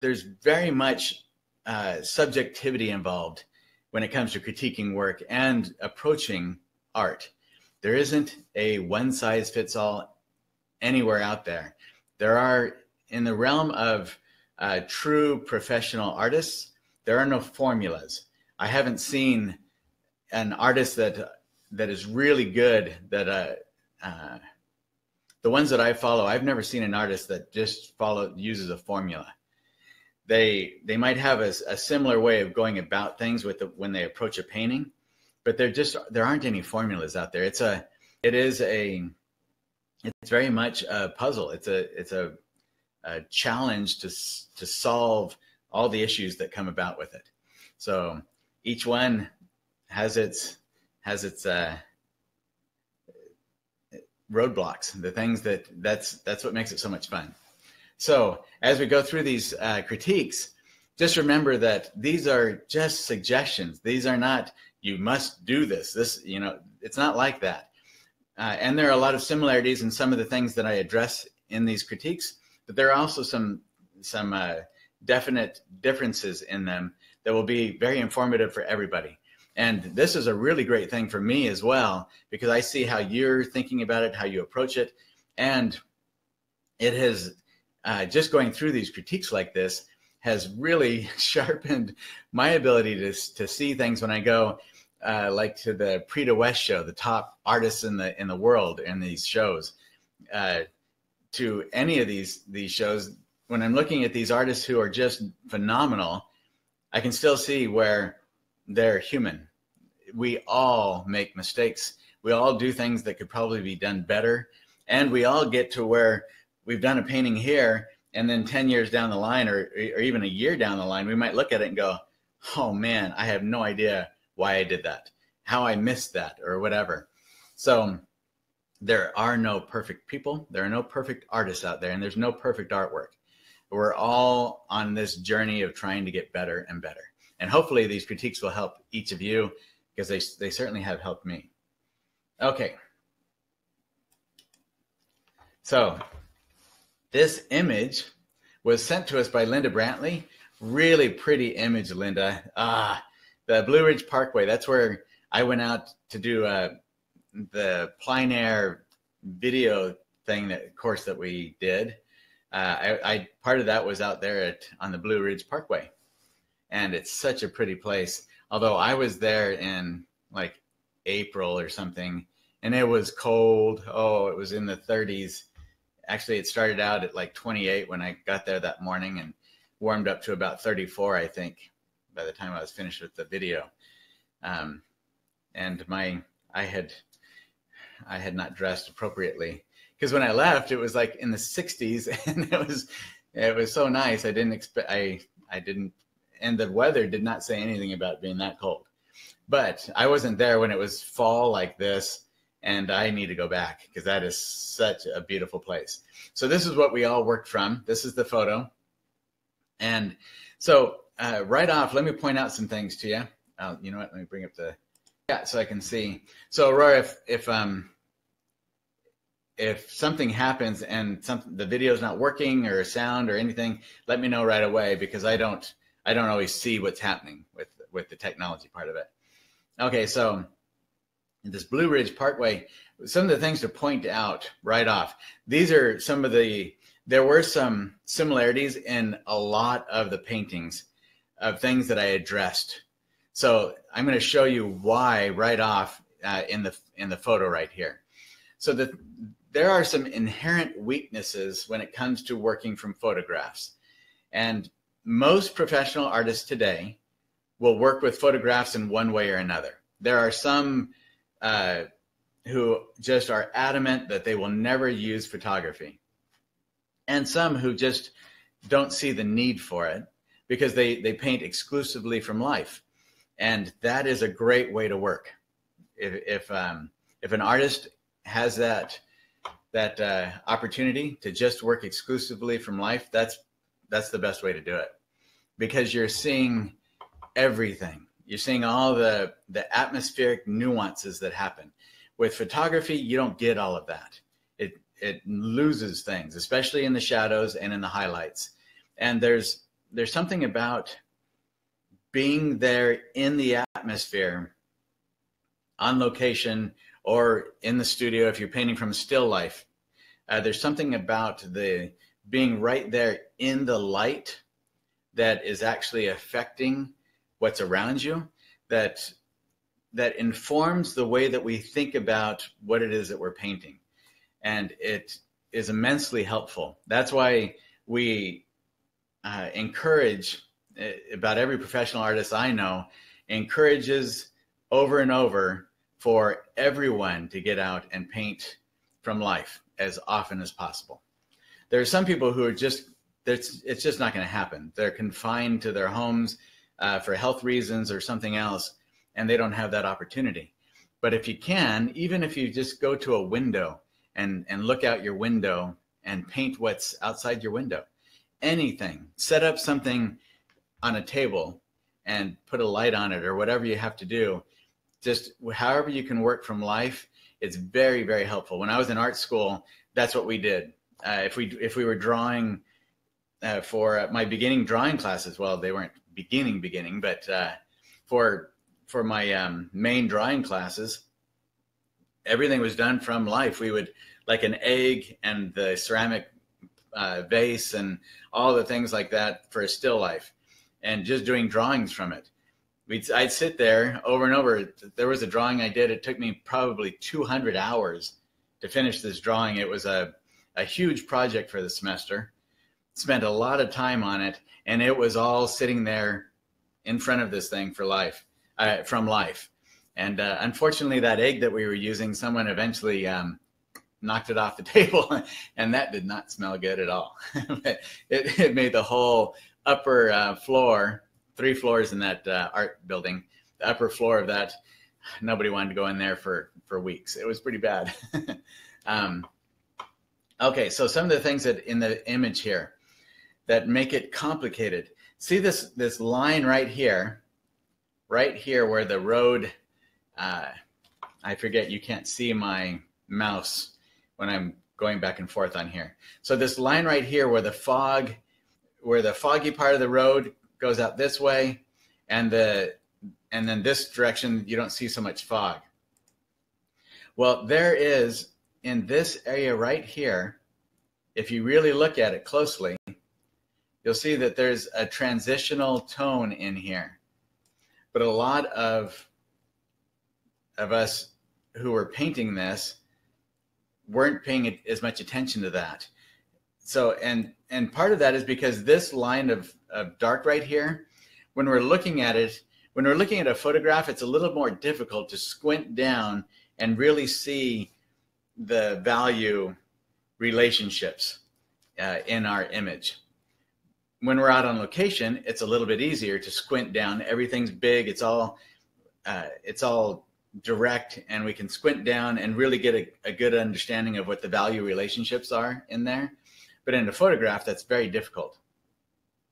there's very much subjectivity involved when it comes to critiquing work and approaching art. There isn't a one-size-fits-all anywhere out there. There are, in the realm of true professional artists, there are no formulas. I haven't seen an artist that is really good, that the ones that I follow, I've never seen an artist that just uses a formula. They might have a similar way of going about things when they approach a painting, but there aren't any formulas out there. It's very much a puzzle. It's a challenge to solve all the issues that come about with it. So each one has its roadblocks, the things that's what makes it so much fun. So as we go through these critiques, just remember that these are just suggestions. These are not, you must do this. It's not like that. And there are a lot of similarities in some of the things that I address in these critiques, but there are also some definite differences in them that will be very informative for everybody. And this is a really great thing for me as well, because I see how you're thinking about it, how you approach it. And it has, just going through these critiques like this has really sharpened my ability to see things when I go like to the Prix de West show, the top artists in the world in these shows, to any of these shows. When I'm looking at these artists who are just phenomenal, I can still see where they're human. We all make mistakes. We all do things that could probably be done better. And we all get to where we've done a painting here, and then 10 years down the line, or even a year down the line, we might look at it and go, oh man, I have no idea why I did that, how I missed that, or whatever. So there are no perfect people. There are no perfect artists out there, and there's no perfect artwork. We're all on this journey of trying to get better and better. And hopefully these critiques will help each of you, because they certainly have helped me. Okay. So this image was sent to us by Linda Brantley. Really pretty image, Linda. The Blue Ridge Parkway. That's where I went out to do the plein air video thing, course that we did. Part of that was out there on the Blue Ridge Parkway. And it's such a pretty place. Although I was there in like April or something, and it was cold. Oh, it was in the 30s. Actually, it started out at like 28 when I got there that morning, and warmed up to about 34, I think, by the time I was finished with the video. And I had not dressed appropriately, because when I left, it was like in the 60s, and it was so nice. I didn't, and the weather did not say anything about being that cold. But I wasn't there when it was fall like this, and I need to go back, because that is such a beautiful place. So this is what we all worked from. This is the photo. And so right off, let me point out some things to you. You know what? Let me bring up so I can see. So Aurora, if something happens and the video is not working, or sound or anything, let me know right away, because I don't always see what's happening with the technology part of it. Okay, so this Blue Ridge Parkway, some of the things to point out right off. These are some of there were some similarities in a lot of the paintings of things that I addressed. So I'm going to show you why right off in the photo right here. So there are some inherent weaknesses when it comes to working from photographs. And most professional artists today will work with photographs in one way or another. There are some who just are adamant that they will never use photography, and some who just don't see the need for it, because they paint exclusively from life. And that is a great way to work. If an artist has that opportunity to just work exclusively from life, that's the best way to do it, because you're seeing everything. You're seeing all the atmospheric nuances that happen. With photography, you don't get all of that. It loses things, especially in the shadows and in the highlights. And there's there's something about being there in the atmosphere, on location, or in the studio if you're painting from still life. There's something about the being right there in the light that is actually affecting what's around you, that informs the way that we think about what it is that we're painting. And it is immensely helpful. That's why we encourage, about every professional artist I know encourages over and over for everyone to get out and paint from life as often as possible. There are some people who are just, it's just not going to happen. They're confined to their homes for health reasons or something else, and they don't have that opportunity. But if you can, even if you just go to a window and look out your window and paint what's outside your window, anything, set up something on a table and put a light on it or whatever you have to do, just however you can work from life, it's very, very helpful. When I was in art school, that's what we did. If we were drawing for my beginning drawing classes, well, they weren't beginning, but for my main drawing classes, everything was done from life. We would, like an egg and the ceramic vase and all the things like that for a still life, and just doing drawings from it. I'd sit there over and over. There was a drawing I did. It took me probably 200 hours to finish this drawing. It was a huge project for the semester. Spent a lot of time on it, and it was all sitting there in front of this thing for life, from life. And unfortunately, that egg that we were using, someone eventually knocked it off the table, and that did not smell good at all. it made the whole upper floor, 3 floors in that art building, the upper floor of that, nobody wanted to go in there for weeks. It was pretty bad. Okay, so some of the things that in the image here that make it complicated. See this line right here where the road, I forget, you can't see my mouse when I'm going back and forth on here. So this line right here where the foggy part of the road goes out this way, and then this direction you don't see so much fog. Well, there is, in this area right here, if you really look at it closely, you'll see that there's a transitional tone in here. But a lot of us who were painting this weren't paying as much attention to that. So, and part of that is because this line of dark right here, when we're looking at it, when we're looking at a photograph, it's a little more difficult to squint down and really see the value relationships in our image. When we're out on location, it's a little bit easier to squint down. Everything's big. It's all direct, and we can squint down and really get a good understanding of what the value relationships are in there. But in a photograph, that's very difficult.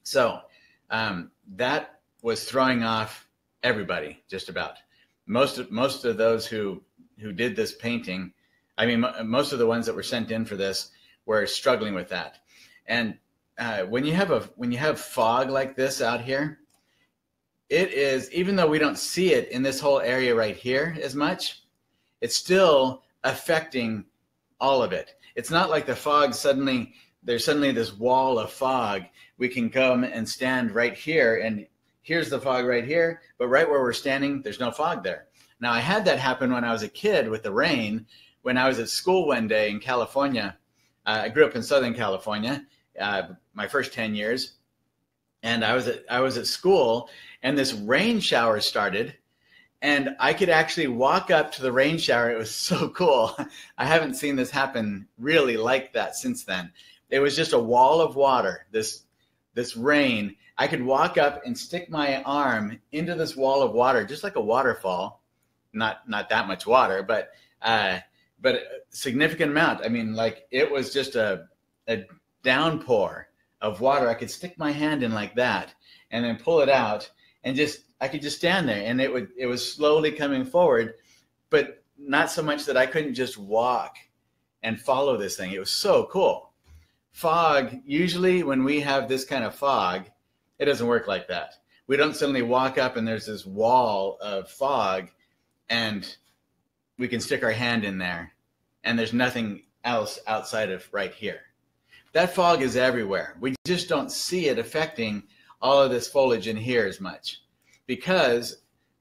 So that was throwing off everybody, just about. Most of those who did this painting, I mean, most of the ones that were sent in for this were struggling with that. And when you have fog like this out here, it is, even though we don't see it in this whole area right here as much, it's still affecting all of it. It's not like the fog there's suddenly this wall of fog. We can come and stand right here, and here's the fog right here, but right where we're standing, there's no fog there. Now, I had that happen when I was a kid with the rain. When I was at school one day in California, I grew up in Southern California, my first 10 years, and I was at school, and this rain shower started, and I could actually walk up to the rain shower. It was so cool. I haven't seen this happen really like that since then. It was just a wall of water, this rain. I could walk up and stick my arm into this wall of water, just like a waterfall. Not that much water, but a significant amount. I mean, like, it was just a downpour of water. I could stick my hand in like that and then pull it out, and I could just stand there, and it was slowly coming forward, but not so much that I couldn't just walk and follow this thing. It was so cool. Fog, usually when we have this kind of fog, It doesn't work like that. We don't suddenly walk up and there's this wall of fog and we can stick our hand in there and there's nothing else outside of right here. That fog is everywhere. We just don't see it affecting all of this foliage in here as much because,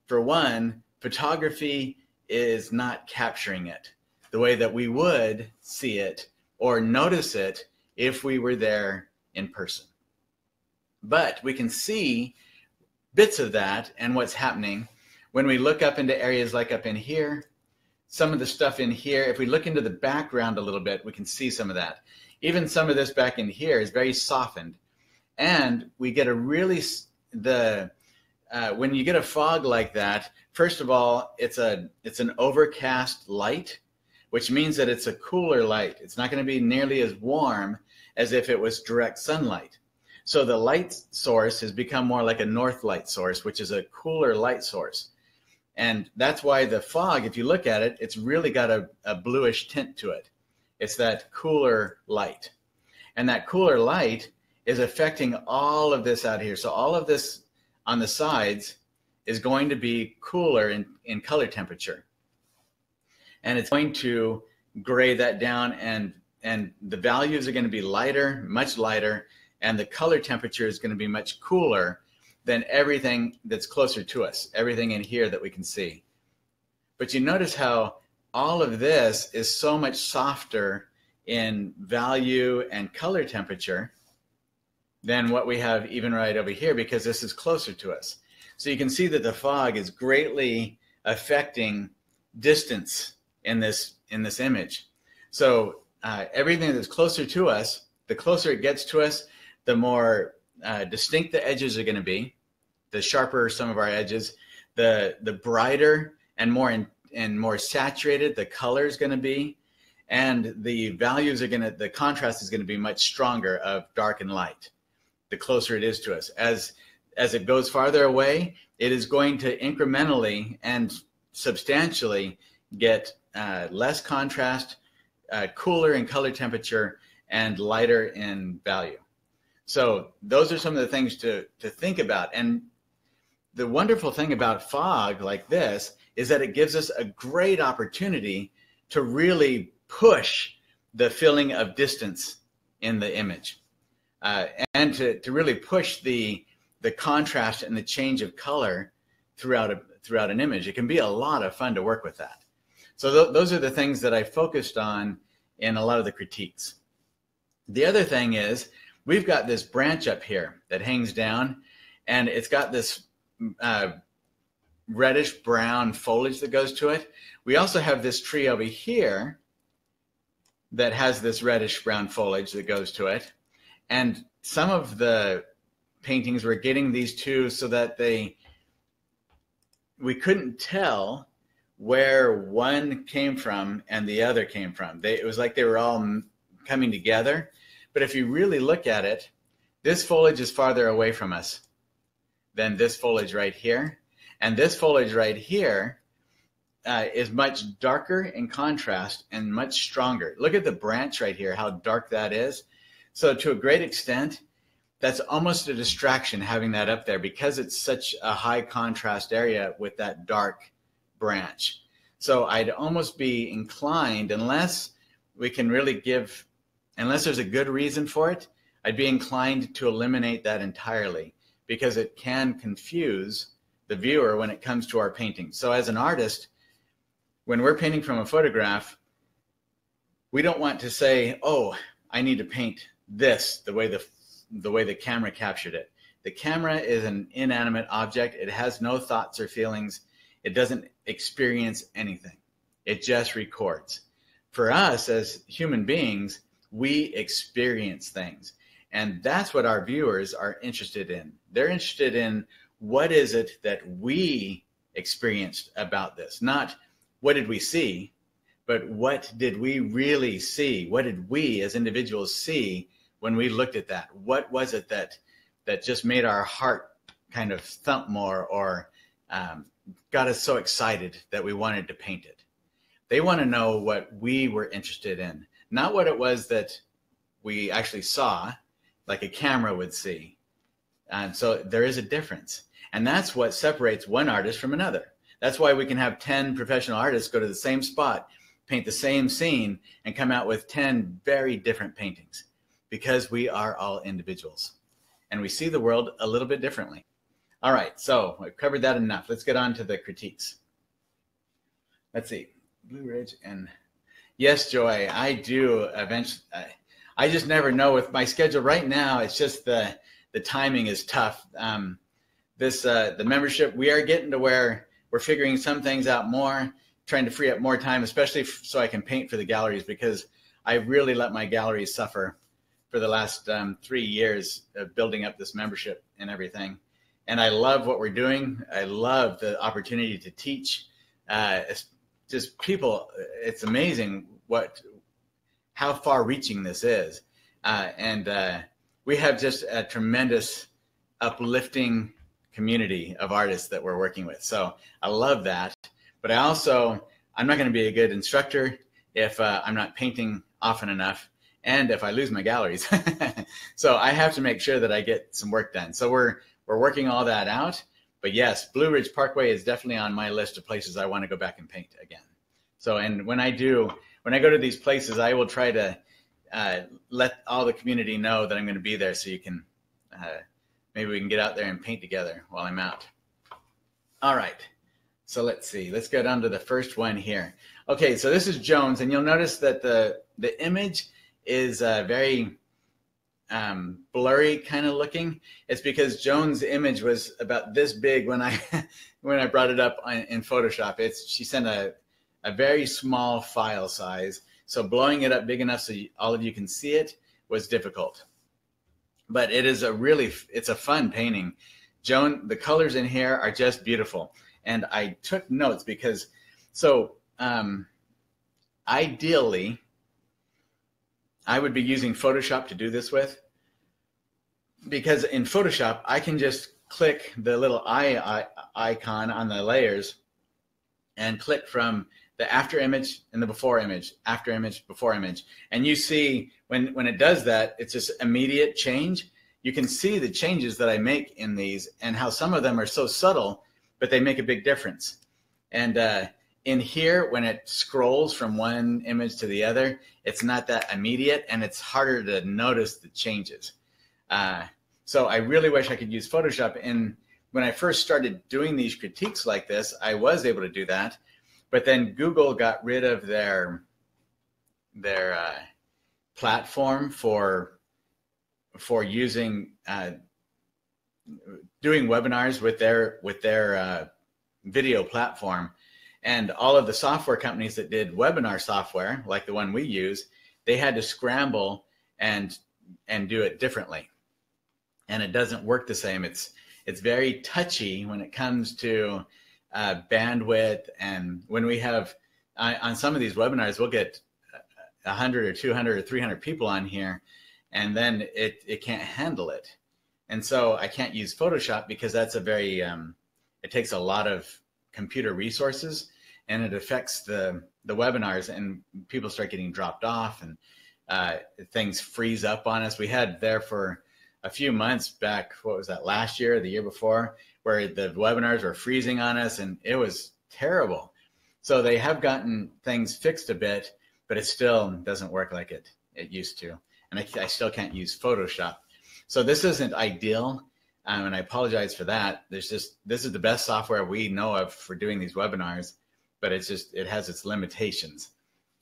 for one, photography is not capturing it the way that we would see it or notice it if we were there in person. But we can see bits of that and what's happening when we look up into areas like up in here. Some of the stuff in here, if we look into the background a little bit, we can see some of that. Even some of this back in here is very softened. And we get a really, when you get a fog like that, first of all, it's an overcast light, which means that it's a cooler light. It's not going to be nearly as warm as if it was direct sunlight. So the light source has become more like a north light source, which is a cooler light source. And that's why the fog, if you look at it, it's really got a bluish tint to it. It's that cooler light. And that cooler light is affecting all of this out here. So all of this on the sides is going to be cooler in color temperature. And it's going to gray that down, and the values are going to be lighter, much lighter, and the color temperature is going to be much cooler than everything that's closer to us, everything in here that we can see. But you notice how all of this is so much softer in value and color temperature than what we have even right over here, because this is closer to us. So you can see that the fog is greatly affecting distance in this image. So everything that's closer to us, the closer it gets to us, the more distinct the edges are going to be, the sharper some of our edges, the brighter and more saturated the color is going to be, and the values are going to, the contrast is going to be much stronger of dark and light the closer it is to us. As it goes farther away, it is going to incrementally and substantially get less contrast, cooler in color temperature, and lighter in value. So those are some of the things to think about. And the wonderful thing about fog like this is that it gives us a great opportunity to really push the feeling of distance in the image, and to really push the contrast and the change of color throughout an image. It can be a lot of fun to work with that. So those are the things that I focused on in a lot of the critiques. The other thing is, we've got this branch up here that hangs down, and it's got this reddish brown foliage that goes to it. We also have this tree over here that has this reddish brown foliage that goes to it. And some of the paintings were getting these two so that we couldn't tell where one came from and the other came from. It was like they were all coming together. But if you really look at it, this foliage is farther away from us than this foliage right here. And this foliage right here is much darker in contrast and much stronger. Look at the branch right here, how dark that is. So to a great extent, that's almost a distraction having that up there, because it's such a high contrast area with that dark branch. So I'd almost be inclined, unless we can really unless there's a good reason for it, I'd be inclined to eliminate that entirely, because it can confuse the viewer when it comes to our painting. So as an artist, when we're painting from a photograph, we don't want to say, oh, I need to paint this the way the camera captured it. The camera is an inanimate object. It has no thoughts or feelings. It doesn't experience anything. It just records. For us as human beings, we experience things. And that's what our viewers are interested in. They're interested in, what is it that we experienced about this? Not what did we see, but what did we really see? What did we as individuals see when we looked at that? What was it that just made our heart kind of thump more, or got us so excited that we wanted to paint it? They want to know what we were interested in, not what it was that we actually saw, like a camera would see. So there is a difference. And that's what separates one artist from another. That's why we can have 10 professional artists go to the same spot, paint the same scene, and come out with 10 very different paintings, because we are all individuals and we see the world a little bit differently. All right, so I've covered that enough. Let's get on to the critiques. Let's see, Blue Ridge and yes, Joy, I do eventually. I just never know with my schedule right now. It's just the timing is tough. The membership, we are getting to where we're figuring some things out more, trying to free up more time, especially so I can paint for the galleries, because I really let my galleries suffer for the last 3 years of building up this membership and everything. And I love what we're doing. I love the opportunity to teach. It's just people, it's amazing how far reaching this is. We have just a tremendous uplifting community of artists that we're working with. So I love that. But I'm not going to be a good instructor if I'm not painting often enough, and if I lose my galleries. So I have to make sure that I get some work done. So we're working all that out. But yes, Blue Ridge Parkway is definitely on my list of places I want to go back and paint again. So, and when I go to these places, I will try to let all the community know that I'm going to be there, so you can maybe we can get out there and paint together while I'm out. All right. So let's see. Let's go down to the first one here. Okay, so this is Jones, and you'll notice that the image is very blurry kind of looking. It's because Jones' image was about this big when I brought it up in Photoshop. She sent a very small file size, so blowing it up big enough so all of you can see it was difficult. But it's a fun painting. Joan, the colors in here are just beautiful. And I took notes because, ideally, I would be using Photoshop to do this with, because in Photoshop, I can just click the little eye icon on the layers and click from the after image and the before image, after image, before image. And you see when it does that, it's just immediate change. You can see the changes that I make in these and how some of them are so subtle, but they make a big difference. And in here, when it scrolls from one image to the other, it's not that immediate, and it's harder to notice the changes. So I really wish I could use Photoshop. And when I first started doing these critiques like this, I was able to do that. But then Google got rid of their platform for using doing webinars with their video platform. And all of the software companies that did webinar software, like the one we use, they had to scramble and do it differently. And it doesn't work the same. It's very touchy when it comes to bandwidth. And when we have, on some of these webinars, we'll get 100 or 200 or 300 people on here, and then it can't handle it. And so I can't use Photoshop because that's it takes a lot of computer resources, and it affects the webinars, and people start getting dropped off, and things freeze up on us. We had there for a few months back, what was that, last year or the year before, where the webinars were freezing on us, and it was terrible. So they have gotten things fixed a bit, but it still doesn't work like it used to. And I still can't use Photoshop. So this isn't ideal, and I apologize for that. This is the best software we know of for doing these webinars, but it has its limitations.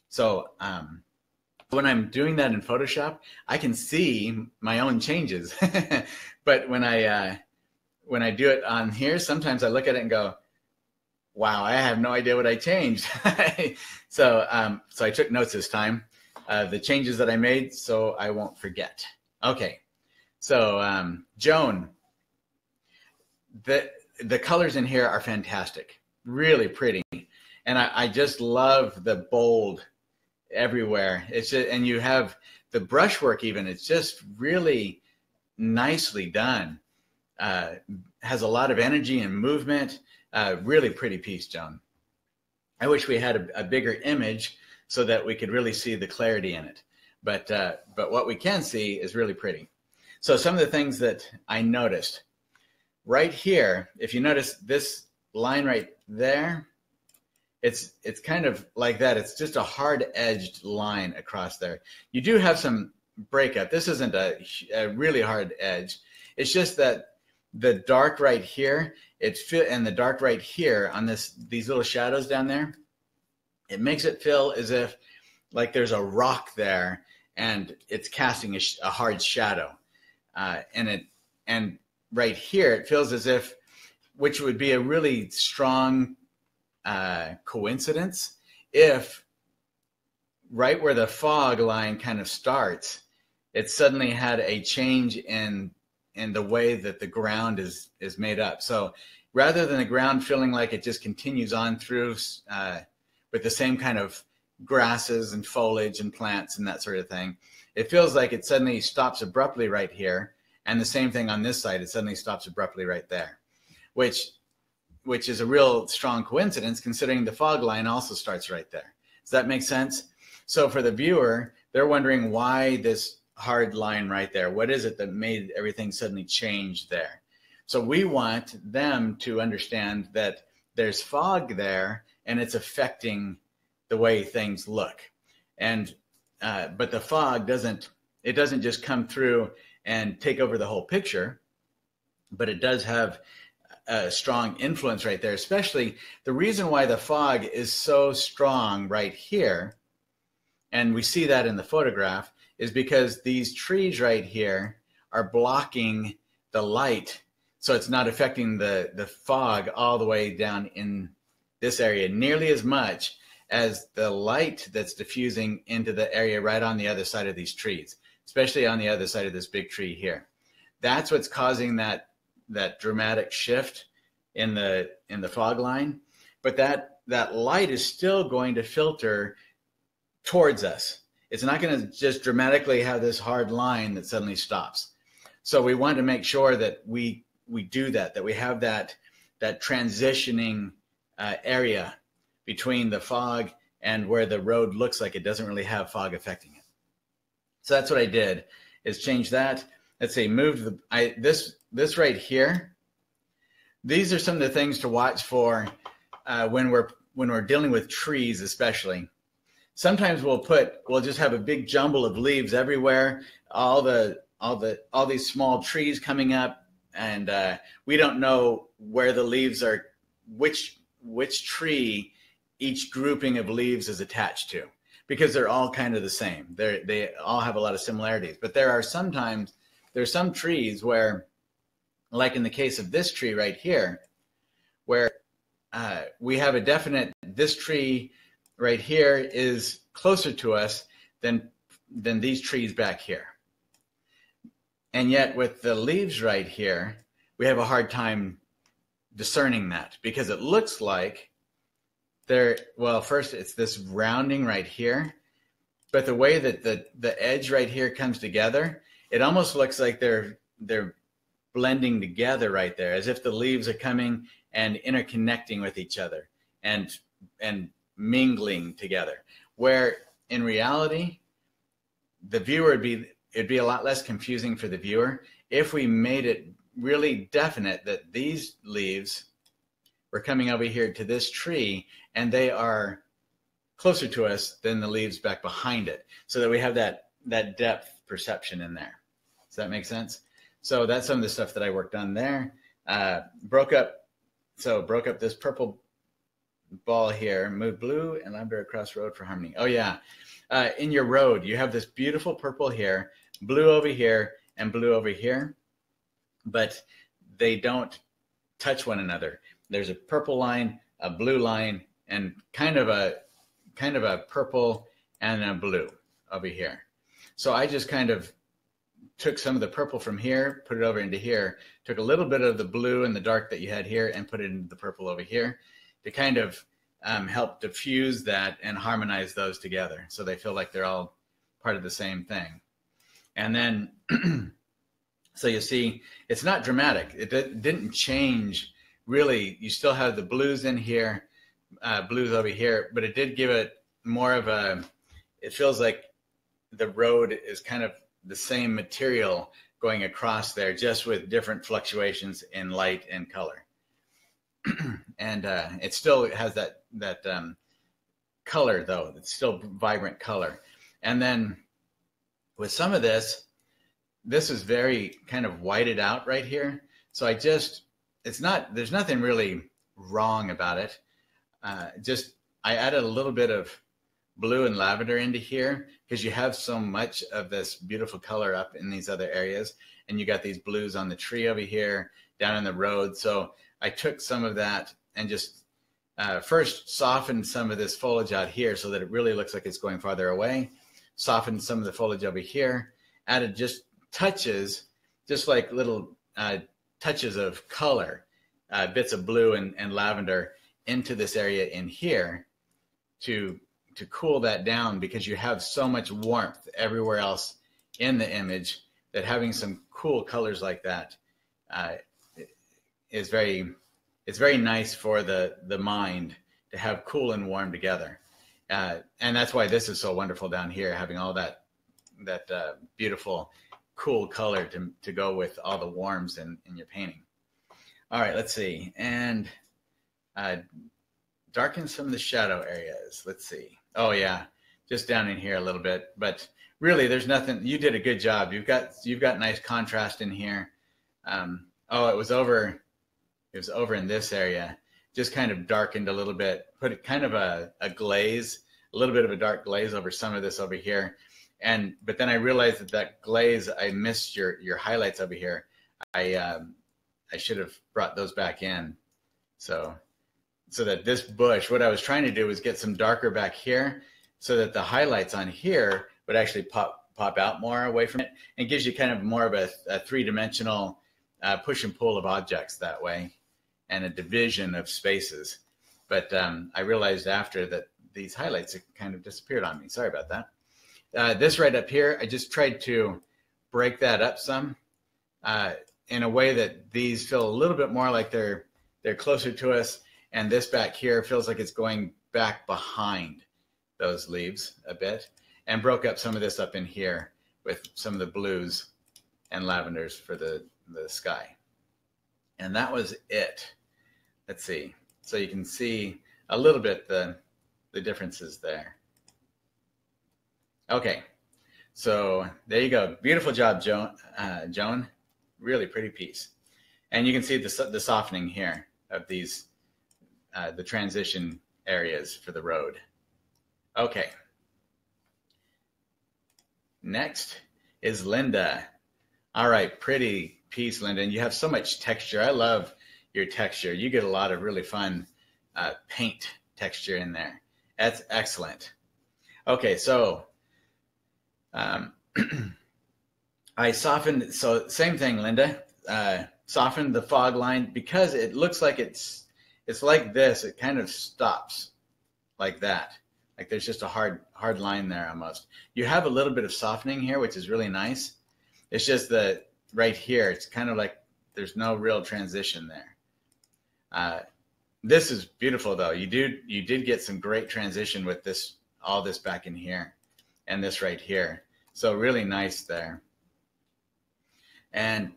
So when I'm doing that in Photoshop, I can see my own changes. But when I do it on here, sometimes I look at it and go, wow, I have no idea what I changed. So I took notes this time, the changes that I made, so I won't forget. Okay, so Joan, the colors in here are fantastic, really pretty. And I just love the bold everywhere. It's just, and you have the brushwork even, it's just really nicely done. Has a lot of energy and movement. Really pretty piece, Joan. I wish we had a bigger image so that we could really see the clarity in it. But what we can see is really pretty. So some of the things that I noticed right here, if you notice this line right there, it's kind of like that. It's just a hard edged line across there. You do have some breakup. This isn't a really hard edge. It's just that the dark right here, and the dark right here on these little shadows down there, it makes it feel as if like there's a rock there and it's casting a hard shadow. And right here, it feels as if, which would be a really strong coincidence, if right where the fog line kind of starts, it suddenly had a change in the way that the ground is made up. So rather than the ground feeling like it just continues on through with the same kind of grasses and foliage and plants and that sort of thing, it feels like it suddenly stops abruptly right here. And the same thing on this side, it suddenly stops abruptly right there, which is a real strong coincidence considering the fog line also starts right there. Does that make sense? So for the viewer, they're wondering why this hard line right there. What is it that made everything suddenly change there? So we want them to understand that there's fog there and it's affecting the way things look. And but the fog doesn't just come through and take over the whole picture, but it does have a strong influence right there. Especially the reason why the fog is so strong right here, and we see that in the photograph, is because these trees right here are blocking the light, so it's not affecting the fog all the way down in this area nearly as much as the light that's diffusing into the area right on the other side of these trees, especially on the other side of this big tree here. That's what's causing that dramatic shift in the fog line. But that light is still going to filter towards us. It's not going to just dramatically have this hard line that suddenly stops. So we want to make sure that we do that we have that transitioning area between the fog and where the road looks like it doesn't really have fog affecting it. So that's what I did, is change that. Let's say move this right here. These are some of the things to watch for when we're dealing with trees, especially. Sometimes we'll just have a big jumble of leaves everywhere, all these small trees coming up, and we don't know where the leaves are, which tree each grouping of leaves is attached to, because they're all kind of the same. They all have a lot of similarities. But there's some trees where, like in the case of this tree right here, where we have a definite, this tree right here is closer to us than these trees back here. And yet with the leaves right here, we have a hard time discerning that, because it looks like first it's this rounding right here, but the way that the edge right here comes together, it almost looks like they're blending together right there, as if the leaves are coming and interconnecting with each other and mingling together, where in reality the viewer it'd be a lot less confusing for the viewer if we made it really definite that these leaves were coming over here to this tree and they are closer to us than the leaves back behind it, so that we have that depth perception in there. Does that make sense? So that's some of the stuff that I worked on there. Broke up this purple ball here, move blue and lavender across road for harmony. Oh yeah, in your road you have this beautiful purple here, blue over here, and blue over here, but they don't touch one another. There's a purple line, a blue line, and kind of a purple and a blue over here. So I just kind of took some of the purple from here, put it over into here, took a little bit of the blue and the dark that you had here and put it into the purple over here to kind of help diffuse that and harmonize those together so they feel like they're all part of the same thing. And then, so you see, it's not dramatic. It didn't change really. You still have the blues in here, blues over here, but it did give it more of it feels like the road is kind of the same material going across there, just with different fluctuations in light and color. And it still has that color, though. It's still vibrant color. And then with some of this is very kind of whited out right here. So there's nothing really wrong about it. I added a little bit of blue and lavender into here because you have so much of this beautiful color up in these other areas, and you got these blues on the tree over here, down in the road. So I took some of that and just first softened some of this foliage out here so that it really looks like it's going farther away. Softened some of the foliage over here, added just touches, just like little touches of color, bits of blue and lavender into this area in here to cool that down, because you have so much warmth everywhere else in the image that having some cool colors like that is very nice for the mind to have cool and warm together. And that's why this is so wonderful down here, having all that beautiful, cool color to go with all the warms in your painting. All right, let's see. And darken some of the shadow areas. Let's see. Oh yeah, just down in here a little bit. But really, there's nothing. You did a good job. You've got nice contrast in here. Oh, it was over in this area. Just kind of darkened a little bit. Put it kind of a glaze, a little bit of a dark glaze over some of this over here. But then I realized that glaze, I missed your highlights over here. I should have brought those back in. So that this bush, what I was trying to do was get some darker back here so that the highlights on here would actually pop out more away from it, and gives you kind of more of a three-dimensional push and pull of objects that way, and a division of spaces. But I realized after that these highlights kind of disappeared on me. Sorry about that. This right up here, I just tried to break that up some in a way that these feel a little bit more like they're closer to us. And this back here feels like it's going back behind those leaves a bit, and broke up some of this up in here with some of the blues and lavenders for the sky. And that was it. Let's see. So you can see a little bit the differences there. Okay. So there you go. Beautiful job, Joan. Really pretty piece. And you can see the softening here of these the transition areas for the road. Okay. Next is Linda. All right, pretty piece, Linda. And you have so much texture. I love your texture. You get a lot of really fun paint texture in there. That's excellent. Okay, so I softened, so same thing, Linda. Softened the fog line because it looks like it's like this. It kind of stops like that. Like there's just a hard line there almost. You have a little bit of softening here, which is really nice. It's just that right here, it's kind of like there's no real transition there. This is beautiful though. You did get some great transition with this, all this back in here and this right here. So really nice there. And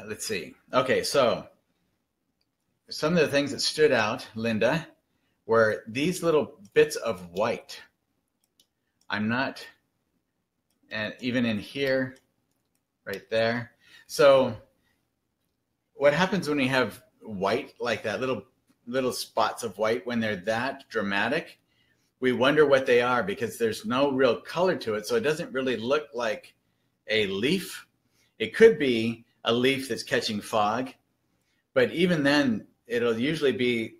let's see. Okay, so some of the things that stood out, Linda, were these little bits of white. And even in here, right there. So what happens when we have white like that, little spots of white, when they're that dramatic, we wonder what they are because there's no real color to it. So it doesn't really look like a leaf. It could be a leaf that's catching fog, but even then it'll usually be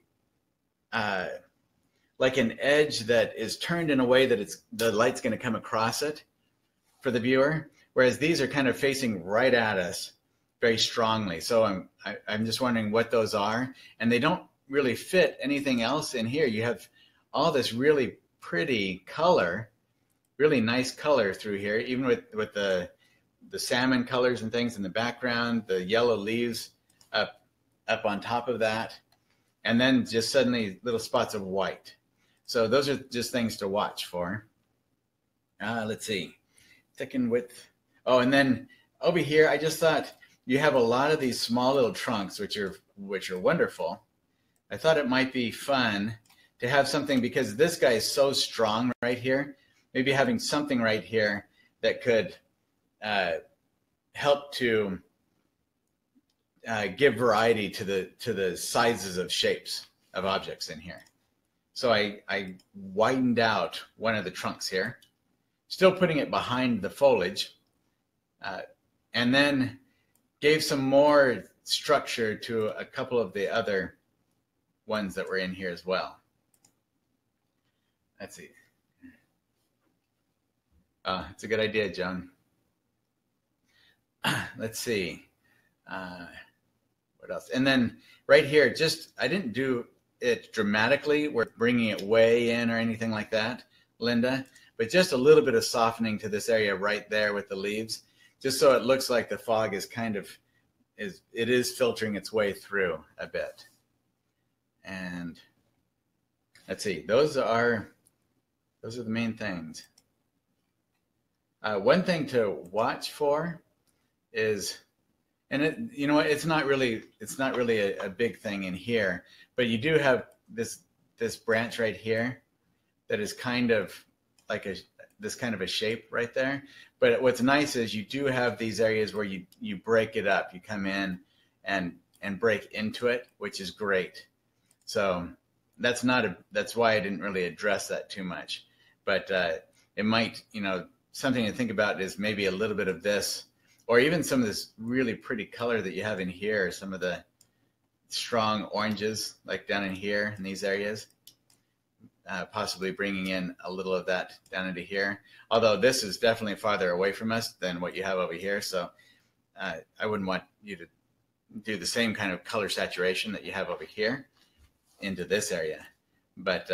like an edge that is turned in a way that the light's going to come across it for the viewer, whereas these are kind of facing right at us very strongly. So I'm just wondering what those are, and they don't really fit anything else in here. You have all this really pretty color, really nice color through here, even with the salmon colors and things in the background, the yellow leaves up on top of that, and then just suddenly little spots of white. So those are just things to watch for. Let's see, thicken width. Oh, and then over here, I just thought you have a lot of these small little trunks, which are wonderful. I thought it might be fun to have something, because this guy is so strong right here. Maybe having something right here that could help to give variety to the sizes of shapes of objects in here. So I widened out one of the trunks here, still putting it behind the foliage, and then gave some more structure to a couple of the other ones that were in here as well. Let's see. It's a good idea, Joan. Let's see. What else? And then right here, just, I didn't do it dramatically. We're bringing it way in or anything like that, Linda, but just a little bit of softening to this area right there with the leaves, just so it looks like the fog is kind of, it is filtering its way through a bit. And let's see, those are the main things. One thing to watch for is, and it, you know what, it's not really a big thing in here, but you do have this branch right here that is kind of like this kind of a shape right there. But what's nice is you do have these areas where you break it up. You come in and break into it, which is great. So that's why I didn't really address that too much. But it might, you know, something to think about is maybe a little bit of this, or even some of this really pretty color that you have in here, some of the strong oranges like down in here in these areas, possibly bringing in a little of that down into here. Although this is definitely farther away from us than what you have over here. So I wouldn't want you to do the same kind of color saturation that you have over here into this area. But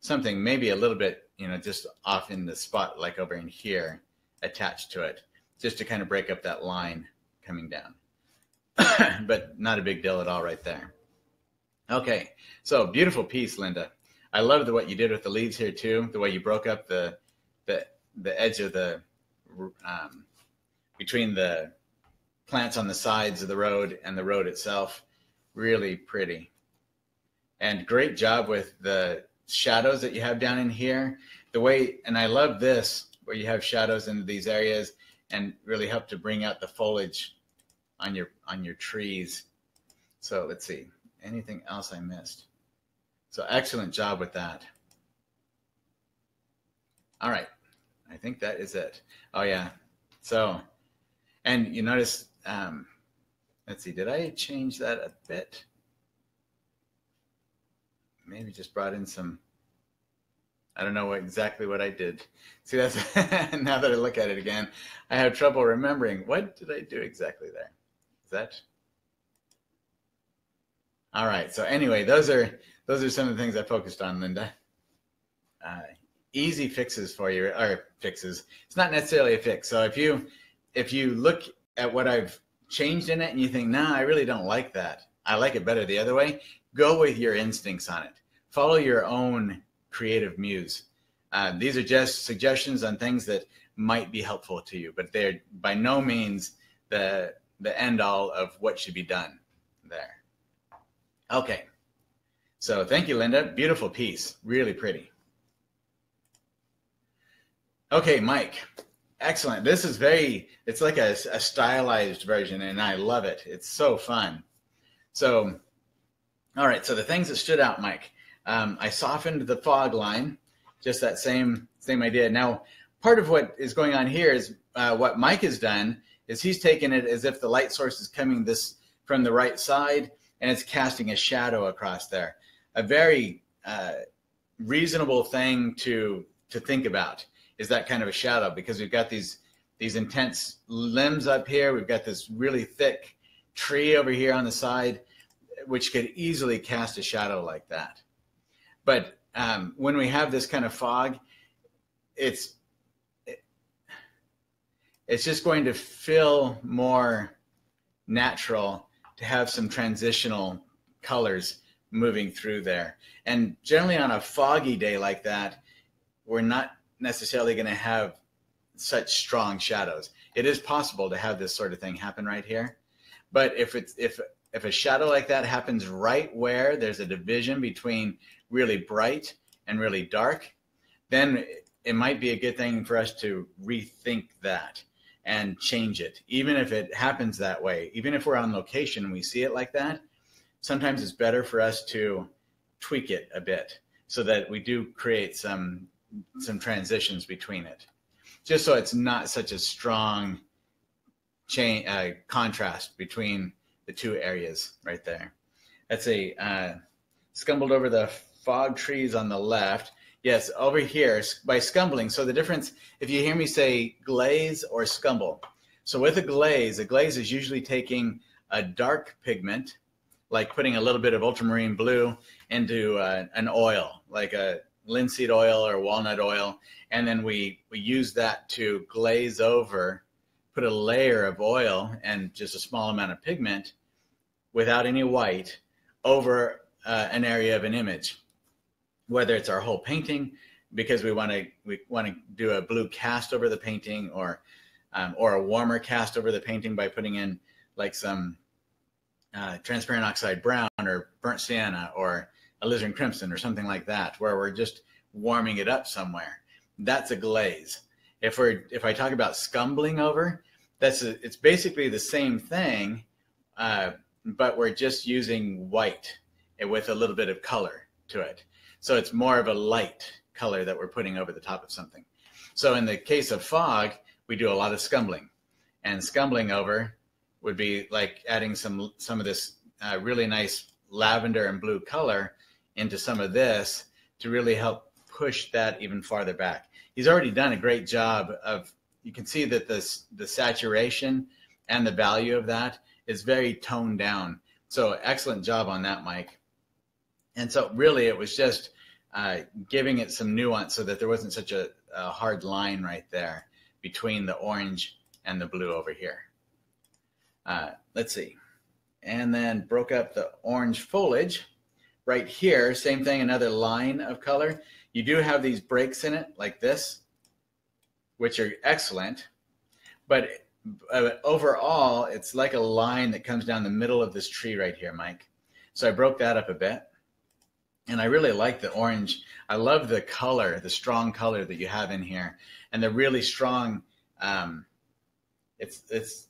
something maybe a little bit, you know, just off in the spot, like over in here, attached to it, just to kind of break up that line coming down. But not a big deal at all right there. Okay, so beautiful piece, Linda. I love what you did with the leaves here too, the way you broke up the edge of the, between the plants on the sides of the road and the road itself. Really pretty. And great job with the shadows that you have down in here. The way, and I love this, where you have shadows into these areas and really help to bring out the foliage on your trees. So let's see, anything else I missed? So excellent job with that. All right, I think that is it. Oh yeah, so, and you notice, let's see, did I change that a bit? Maybe just brought in some, I don't know exactly what I did. See, that's, now that I look at it again, I have trouble remembering. What did I do exactly there? Is that? All right, so anyway, those are some of the things I focused on, Linda. Easy fixes for you, or fixes. It's not necessarily a fix. So if you look at what I've changed in it and you think, nah, I really don't like that, I like it better the other way, go with your instincts on it. Follow your own creative muse. These are just suggestions on things that might be helpful to you, but they're by no means the end all of what should be done there. Okay, so thank you, Linda. Beautiful piece, really pretty. Okay, Mike, excellent. This is it's like a stylized version, and I love it. It's so fun. So, all right, so the things that stood out, Mike, I softened the fog line, just that same idea. Now, part of what is going on here is what Mike has done is he's taken it as if the light source is coming from the right side, and it's casting a shadow across there. A very reasonable thing to think about is that kind of a shadow, because we've got these intense limbs up here. We've got this really thick tree over here on the side, which could easily cast a shadow like that. But when we have this kind of fog, it's just going to feel more natural to have some transitional colors moving through there. And generally on a foggy day like that, we're not necessarily going to have such strong shadows. it is possible to have this sort of thing happen right here. But if a shadow like that happens right where there's a division between really bright and really dark, then it might be a good thing for us to rethink that and change it. Even if it happens that way, even if we're on location and we see it like that, sometimes it's better for us to tweak it a bit so that we do create some transitions between it, just so it's not such a strong contrast between the two areas right there. That's a scumbled over the fog trees on the left. Yes, over here by scumbling. So the difference, if you hear me say glaze or scumble. So with a glaze is usually taking a dark pigment, like putting a little bit of ultramarine blue into an oil, like a linseed oil or walnut oil, and then we use that to glaze over, put a layer of oil and just a small amount of pigment without any white over an area of an image, whether it's our whole painting because we want to do a blue cast over the painting, or a warmer cast over the painting by putting in like some transparent oxide brown or burnt sienna or alizarin crimson or something like that, where we're just warming it up somewhere. That's a glaze. If I talk about scumbling over, it's basically the same thing, but we're just using white with a little bit of color to it. So it's more of a light color that we're putting over the top of something. So in the case of fog, we do a lot of scumbling, and scumbling over would be like adding some of this really nice lavender and blue color into some of this to really help push that even farther back. He's already done a great job of, you can see that the saturation and the value of that is very toned down. So excellent job on that, Mike. And so really it was just giving it some nuance so that there wasn't such a hard line right there between the orange and the blue over here. Let's see. And then broke up the orange foliage right here. Same thing, another line of color. You do have these breaks in it like this, which are excellent. But overall, it's like a line that comes down the middle of this tree right here, Mike. So I broke that up a bit. And I really like the orange. I love the color, the strong color that you have in here. And the really strong, it's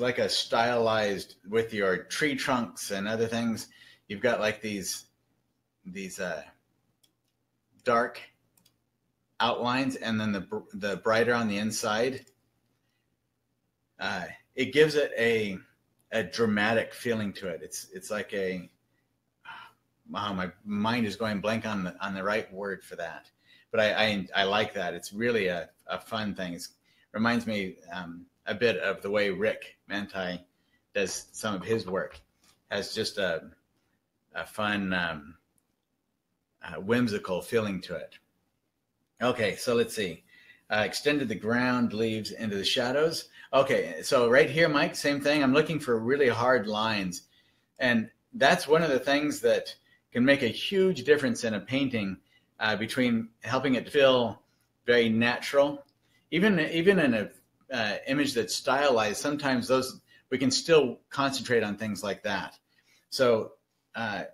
like a stylized with your tree trunks and other things. You've got like these dark outlines, and then the brighter on the inside. It gives it a dramatic feeling to it. It's like a, wow, my mind is going blank on the right word for that. But I like that. It's really a fun thing. It reminds me a bit of the way Rick Manti does some of his work. Has just a fun, whimsical feeling to it. Okay, so let's see. Extended the ground leaves into the shadows. Okay, so right here, Mike, same thing. I'm looking for really hard lines. And that's one of the things that can make a huge difference in a painting, between helping it feel very natural. Even in an image that's stylized, sometimes we can still concentrate on things like that. So, and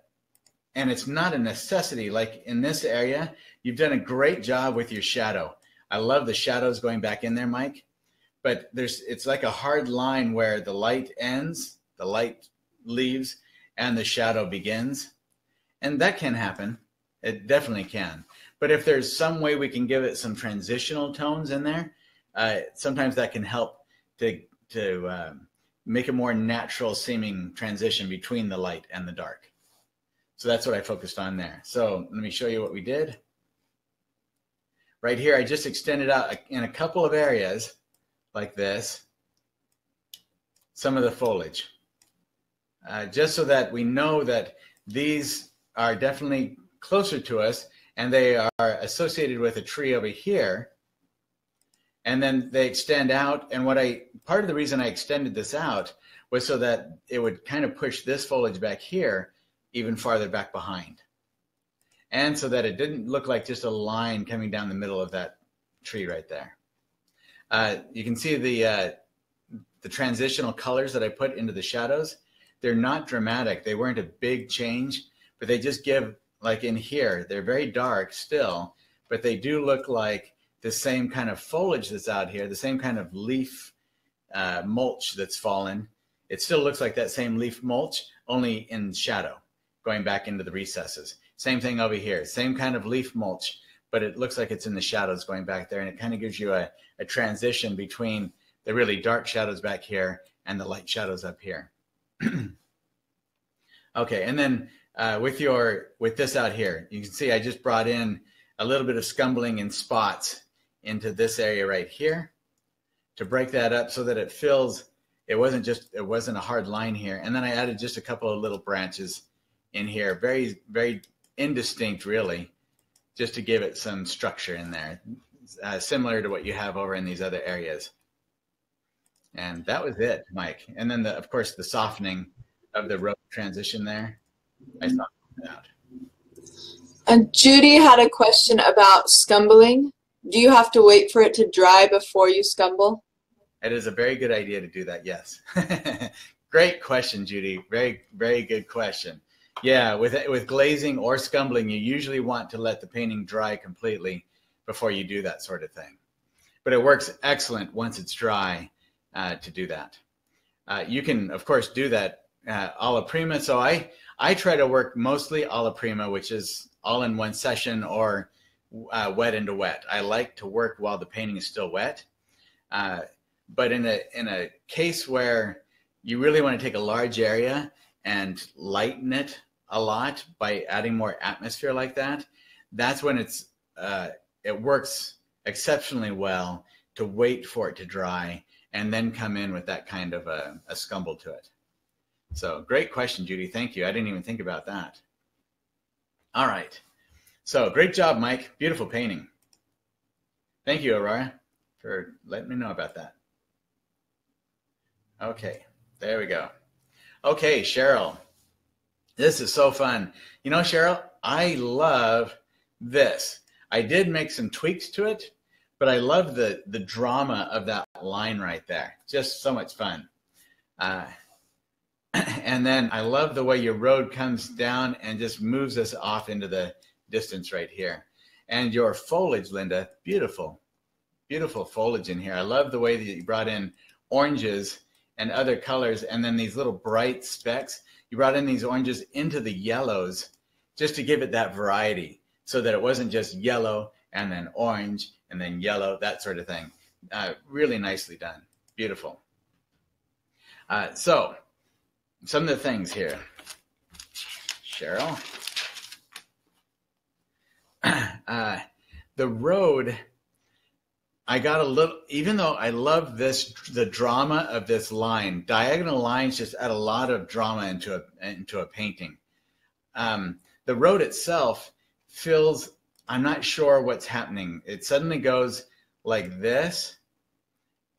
it's not a necessity. Like in this area, you've done a great job with your shadow. I love the shadows going back in there, Mike. But it's like a hard line where the light ends, the light leaves, and the shadow begins. And that can happen. It definitely can. But if there's some way we can give it some transitional tones in there, sometimes that can help to make a more natural seeming transition between the light and the dark. So that's what I focused on there. So let me show you what we did. Right here, I just extended out in a couple of areas like this, some of the foliage, just so that we know that these are definitely closer to us and they are associated with a tree over here. And then they extend out. And part of the reason I extended this out was so that it would kind of push this foliage back here even farther back behind. And so that it didn't look like just a line coming down the middle of that tree right there. You can see the transitional colors that I put into the shadows. They're not dramatic. They weren't a big change, but they just give, like in here, they're very dark still, but they do look like the same kind of foliage that's out here, the same kind of leaf mulch that's fallen. It still looks like that same leaf mulch, only in shadow, going back into the recesses. Same thing over here, same kind of leaf mulch, but it looks like it's in the shadows going back there, and it kind of gives you a transition between the really dark shadows back here and the light shadows up here. Okay, and then with this out here, you can see I just brought in a little bit of scumbling in spots into this area right here to break that up so that it fills. It wasn't a hard line here. And then I added just a couple of little branches in here, very, very indistinct really, just to give it some structure in there, similar to what you have over in these other areas. And that was it, Mike. And then of course the softening of the road transition there, I softened it out. And Judy had a question about scumbling. Do you have to wait for it to dry before you scumble? It is a very good idea to do that, yes. Great question, Judy. Very, very good question. Yeah, with glazing or scumbling, you usually want to let the painting dry completely before you do that sort of thing. But it works excellent once it's dry to do that. You can, of course, do that alla prima. So I try to work mostly alla prima, which is all in one session, or wet into wet. I like to work while the painting is still wet. But in a case where you really want to take a large area and lighten it a lot by adding more atmosphere like that, that's when it works exceptionally well to wait for it to dry and then come in with that kind of a scumble to it. So great question, Judy. Thank you. I didn't even think about that. All right. So great job, Mike. Beautiful painting. Thank you, Aurora, for letting me know about that. Okay, there we go. Okay, Cheryl. This is so fun. You know, Cheryl, I love this. I did make some tweaks to it, but I love the drama of that line right there. Just so much fun. And then I love the way your road comes down and just moves us off into the distance right here. And your foliage, Linda, beautiful. Beautiful foliage in here. I love the way that you brought in oranges and other colors, and then these little bright specks. You brought in these oranges into the yellows just to give it that variety, so that it wasn't just yellow and then orange and then yellow, that sort of thing. Really nicely done. Beautiful. So some of the things here, Cheryl. The road, I got a little, even though I love this, the drama of this line, diagonal lines just add a lot of drama into a painting. The road itself feels, I'm not sure what's happening. It suddenly goes like this,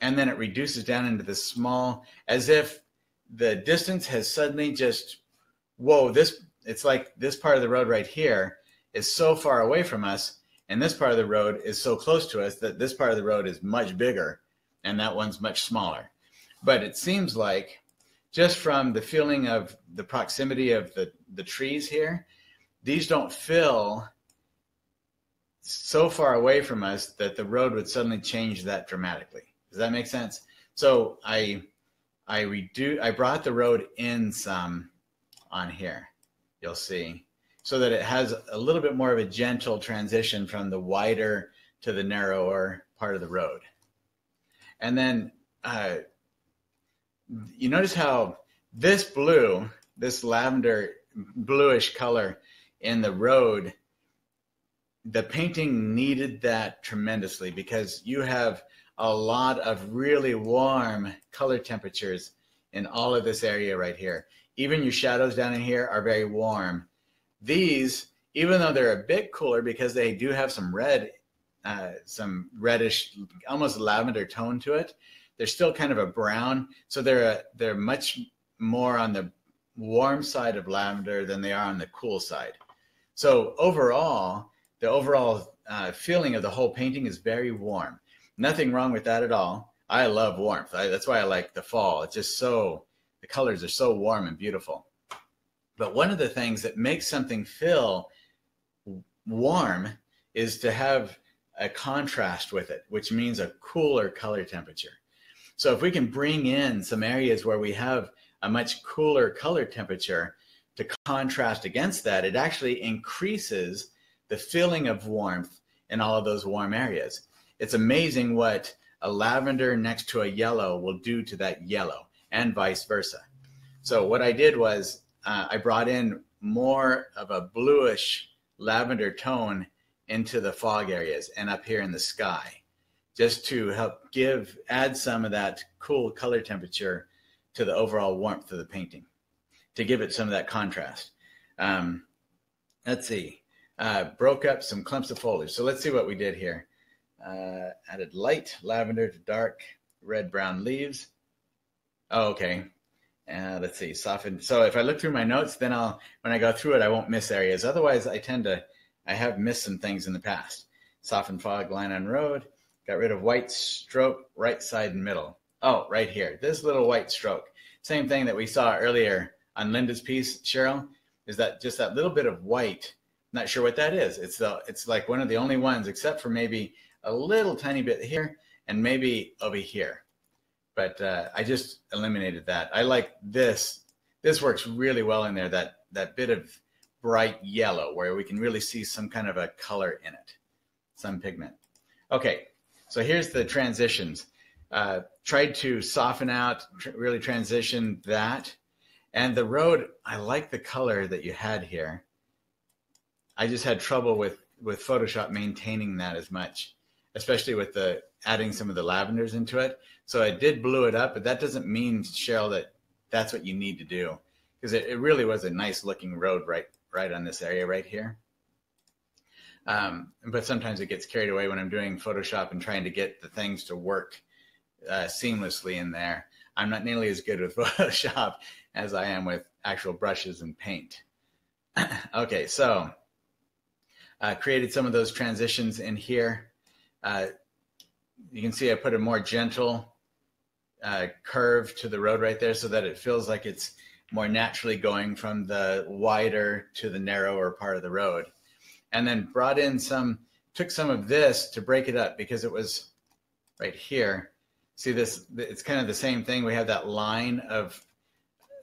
and then it reduces down into this small, as if the distance has suddenly just, whoa, it's like this part of the road right here is so far away from us, and this part of the road is so close to us that this part of the road is much bigger and that one's much smaller. But it seems like, just from the feeling of the proximity of the trees here, these don't feel so far away from us that the road would suddenly change that dramatically. Does that make sense? So I brought the road in some on here, you'll see, so that it has a little bit more of a gentle transition from the wider to the narrower part of the road. And then you notice how this blue, this lavender bluish color in the road, the painting needed that tremendously, because you have a lot of really warm color temperatures in all of this area right here. Even your shadows down in here are very warm. These, even though they're a bit cooler because they do have some red, some reddish, almost lavender tone to it, they're still kind of a brown. So they're much more on the warm side of lavender than they are on the cool side. So overall, the overall feeling of the whole painting is very warm. Nothing wrong with that at all. I love warmth. That's why I like the fall. It's just so, the colors are so warm and beautiful. But one of the things that makes something feel warm is to have a contrast with it, which means a cooler color temperature. So if we can bring in some areas where we have a much cooler color temperature to contrast against that, it actually increases the feeling of warmth in all of those warm areas. It's amazing what a lavender next to a yellow will do to that yellow, and vice versa. So what I did was I brought in more of a bluish lavender tone into the fog areas and up here in the sky, just to help add some of that cool color temperature to the overall warmth of the painting, to give it some of that contrast. Let's see, broke up some clumps of foliage. So let's see what we did here. Added light lavender to dark red brown leaves. Oh, okay. Let's see, soften. So if I look through my notes, then when I go through it, I won't miss areas. Otherwise, I have missed some things in the past. Soften fog line on road. Got rid of white stroke, right side and middle. Oh, right here, this little white stroke. Same thing that we saw earlier on Linda's piece, Cheryl, is that just that little bit of white. Not sure what that is. It's like one of the only ones, except for maybe a little tiny bit here and maybe over here. But I just eliminated that. I like this. This works really well in there, that bit of bright yellow where we can really see some kind of a color in it, some pigment. Okay, so here's the transitions. Tried to soften out, really transition that. And the road, I like the color that you had here. I just had trouble with Photoshop maintaining that as much, especially with adding some of the lavenders into it. So I did blue it up, but that doesn't mean, Cheryl, that that's what you need to do, because it really was a nice looking road right on this area right here. But sometimes it gets carried away when I'm doing Photoshop and trying to get the things to work seamlessly in there. I'm not nearly as good with Photoshop as I am with actual brushes and paint. Okay, so created some of those transitions in here. You can see I put a more gentle curve to the road right there so that it feels like it's more naturally going from the wider to the narrower part of the road. And then brought in took some of this to break it up, because it was right here. See this, it's kind of the same thing. We have that line of,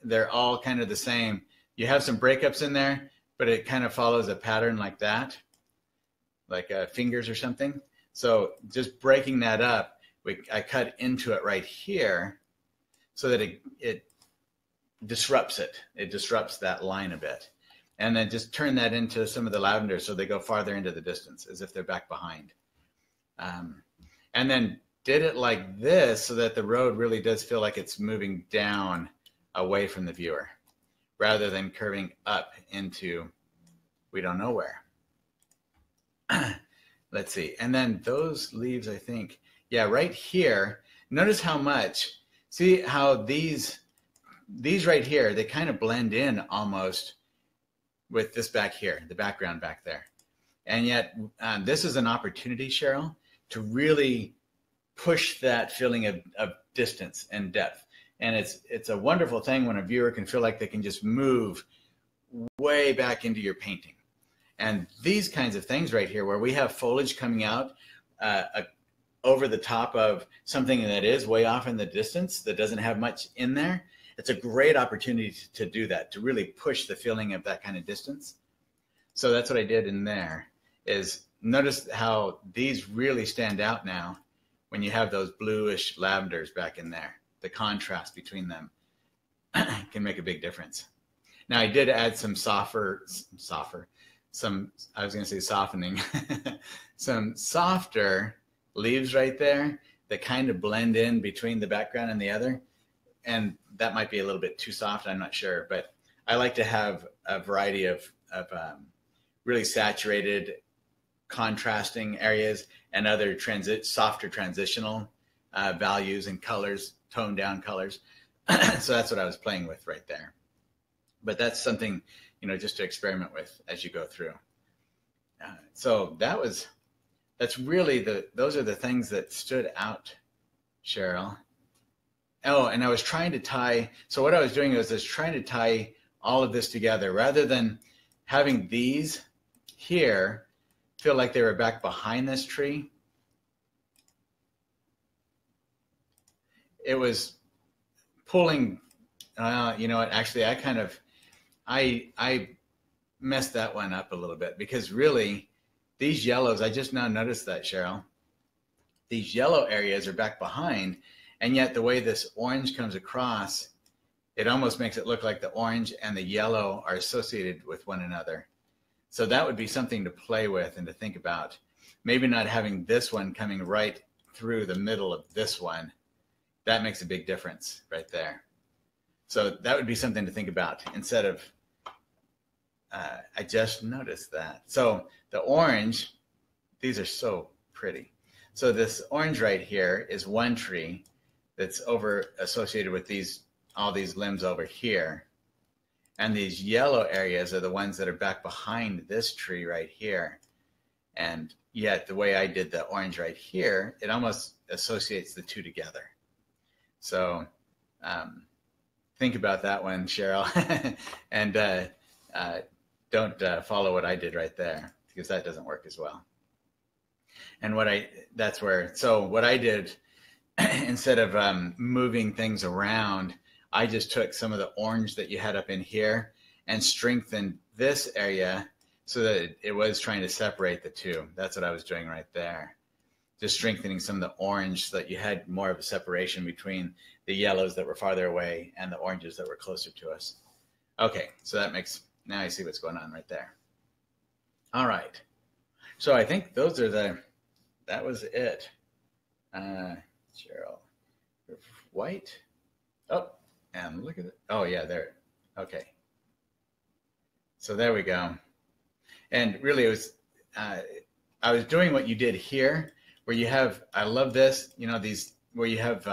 they're all kind of the same. You have some breakups in there, but it kind of follows a pattern like that, like fingers or something. So just breaking that up, I cut into it right here so that it disrupts it. It disrupts that line a bit. And then just turn that into some of the lavender so they go farther into the distance, as if they're back behind. And then did it like this so that the road really does feel like it's moving down away from the viewer, rather than curving up into we don't know where. Let's see. And then those leaves, I think, yeah, right here, notice how much, see how these right here, they kind of blend in almost with this back here, the background back there. And yet this is an opportunity, Cheryl, to really push that feeling of distance and depth. And it's a wonderful thing when a viewer can feel like they can just move way back into your painting. And these kinds of things right here, where we have foliage coming out over the top of something that is way off in the distance that doesn't have much in there, it's a great opportunity to do that, to really push the feeling of that kind of distance. So that's what I did in there, is notice how these really stand out now when you have those bluish lavenders back in there. The contrast between them can make a big difference. Now I did add some I was going to say softening, some softer leaves right there that kind of blend in between the background and the other. And that might be a little bit too soft, I'm not sure, but I like to have a variety of really saturated, contrasting areas and other softer transitional values and colors, toned down colors. So that's what I was playing with right there. But that's something, just to experiment with as you go through. So that was that's really those are the things that stood out, Cheryl. Oh, and I was trying to tie, so what I was doing was I was trying to tie all of this together rather than having these here feel like they were back behind this tree. It was pulling, you know what, actually I messed that one up a little bit, because really these yellows, I just now noticed that, Cheryl, these yellow areas are back behind, and yet the way this orange comes across, it almost makes it look like the orange and the yellow are associated with one another. So that would be something to play with and to think about. Maybe not having this one coming right through the middle of this one. That makes a big difference right there. So that would be something to think about instead of, I just noticed that. So the orange, these are so pretty. So this orange right here is one tree that's over associated with all these limbs over here. And these yellow areas are the ones that are back behind this tree right here. And yet the way I did the orange right here, it almost associates the two together. So think about that one, Cheryl, and don't follow what I did right there, because that doesn't work as well. And what I did, instead of moving things around, I just took some of the orange that you had up in here and strengthened this area so that it was trying to separate the two. That's what I was doing right there. Just strengthening some of the orange so that you had more of a separation between the yellows that were farther away and the oranges that were closer to us. Okay, so now I see what's going on right there. All right. So I think that was it. Cheryl, white. Oh, and look at it. Oh yeah, there. Okay. So there we go. And really it was, I was doing what you did here, where you have, I love this, you know, these, where you have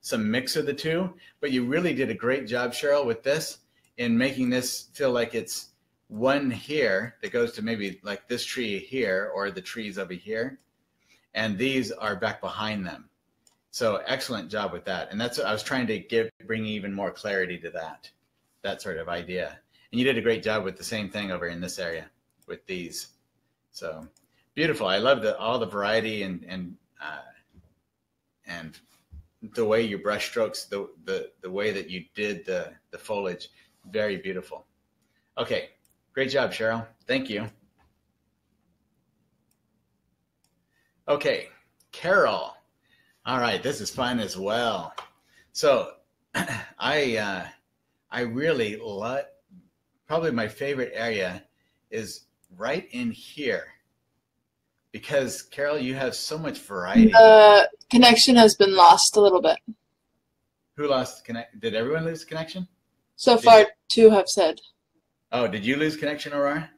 some mix of the two, but you really did a great job, Cheryl, with this in making this feel like it's one here that goes to maybe like this tree here or the trees over here. And these are back behind them. So excellent job with that. And that's what I was trying to bring even more clarity to that sort of idea. And you did a great job with the same thing over in this area with these. So beautiful. I love all the variety and the way you brush strokes, the way that you did the foliage, very beautiful. Okay, great job, Cheryl. Thank you. Okay, Carol. All right, this is fun as well. So I really love, probably my favorite area is right in here, because Carol, you have so much variety. The connection has been lost a little bit. Who lost connection? Did everyone lose connection? So far, two have said. Oh, did you lose connection, Aurora?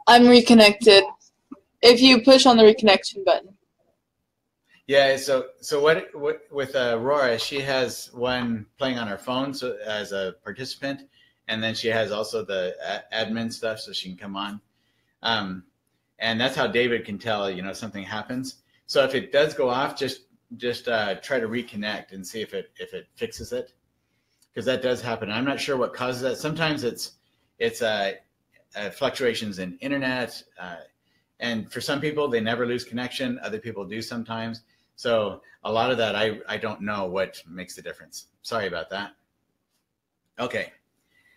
I'm reconnected. If you push on the reconnection button. Yeah, so what with Aurora, she has one playing on her phone so as a participant, and then she has also the admin stuff so she can come on. And that's how David can tell, you know, something happens. So if it does go off, just try to reconnect and see if it fixes it, because that does happen. I'm not sure what causes that. Sometimes it's fluctuations in internet, and for some people they never lose connection. Other people do sometimes. So a lot of that I don't know what makes the difference. Sorry about that. Okay,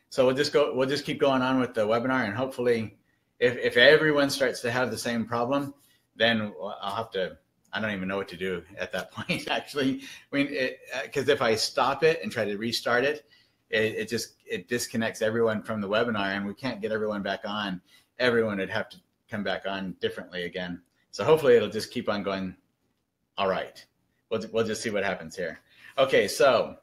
so we'll just keep going on with the webinar, and hopefully if everyone starts to have the same problem, then I'll have to, I don't even know what to do at that point, actually. I mean, because if I stop it and try to restart it, it disconnects everyone from the webinar, and we can't get everyone back on. Everyone would have to come back on differently again. So hopefully it'll just keep on going. All right, we'll just see what happens here. Okay, so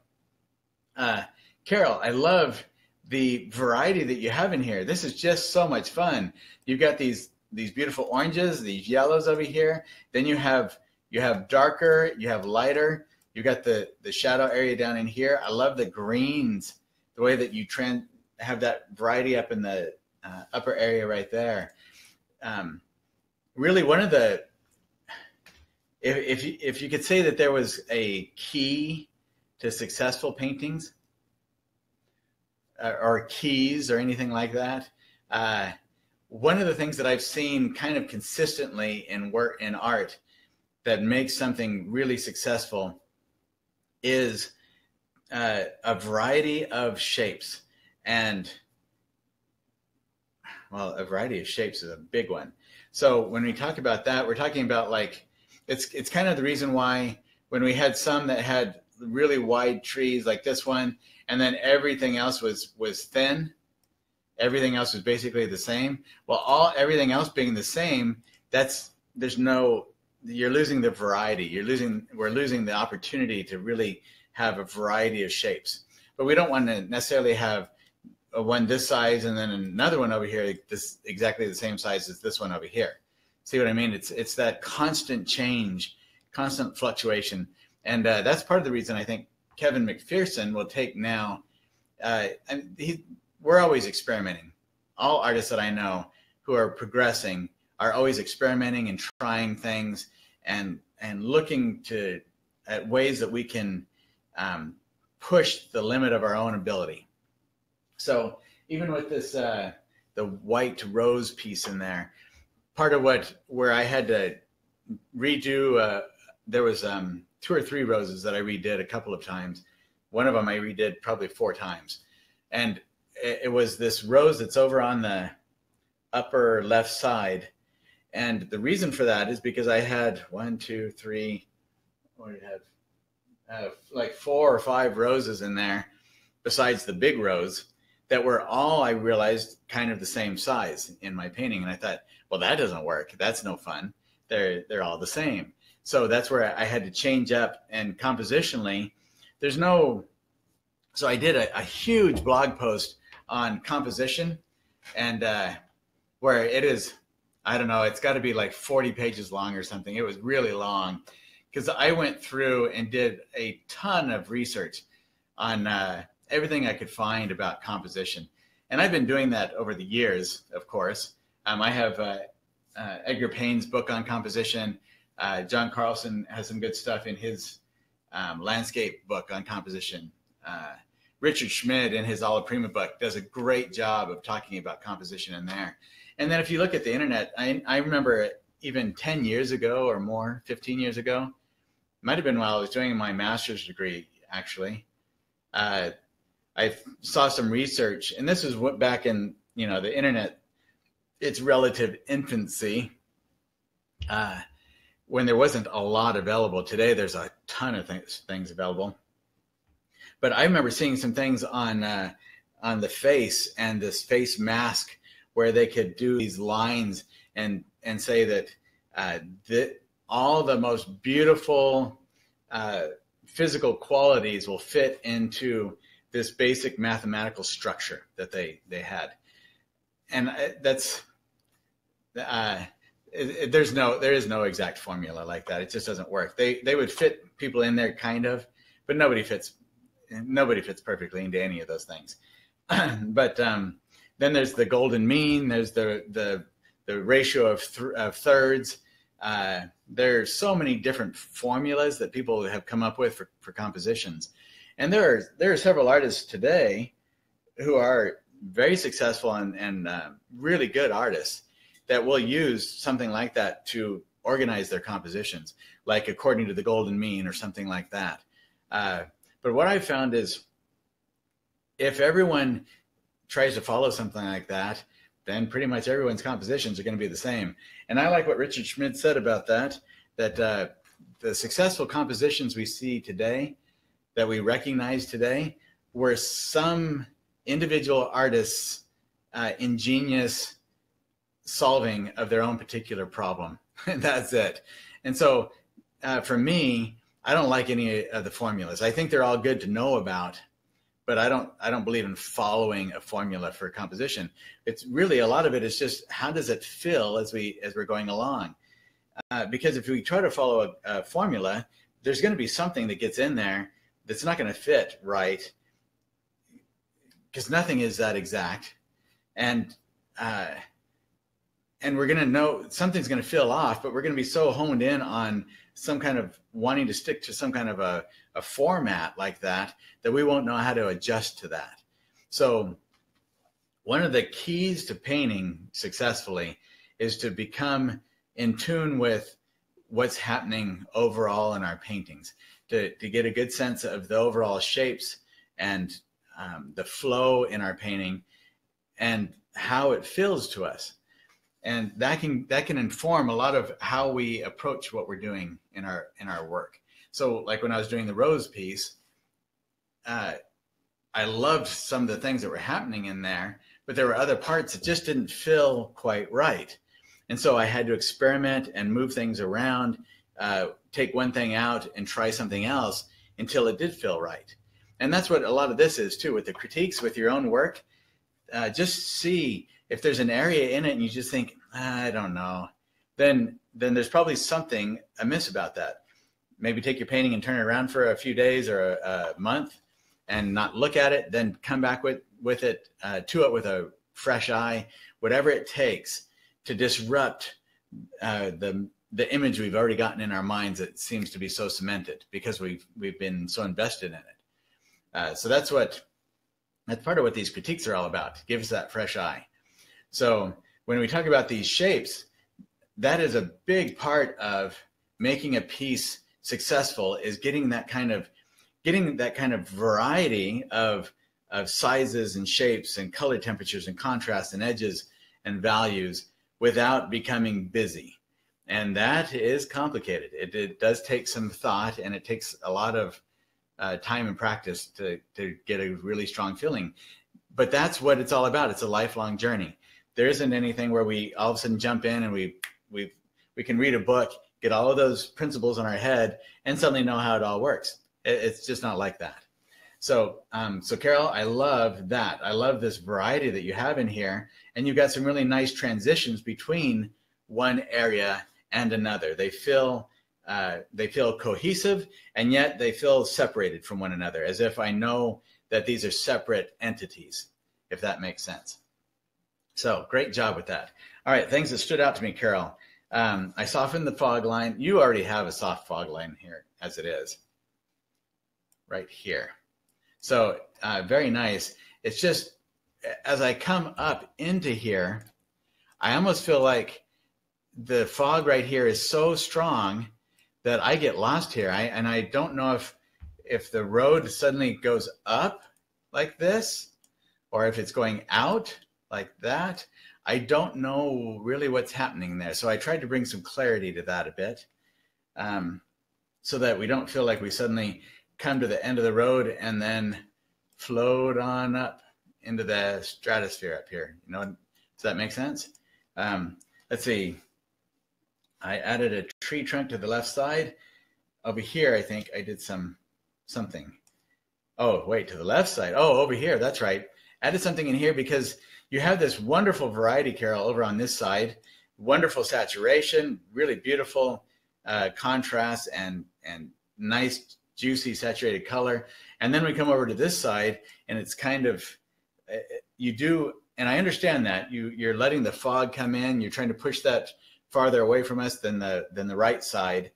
Carol, I love the variety that you have in here. This is just so much fun. You've got these beautiful oranges, these yellows over here. Then you have darker, you have lighter. You've got the shadow area down in here. I love the greens, the way that you have that variety up in the upper area right there. really one of the, if you could say that there was a key to successful paintings, or keys or anything like that, one of the things that I've seen kind of consistently in work in art that makes something really successful is a variety of shapes. And well, a variety of shapes is a big one. So when we talk about that, we're talking about like, it's kind of the reason why when we had some that had really wide trees like this one, and then everything else was thin, everything else was basically the same. Well, everything else being the same, you're losing the variety. We're losing the opportunity to really have a variety of shapes. But we don't want to necessarily have one this size and then another one over here, this exactly the same size as this one over here. See what I mean? It's that constant change, constant fluctuation. And that's part of the reason I think Kevin McPherson will take now, we're always experimenting. All artists that I know who are progressing are always experimenting and trying things and looking at ways that we can push the limit of our own ability. So even with this, the white rose piece in there, part of where I had to redo, there was 2 or 3 roses that I redid a couple of times. One of them I redid probably 4 times. And it was this rose that's over on the upper left side. And the reason for that is because I had 1, 2, 3, what did I have? Like 4 or 5 roses in there besides the big rose that were all, I realized, kind of the same size in my painting. And I thought, well, that doesn't work. That's no fun. They're all the same. So that's where I had to change up, and compositionally, so I did a huge blog post on composition, and where it is, I don't know, it's got to be like 40 pages long or something. It was really long because I went through and did a ton of research on everything I could find about composition. And I've been doing that over the years, of course. I have Edgar Payne's book on composition. John Carlson has some good stuff in his landscape book on composition. Richard Schmid in his Alla Prima book does a great job of talking about composition in there. And then if you look at the internet, I remember even 10 years ago or more, 15 years ago, might have been while I was doing my master's degree, actually. I saw some research, and this was back in, the internet, its relative infancy, when there wasn't a lot available. Today, there's a ton of things available. But I remember seeing some things on the face and this face mask where they could do these lines and say that all the most beautiful physical qualities will fit into this basic mathematical structure that they had. And there is no exact formula like that. It just doesn't work. They would fit people in there kind of, but nobody fits perfectly into any of those things. But then there's the golden mean. There's the ratio of thirds. There's so many different formulas that people have come up with for compositions. And there are several artists today who are very successful and really good artists that will use something like that to organize their compositions, like according to the golden mean or something like that. But what I've found is if everyone tries to follow something like that, then pretty much everyone's compositions are going to be the same. And I like what Richard Schmid said about that the successful compositions we see today, that we recognize today, were some individual artists' ingenious solving of their own particular problem. That's it. And so for me, I don't like any of the formulas. I think they're all good to know about, but I don't believe in following a formula for composition. It's really, a lot of it is just how does it feel as we're going along? Because if we try to follow a formula, there's going to be something that gets in there that's not going to fit right, because nothing is that exact. And and we're going to know something's going to feel off, but we're going to be so honed in on some kind of wanting to stick to some kind of a format like that, that we won't know how to adjust to that. So one of the keys to painting successfully is to become in tune with what's happening overall in our paintings, to get a good sense of the overall shapes and the flow in our painting and how it feels to us. And that can inform a lot of how we approach what we're doing in our work. So like when I was doing the rose piece, I loved some of the things that were happening in there, but there were other parts that just didn't feel quite right. And so I had to experiment and move things around, take one thing out and try something else until it did feel right. And that's what a lot of this is too, with the critiques, with your own work. Just see if there's an area in it and you just think, I don't know, then there's probably something amiss about that. Maybe take your painting and turn it around for a few days or a month and not look at it, then come back with it with a fresh eye, whatever it takes to disrupt the image we've already gotten in our minds that seems to be so cemented because we've been so invested in it. So that's part of what these critiques are all about. Give us that fresh eye. So when we talk about these shapes, that is a big part of making a piece successful, is getting that kind of variety of sizes and shapes and color temperatures and contrast and edges and values without becoming busy. And that is complicated. It does take some thought, and it takes a lot of time and practice to get a really strong feeling. But that's what it's all about. It's a lifelong journey. There isn't anything where we all of a sudden jump in and we can read a book, get all of those principles in our head, and suddenly know how it all works. It's just not like that. So Carol, I love that. I love this variety that you have in here, and you've got some really nice transitions between one area and another. They feel cohesive, and yet they feel separated from one another, as if I know that these are separate entities, if that makes sense. So great job with that. All right, things that stood out to me, Carol. I softened the fog line. You already have a soft fog line here as it is, right here. So very nice. It's just, as I come up into here, I almost feel like the fog right here is so strong that I get lost here. And I don't know if the road suddenly goes up like this, or if it's going out like that. I don't know really what's happening there. So I tried to bring some clarity to that a bit, so that we don't feel like we suddenly come to the end of the road and then float on up into the stratosphere up here. You know, does that make sense? Let's see. I added a tree trunk to the left side. Over here, I think I did something. Oh, wait, to the left side. Oh, over here, that's right. Added something in here because you have this wonderful variety, Carol, over on this side. Wonderful saturation, really beautiful contrast and nice, juicy, saturated color. And then we come over to this side, and it's kind of, and I understand that, you're letting the fog come in. You're trying to push that farther away from us than the right side.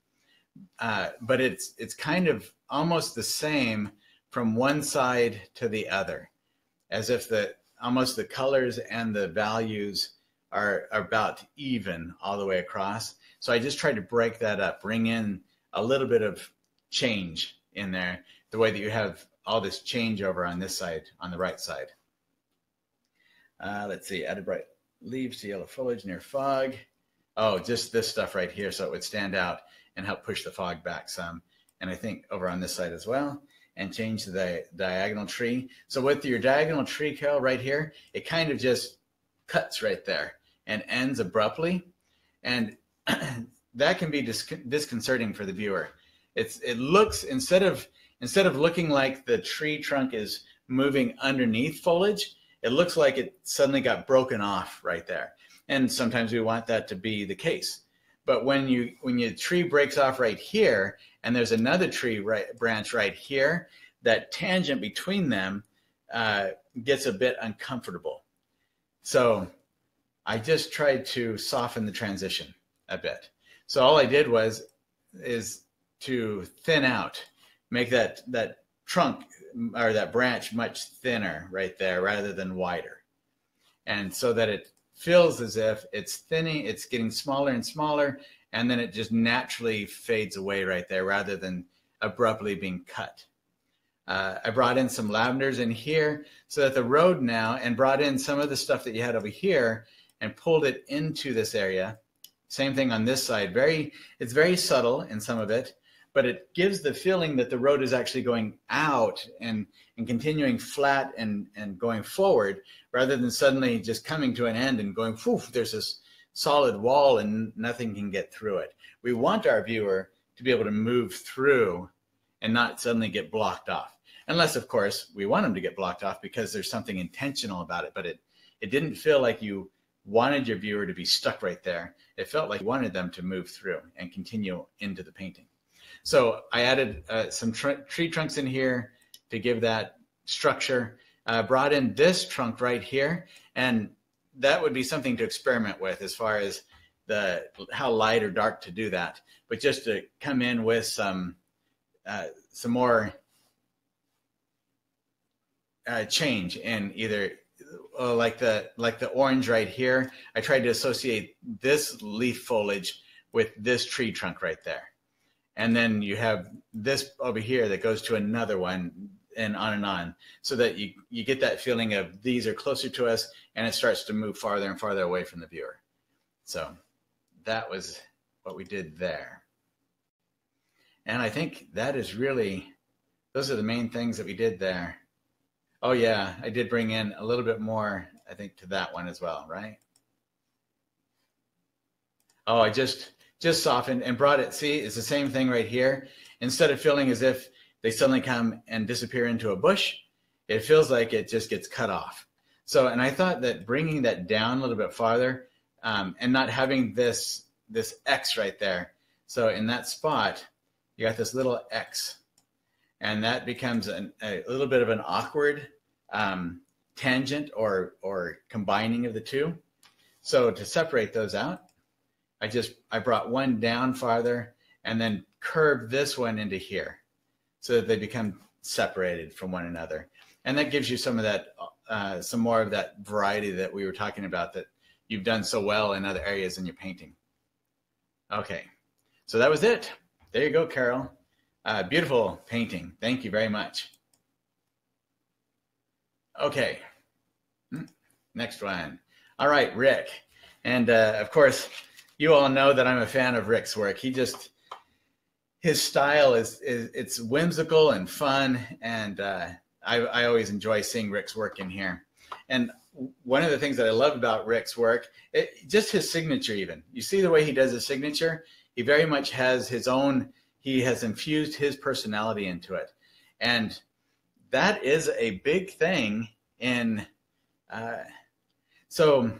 But it's kind of almost the same from one side to the other, as if almost the colors and the values are about even all the way across. So I just tried to break that up, bring in a little bit of change in there, the way that you have all this change over on this side, on the right side. Let's see, added bright leaves to yellow foliage near fog. Oh, just this stuff right here, so it would stand out and help push the fog back some. And I think over on this side as well, and change the diagonal tree. So with your diagonal tree, Carol, right here, it kind of just cuts right there and ends abruptly. And that can be disconcerting for the viewer. It looks, instead of looking like the tree trunk is moving underneath foliage, it looks like it suddenly got broken off right there. And sometimes we want that to be the case. But when your tree breaks off right here, and there's another tree branch right here, that tangent between them gets a bit uncomfortable. So I just tried to soften the transition a bit. So all I did is to thin out, make that trunk or that branch much thinner right there rather than wider. And so that it feels as if it's thinning, it's getting smaller and smaller, and then it just naturally fades away right there rather than abruptly being cut. I brought in some lavenders in here so that the road now, and brought in some of the stuff that you had over here and pulled it into this area. Same thing on this side. It's very subtle in some of it, but it gives the feeling that the road is actually going out and continuing flat and going forward rather than suddenly just coming to an end and going, whew, there's this solid wall and nothing can get through it. We want our viewer to be able to move through and not suddenly get blocked off. Unless, of course, we want them to get blocked off because there's something intentional about it, but it didn't feel like you wanted your viewer to be stuck right there. It felt like you wanted them to move through and continue into the painting. So I added some tree trunks in here to give that structure. Brought in this trunk right here, and that would be something to experiment with as far as how light or dark to do that. But just to come in with some more change in either like the orange right here. I tried to associate this leaf foliage with this tree trunk right there. And then you have this over here that goes to another one and on, so that you get that feeling of these are closer to us and it starts to move farther and farther away from the viewer. So that was what we did there. And I think that is really, those are the main things that we did there. Oh yeah, I did bring in a little bit more, I think, to that one as well, right? Oh, I just softened and brought it. See, it's the same thing right here. Instead of feeling as if they suddenly come and disappear into a bush, it feels like it just gets cut off. So, and I thought that bringing that down a little bit farther and not having this X right there. So in that spot, you got this little X, and that becomes a little bit of an awkward tangent or combining of the two. So to separate those out, I brought one down farther and then curved this one into here so that they become separated from one another. And that gives you some of that, some more of that variety that we were talking about that you've done so well in other areas in your painting. Okay, so that was it. There you go, Carol. Beautiful painting. Thank you very much. Okay, next one. All right, Rick. And of course, you all know that I'm a fan of Rick's work. His style it's whimsical and fun, and I always enjoy seeing Rick's work in here. And one of the things that I love about Rick's work, just his signature even. You see the way he does his signature? He very much has his own, he has infused his personality into it. And that is a big thing in, so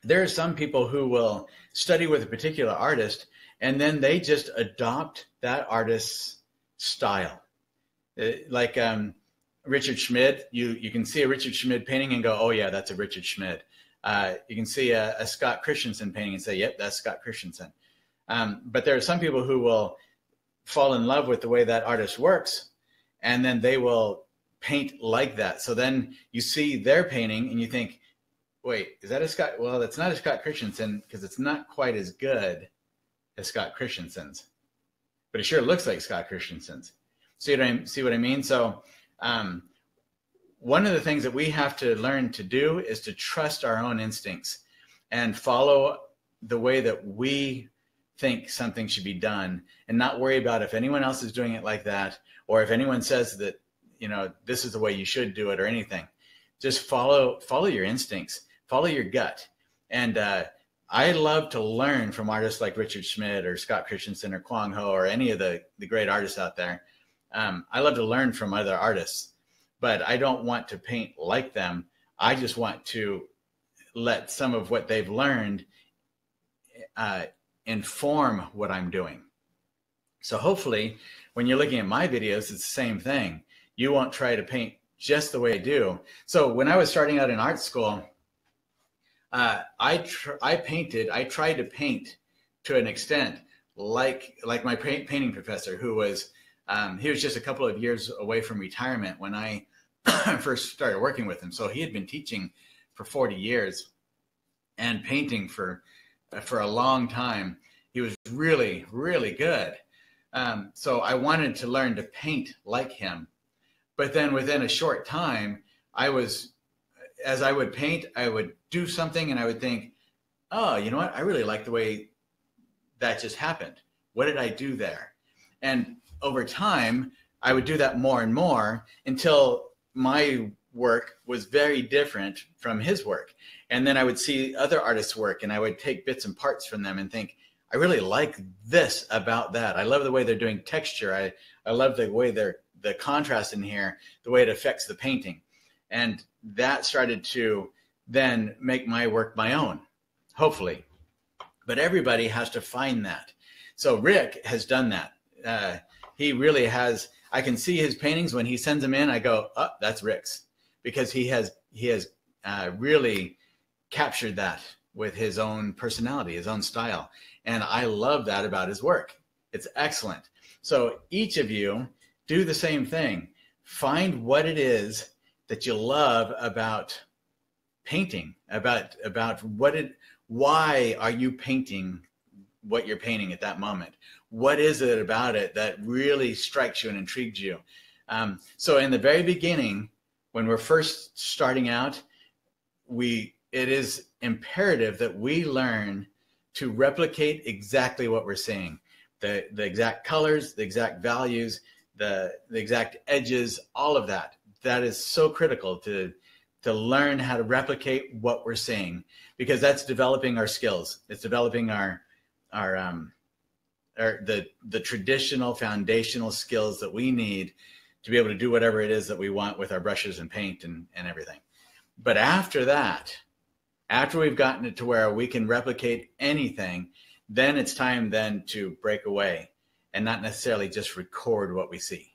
there are some people who will study with a particular artist and then they just adopt that artist's style. Like Richard Schmid, you can see a Richard Schmid painting and go, oh yeah, that's a Richard Schmid. You can see a Scott Christensen painting and say, yep, that's Scott Christensen. But there are some people who will fall in love with the way that artist works, and then they will paint like that. So then you see their painting and you think, wait, is that a Scott? Well, that's not a Scott Christensen because it's not quite as good as Scott Christensen's, but it sure looks like Scott Christensen's. See what I mean? So one of the things that we have to learn to do is to trust our own instincts and follow the way that we think something should be done, and not worry about if anyone else is doing it like that, or if anyone says that, you know, this is the way you should do it or anything. Just follow your instincts, follow your gut. And I love to learn from artists like Richard Schmid or Scott Christensen or Kwang Ho or any of the great artists out there. I love to learn from other artists, but I don't want to paint like them. I just want to let some of what they've learned inform what I'm doing. So hopefully when you're looking at my videos, it's the same thing. You won't try to paint just the way I do. So when I was starting out in art school, I tried to paint to an extent like my painting professor, who was he was just a couple of years away from retirement when I first started working with him. So he had been teaching for 40 years and painting for a long time. He was really, really good. So I wanted to learn to paint like him. But then within a short time, as I would paint, I would do something and I would think, oh, you know what? I really like the way that just happened. What did I do there? And over time, I would do that more and more until my work was very different from his work. And then I would see other artists' work and I would take bits and parts from them and think, I really like this about that. I love the way they're doing texture. I love the way the contrast in here, the way it affects the painting. And that started to then make my work my own, hopefully. But everybody has to find that. So Rick has done that. He really has. I can see his paintings when he sends them in. I go, oh, that's Rick's, because he has really captured that with his own personality, his own style. And I love that about his work. It's excellent. So each of you do the same thing. Find what it is that you love about painting, about why are you painting what you're painting at that moment? What is it about it that really strikes you and intrigues you? So in the very beginning, when we're first starting out, it is imperative that we learn to replicate exactly what we're seeing. The exact colors, the exact values, the exact edges, all of that. That is so critical to learn how to replicate what we're seeing, because that's developing our skills. It's developing the traditional foundational skills that we need to be able to do whatever it is that we want with our brushes and paint and everything. But after that, after we've gotten it to where we can replicate anything, then it's time then to break away and not necessarily just record what we see,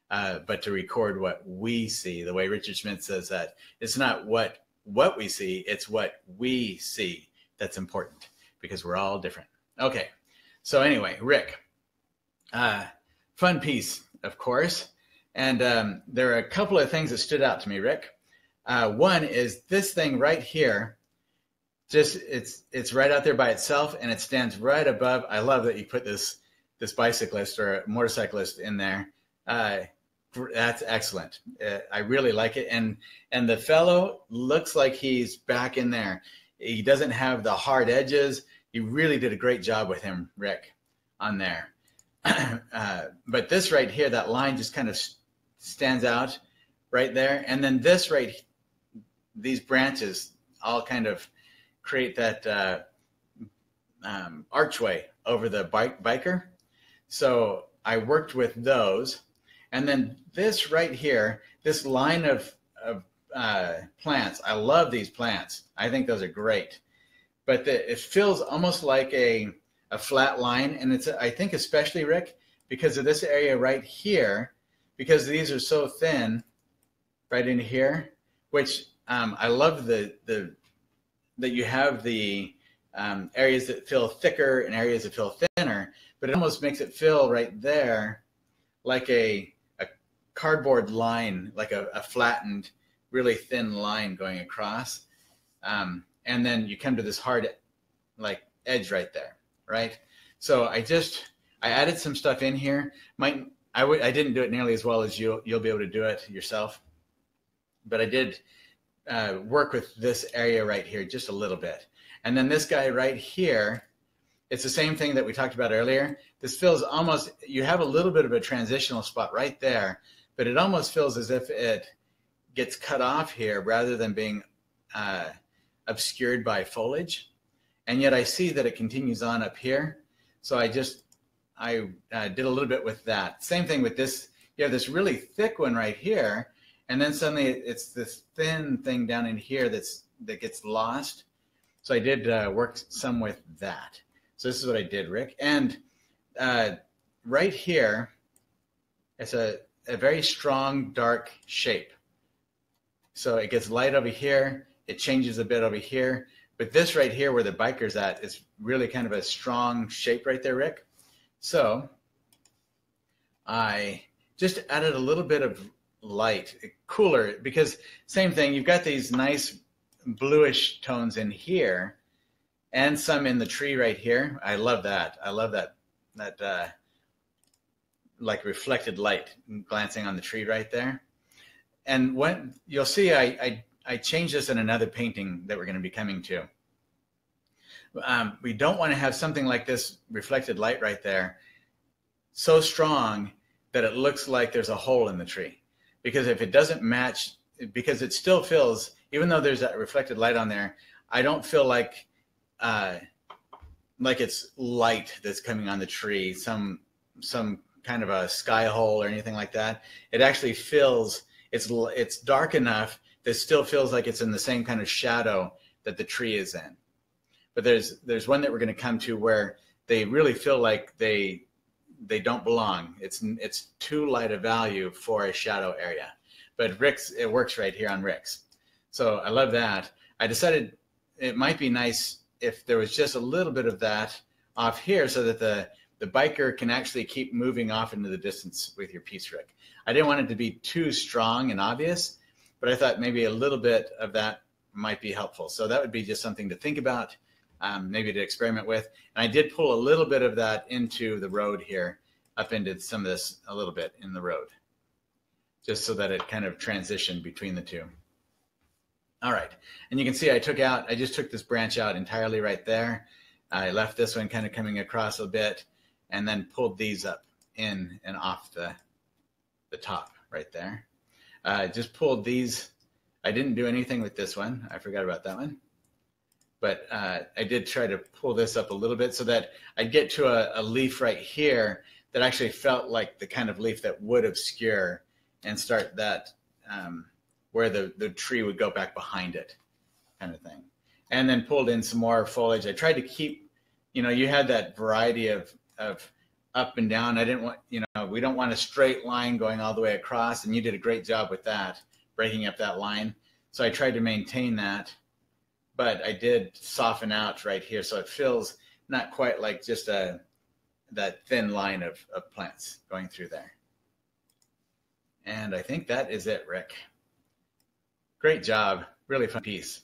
but to record what we see. The way Richard Smith says that it's not what we see, it's what we see that's important, because we're all different. Okay, so anyway, Rick, fun piece, of course. And there are a couple of things that stood out to me, Rick. One is this thing right here. Just it's right out there by itself, and it stands right above. I love that you put this bicyclist or motorcyclist in there. That's excellent. I really like it. And the fellow looks like he's back in there. He doesn't have the hard edges. You really did a great job with him, Rick, on there. But this right here, that line just kind of stands out right there. And then these branches all kind of create that archway over the biker. So I worked with those. And then this right here, this line of plants, I love these plants. I think those are great. But it feels almost like a flat line. And it's, I think, especially, Rick, because of this area right here, because these are so thin right in here, which I love that you have the areas that feel thicker and areas that feel thinner, but it almost makes it feel right there like a cardboard line, like a flattened, really thin line going across. And then you come to this hard like edge right there, right? So I added some stuff in here. I didn't do it nearly as well as you'll be able to do it yourself, but I did work with this area right here just a little bit. And then this guy right here, it's the same thing that we talked about earlier. This feels almost, you have a little bit of a transitional spot right there, but it almost feels as if it gets cut off here rather than being obscured by foliage. And yet I see that it continues on up here. So I did a little bit with that. Same thing with this. You have this really thick one right here, and then suddenly it's this thin thing down in here that gets lost. So I did work some with that. So this is what I did, Rick. And right here, it's a very strong, dark shape. So it gets light over here. It changes a bit over here. But this right here where the biker's at is really kind of a strong shape right there, Rick. So I just added a little bit of light, cooler, because same thing, you've got these nice bluish tones in here and some in the tree right here. I love that. I love that like reflected light glancing on the tree right there. And when you'll see, I changed this in another painting that we're going to be coming to. We don't want to have something like this reflected light right there so strong that it looks like there's a hole in the tree. Because if it doesn't match, because it still feels, even though there's that reflected light on there, I don't feel like it's light that's coming on the tree, some kind of a sky hole or anything like that. It actually feels, it's dark enough that it still feels like it's in the same kind of shadow that the tree is in. But there's one that we're going to come to where they really feel like they don't belong. It's too light a value for a shadow area. But Rick's, it works right here on Rick's. So I love that. I decided it might be nice if there was just a little bit of that off here so that the biker can actually keep moving off into the distance with your piece, Rick. I didn't want it to be too strong and obvious, but I thought maybe a little bit of that might be helpful. So that would be just something to think about, maybe to experiment with. And I did pull a little bit of that into the road here, up into some of this a little bit in the road, just so that it kind of transitioned between the two. All right, and you can see I just took this branch out entirely right there. I left this one kind of coming across a bit and then pulled these up in and off the top right there. Just pulled these. I didn't do anything with this one. I forgot about that one. But I did try to pull this up a little bit so that I'd get to a leaf right here that actually felt like the kind of leaf that would obscure and start that where the tree would go back behind it kind of thing. And then pulled in some more foliage. I tried to keep, you had that variety of up and down. I didn't want, we don't want a straight line going all the way across, and you did a great job with that, breaking up that line. So I tried to maintain that, but I did soften out right here. So it feels not quite like just that thin line of plants going through there. And I think that is it, Rick. Great job. Really fun piece.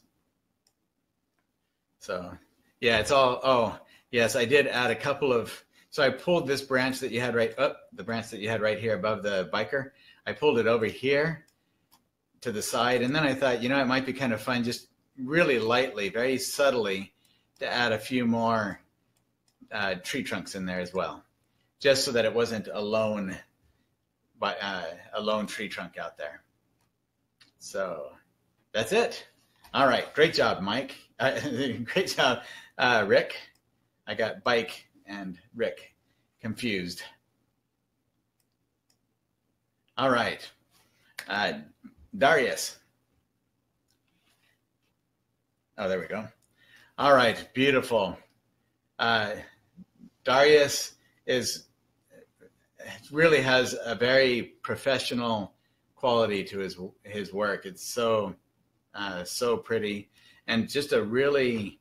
So yeah, it's all, oh, yes, I did add a couple of, so I pulled this branch that you had the branch that you had right here above the biker. I pulled it over here to the side. And then I thought, it might be kind of fun, just really lightly, very subtly, to add a few more tree trunks in there as well, just so that it wasn't a lone tree trunk out there. So that's it. All right, great job, Mike. Great job, Rick. I got bike and Rick confused. All right, Darius. Oh, there we go. All right, beautiful. Darius really has a very professional quality to his work. It's so pretty, and just a really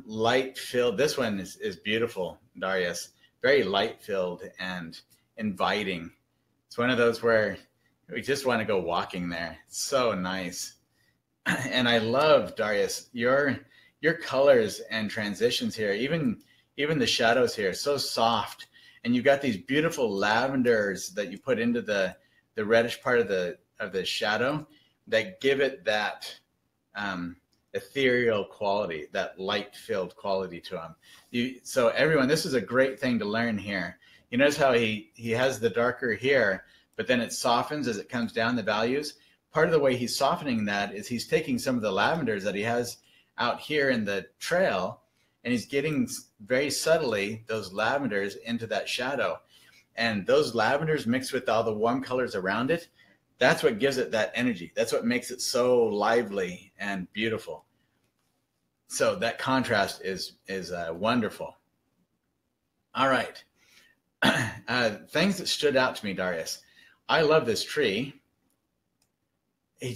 light filled. This one is beautiful, Darius. Very light filled and inviting. It's one of those where we just want to go walking there. It's so nice. And I love, Darius, your colors and transitions here, even the shadows here, so soft. And you've got these beautiful lavenders that you put into the reddish part of the shadow that give it that ethereal quality, that light-filled quality to them. So everyone, this is a great thing to learn here. You notice how he has the darker here, but then it softens as it comes down the values. Part of the way he's softening that is he's taking some of the lavenders that he has out here in the trail, and he's getting very subtly those lavenders into that shadow. And those lavenders mixed with all the warm colors around it, that's what gives it that energy. That's what makes it so lively and beautiful. So that contrast is wonderful. All right. Things that stood out to me, Darius. I love this tree. He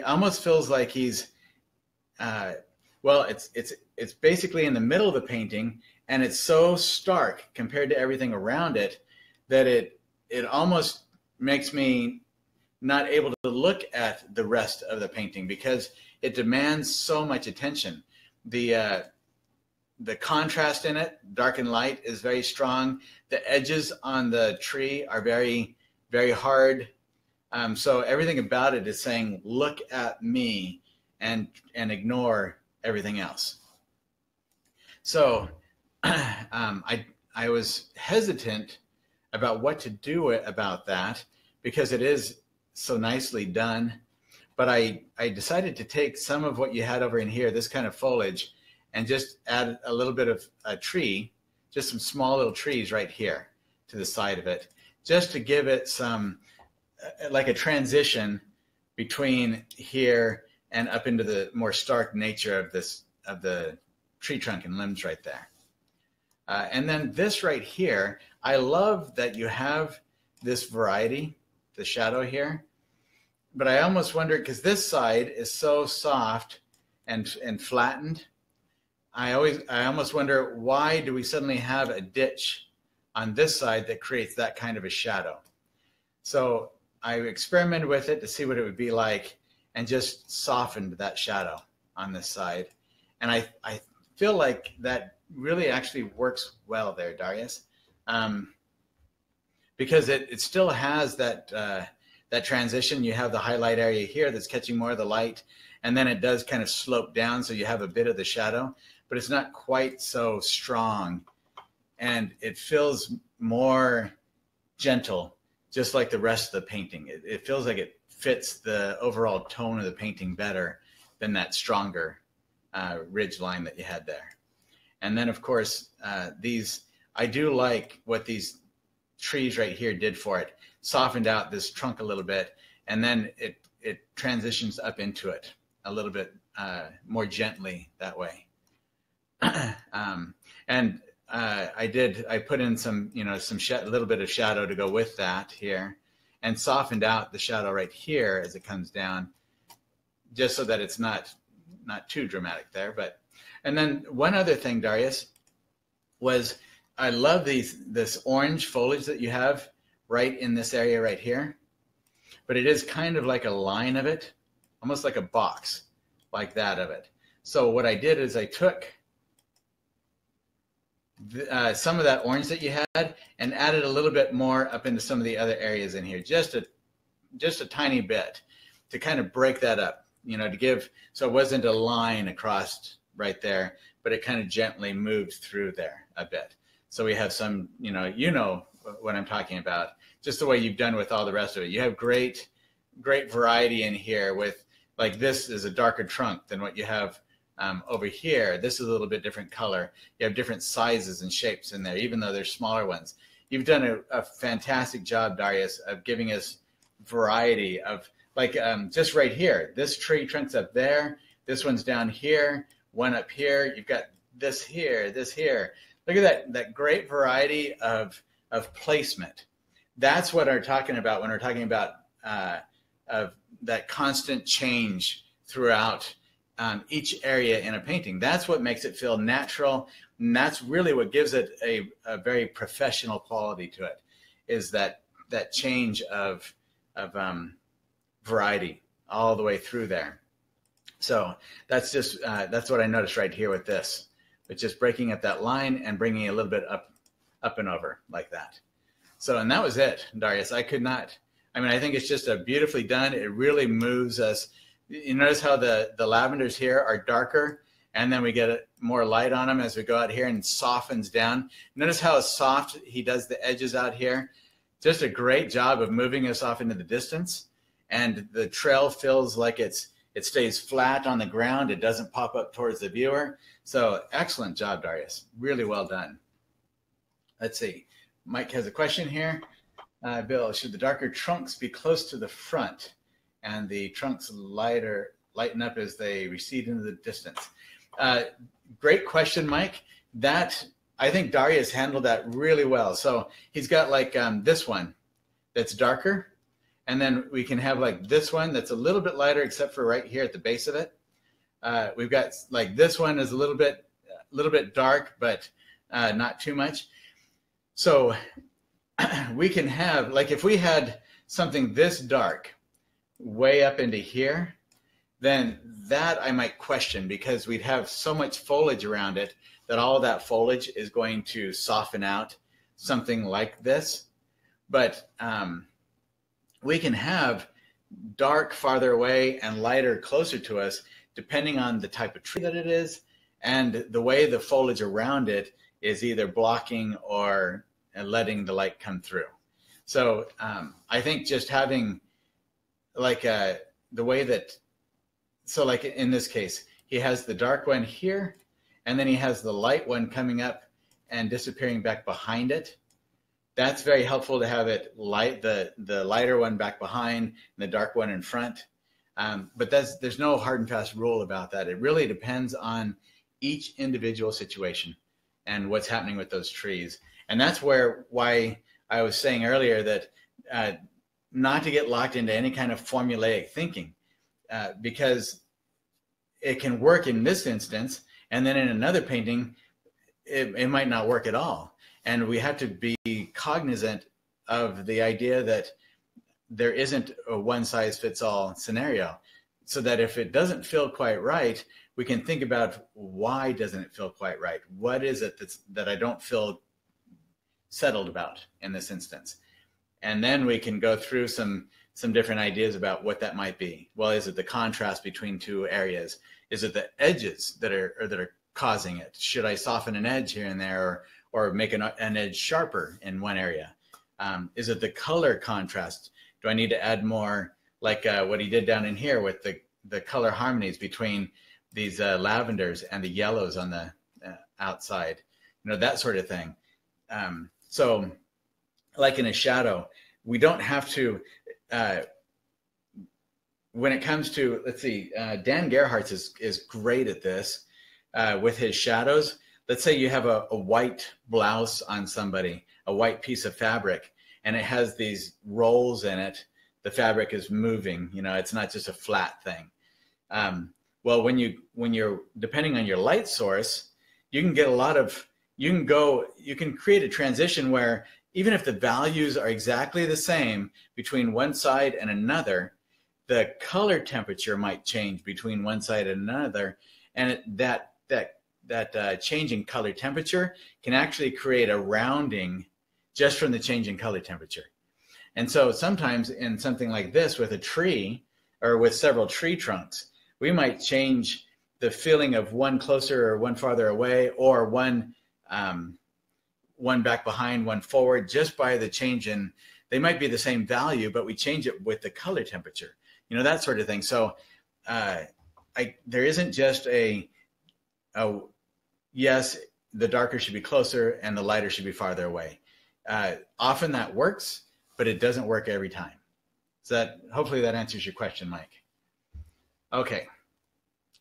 almost feels like he's Well, it's basically in the middle of the painting, and it's so stark compared to everything around it that it almost makes me not able to look at the rest of the painting because it demands so much attention. The contrast in it, dark and light, is very strong. The edges on the tree are very, very hard. So everything about it is saying, look at me and ignore everything else. So I was hesitant about what to do about that because it is so nicely done. But I decided to take some of what you had over in here, this kind of foliage, and just add a little bit of a tree, just some small little trees right here to the side of it, just to give it some, like a transition between here and up into the more stark nature of the tree trunk and limbs right there. And then this right here, I love that you have this variety, the shadow here, but I almost wonder, because this side is so soft and flattened, I almost wonder, why do we suddenly have a ditch on this side that creates that kind of a shadow? So I experimented with it to see what it would be like and just softened that shadow on this side. And I feel like that really actually works well there, Darius, because it still has that transition. You have the highlight area here that's catching more of the light, and then it does kind of slope down, so you have a bit of the shadow, but it's not quite so strong, and it feels more gentle, just like the rest of the painting. It feels like it fits the overall tone of the painting better than that stronger ridge line that you had there. And then, of course, I do like what these trees right here did for it. Softened out this trunk a little bit, and then it transitions up into it a little bit more gently that way. And I put in some, a little bit of shadow to go with that here, and softened out the shadow right here as it comes down, just so that it's not too dramatic there. And then one other thing, Darius, was I love this orange foliage that you have right in this area right here, but it is kind of like a line of it, almost like a box, like that of it. So what I did is I took some of that orange that you had and added a little bit more up into some of the other areas in here, just a tiny bit, to kind of break that up, to give, so it wasn't a line across right there, but it kind of gently moved through there a bit. So we have some, you know what I'm talking about, just the way you've done with all the rest of it. You have great variety in here with, like, this is a darker trunk than what you have over here. This is a little bit different color. You have different sizes and shapes in there, even though they're smaller ones. You've done a fantastic job, Darius, of giving us variety of, like, just right here, this tree trunk's up there, this one's down here, one up here, you've got this here, this here. Look at that great variety of placement. That's what we're talking about when we're talking about of that constant change throughout each area in a painting. That's what makes it feel natural, and that's really what gives it a very professional quality to it, is that change of variety all the way through there. So that's what I noticed right here with this. It's just breaking up that line and bringing it a little bit up and over like that. So, and that was it, Darius. I think it's just a beautifully done. It really moves us. You notice how the lavenders here are darker, and then we get more light on them as we go out here, and softens down. Notice how soft he does the edges out here. Just a great job of moving us off into the distance. And the trail feels like it stays flat on the ground. It doesn't pop up towards the viewer. So excellent job, Darius. Really well done. Let's see. Mike has a question here. Bill, should the darker trunks be close to the front and the trunks lighten up as they recede into the distance? Great question, Mike. I think Darius handled that really well. So he's got like this one that's darker, and then we can have like this one that's a little bit lighter, except for right here at the base of it. We've got like this one is a little bit dark, but not too much. So we can have, like if we had something this dark way up into here, then that I might question, because we'd have so much foliage around it that all of that foliage is going to soften out something like this. But we can have dark farther away and lighter closer to us, depending on the type of tree that it is and the way the foliage around it is either blocking or letting the light come through. So I think just having like the way that, so like in this case, he has the dark one here, and then he has the light one coming up and disappearing back behind it. That's very helpful to have it light, the lighter one back behind and the dark one in front. But there's no hard and fast rule about that. It really depends on each individual situation and what's happening with those trees. And that's why I was saying earlier that not to get locked into any kind of formulaic thinking, because it can work in this instance, and then in another painting, it might not work at all. And we have to be cognizant of the idea that there isn't a one-size-fits-all scenario, so that if it doesn't feel quite right, we can think about why doesn't it feel quite right? What is it that I don't feel settled about in this instance? And then we can go through some different ideas about what that might be. Well, is it the contrast between two areas? Is it the edges that are causing it? Should I soften an edge here and there, or make an edge sharper in one area? Is it the color contrast? Do I need to add more, like what he did down in here with the color harmonies between these lavenders and the yellows on the outside? You know, that sort of thing. So like in a shadow, we don't have to, when it comes to, let's see, Dan Gerhardt's is great at this with his shadows. Let's say you have a white blouse on somebody, a white piece of fabric, and it has these rolls in it. The fabric is moving, you know, it's not just a flat thing. Well, when you're depending on your light source, you can get a lot of, you can create a transition where even if the values are exactly the same between one side and another, the color temperature might change between one side and another, and that change in color temperature can actually create a rounding just from the change in color temperature. And so sometimes in something like this with a tree or with several tree trunks, we might change the feeling of one closer or one farther away, or one back behind, one forward, just by the change in, they might be the same value, but we change it with the color temperature, you know, that sort of thing. So there isn't just yes, the darker should be closer and the lighter should be farther away. Often that works, but it doesn't work every time. So hopefully that answers your question, Mike. Okay,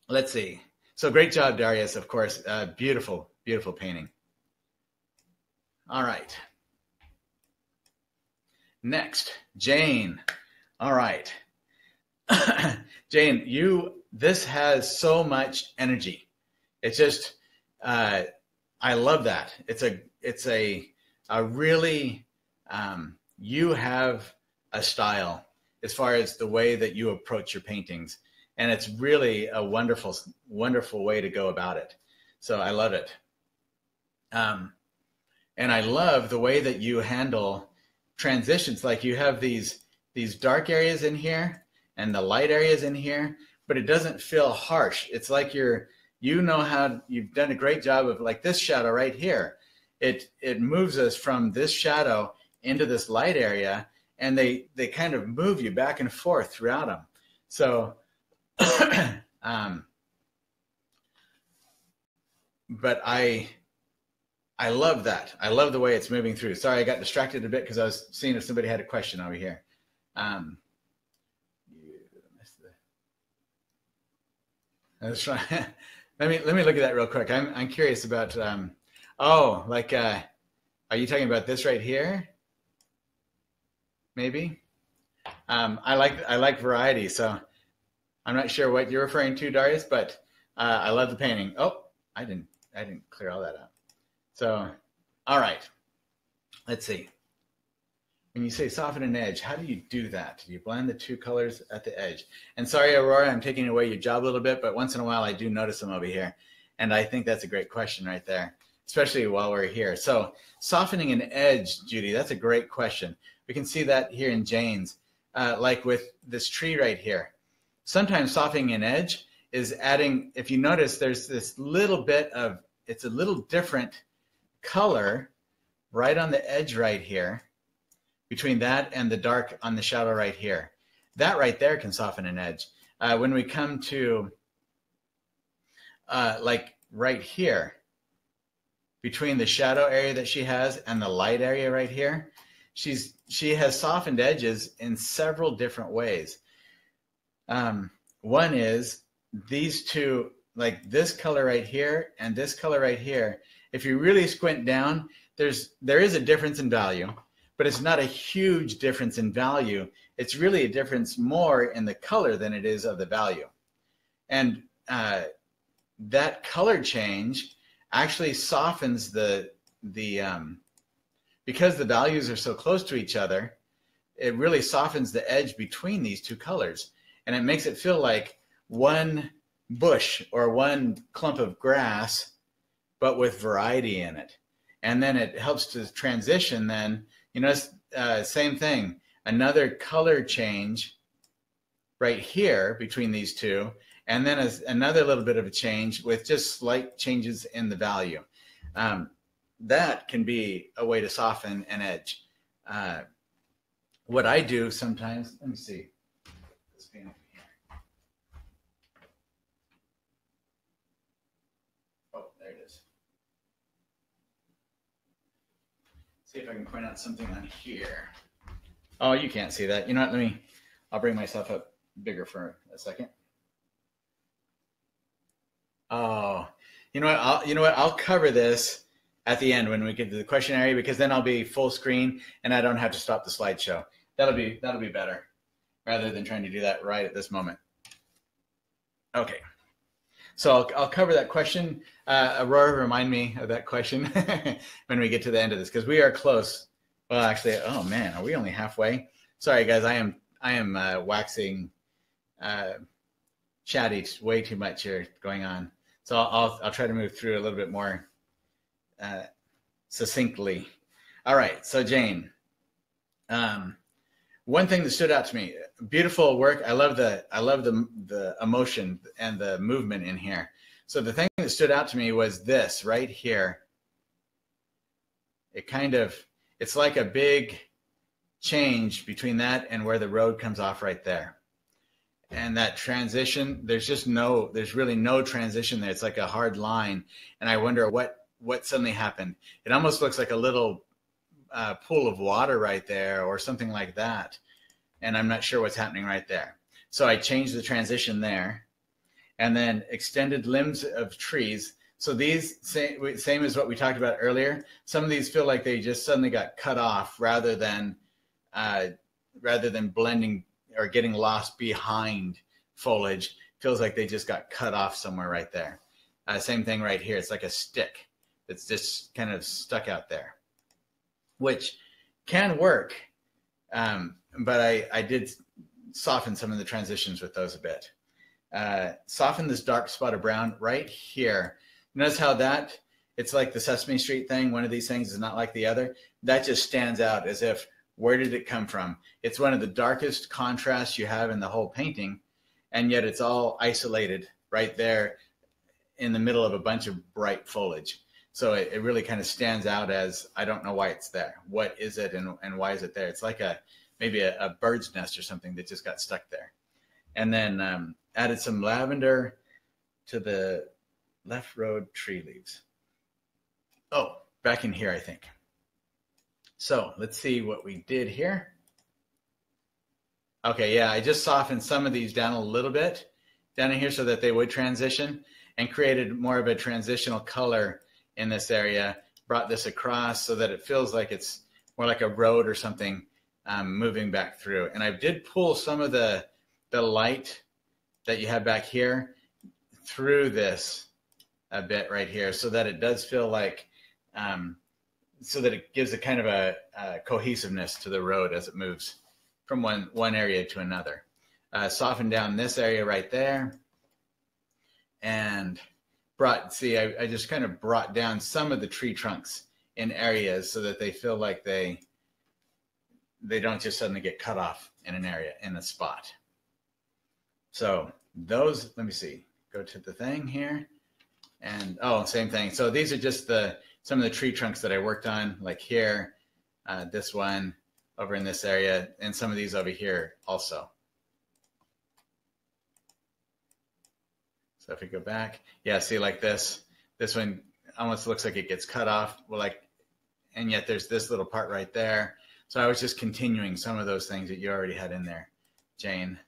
let's see. So great job, Darius, of course. Beautiful, beautiful painting. All right. Next, Jane. All right. Jane, this has so much energy. It's just, I love that. It's a really, you have a style as far as the way that you approach your paintings. And it's really a wonderful, wonderful way to go about it. So I love it. And I love the way that you handle transitions. Like you have these dark areas in here and the light areas in here, but it doesn't feel harsh. It's like you've done a great job of, like this shadow right here. It moves us from this shadow into this light area, and they kind of move you back and forth throughout them. So, but I love that. I love the way it's moving through. Sorry, I got distracted a bit because I was seeing if somebody had a question over here. I was trying. Let me look at that real quick. I'm curious about. Are you talking about this right here? Maybe. I like variety, so I'm not sure what you're referring to, Darius, but I love the painting. Oh, I didn't clear all that out. So, all right, let's see. When you say soften an edge, how do you do that? Do you blend the two colors at the edge? And sorry, Aurora, I'm taking away your job a little bit, but once in a while I do notice them over here. And I think that's a great question right there, especially while we're here. So softening an edge, Judy, that's a great question. We can see that here in Jane's, like with this tree right here. Sometimes softening an edge is adding, if you notice, there's this little bit of, it's a little different color right on the edge right here, between that and the dark on the shadow right here. That right there can soften an edge. When we come to like right here, between the shadow area that she has and the light area right here, she has softened edges in several different ways. One is these two, like this color right here and this color right here. If you really squint down, there is a difference in value, but it's not a huge difference in value. It's really a difference more in the color than it is of the value. And that color change actually softens because the values are so close to each other, it really softens the edge between these two colors. And it makes it feel like one bush or one clump of grass, but with variety in it. And then it helps to transition then. You notice, same thing, another color change right here between these two, and then another little bit of a change with just slight changes in the value. That can be a way to soften an edge. What I do sometimes, let me see. This paint over here. Oh, there it is. See if I can point out something on here. Oh, you can't see that. You know what? I'll bring myself up bigger for a second. Oh, you know what? I'll cover this at the end when we get to the question area, because then I'll be full screen and I don't have to stop the slideshow. That'll be better rather than trying to do that right at this moment. Okay. So I'll cover that question. Aurora, remind me of that question when we get to the end of this, because we are close. Well, actually, oh man, are we only halfway? Sorry, guys, I am waxing chatty way too much here going on. So I'll try to move through a little bit more succinctly. All right, so Jane, one thing that stood out to me, beautiful work. I love the emotion and the movement in here. So the thing that stood out to me was this right here. It's like a big change between that and where the road comes off right there. And that transition, there's really no transition there. It's like a hard line. And I wonder what suddenly happened. It almost looks like a little pool of water right there or something like that. And I'm not sure what's happening right there. So I changed the transition there, and then extended limbs of trees. So these, same as what we talked about earlier, some of these feel like they just suddenly got cut off rather than blending or getting lost behind foliage. Feels like they just got cut off somewhere right there. Same thing right here. It's like a stick that's just kind of stuck out there, which can work. But I did soften some of the transitions with those a bit. Soften this dark spot of brown right here. Notice how it's like the Sesame Street thing. One of these things is not like the other. That just stands out as if, where did it come from? It's one of the darkest contrasts you have in the whole painting, and yet it's all isolated right there in the middle of a bunch of bright foliage. So it really kind of stands out as, I don't know why it's there. What is it and why is it there? It's like maybe a bird's nest or something that just got stuck there. And then added some lavender to the left road tree leaves. Oh, back in here, I think. So let's see what we did here. Okay, yeah, I just softened some of these down a little bit down in here so that they would transition, and created more of a transitional color in this area. Brought this across so that it feels like it's more like a road or something moving back through. And I did pull some of the light that you had back here through this a bit right here so that it does feel like, so that it gives a kind of a cohesiveness to the road as it moves from one area to another. Soften down this area right there, and I just kind of brought down some of the tree trunks in areas so that they feel like they don't just suddenly get cut off in an area, in a spot. So those, let me see, go to the thing here, and same thing. So these are just some of the tree trunks that I worked on, like here, this one over in this area, and some of these over here also. So if we go back, yeah, see, like this one almost looks like it gets cut off, and yet there's this little part right there. So I was just continuing some of those things that you already had in there, Jane,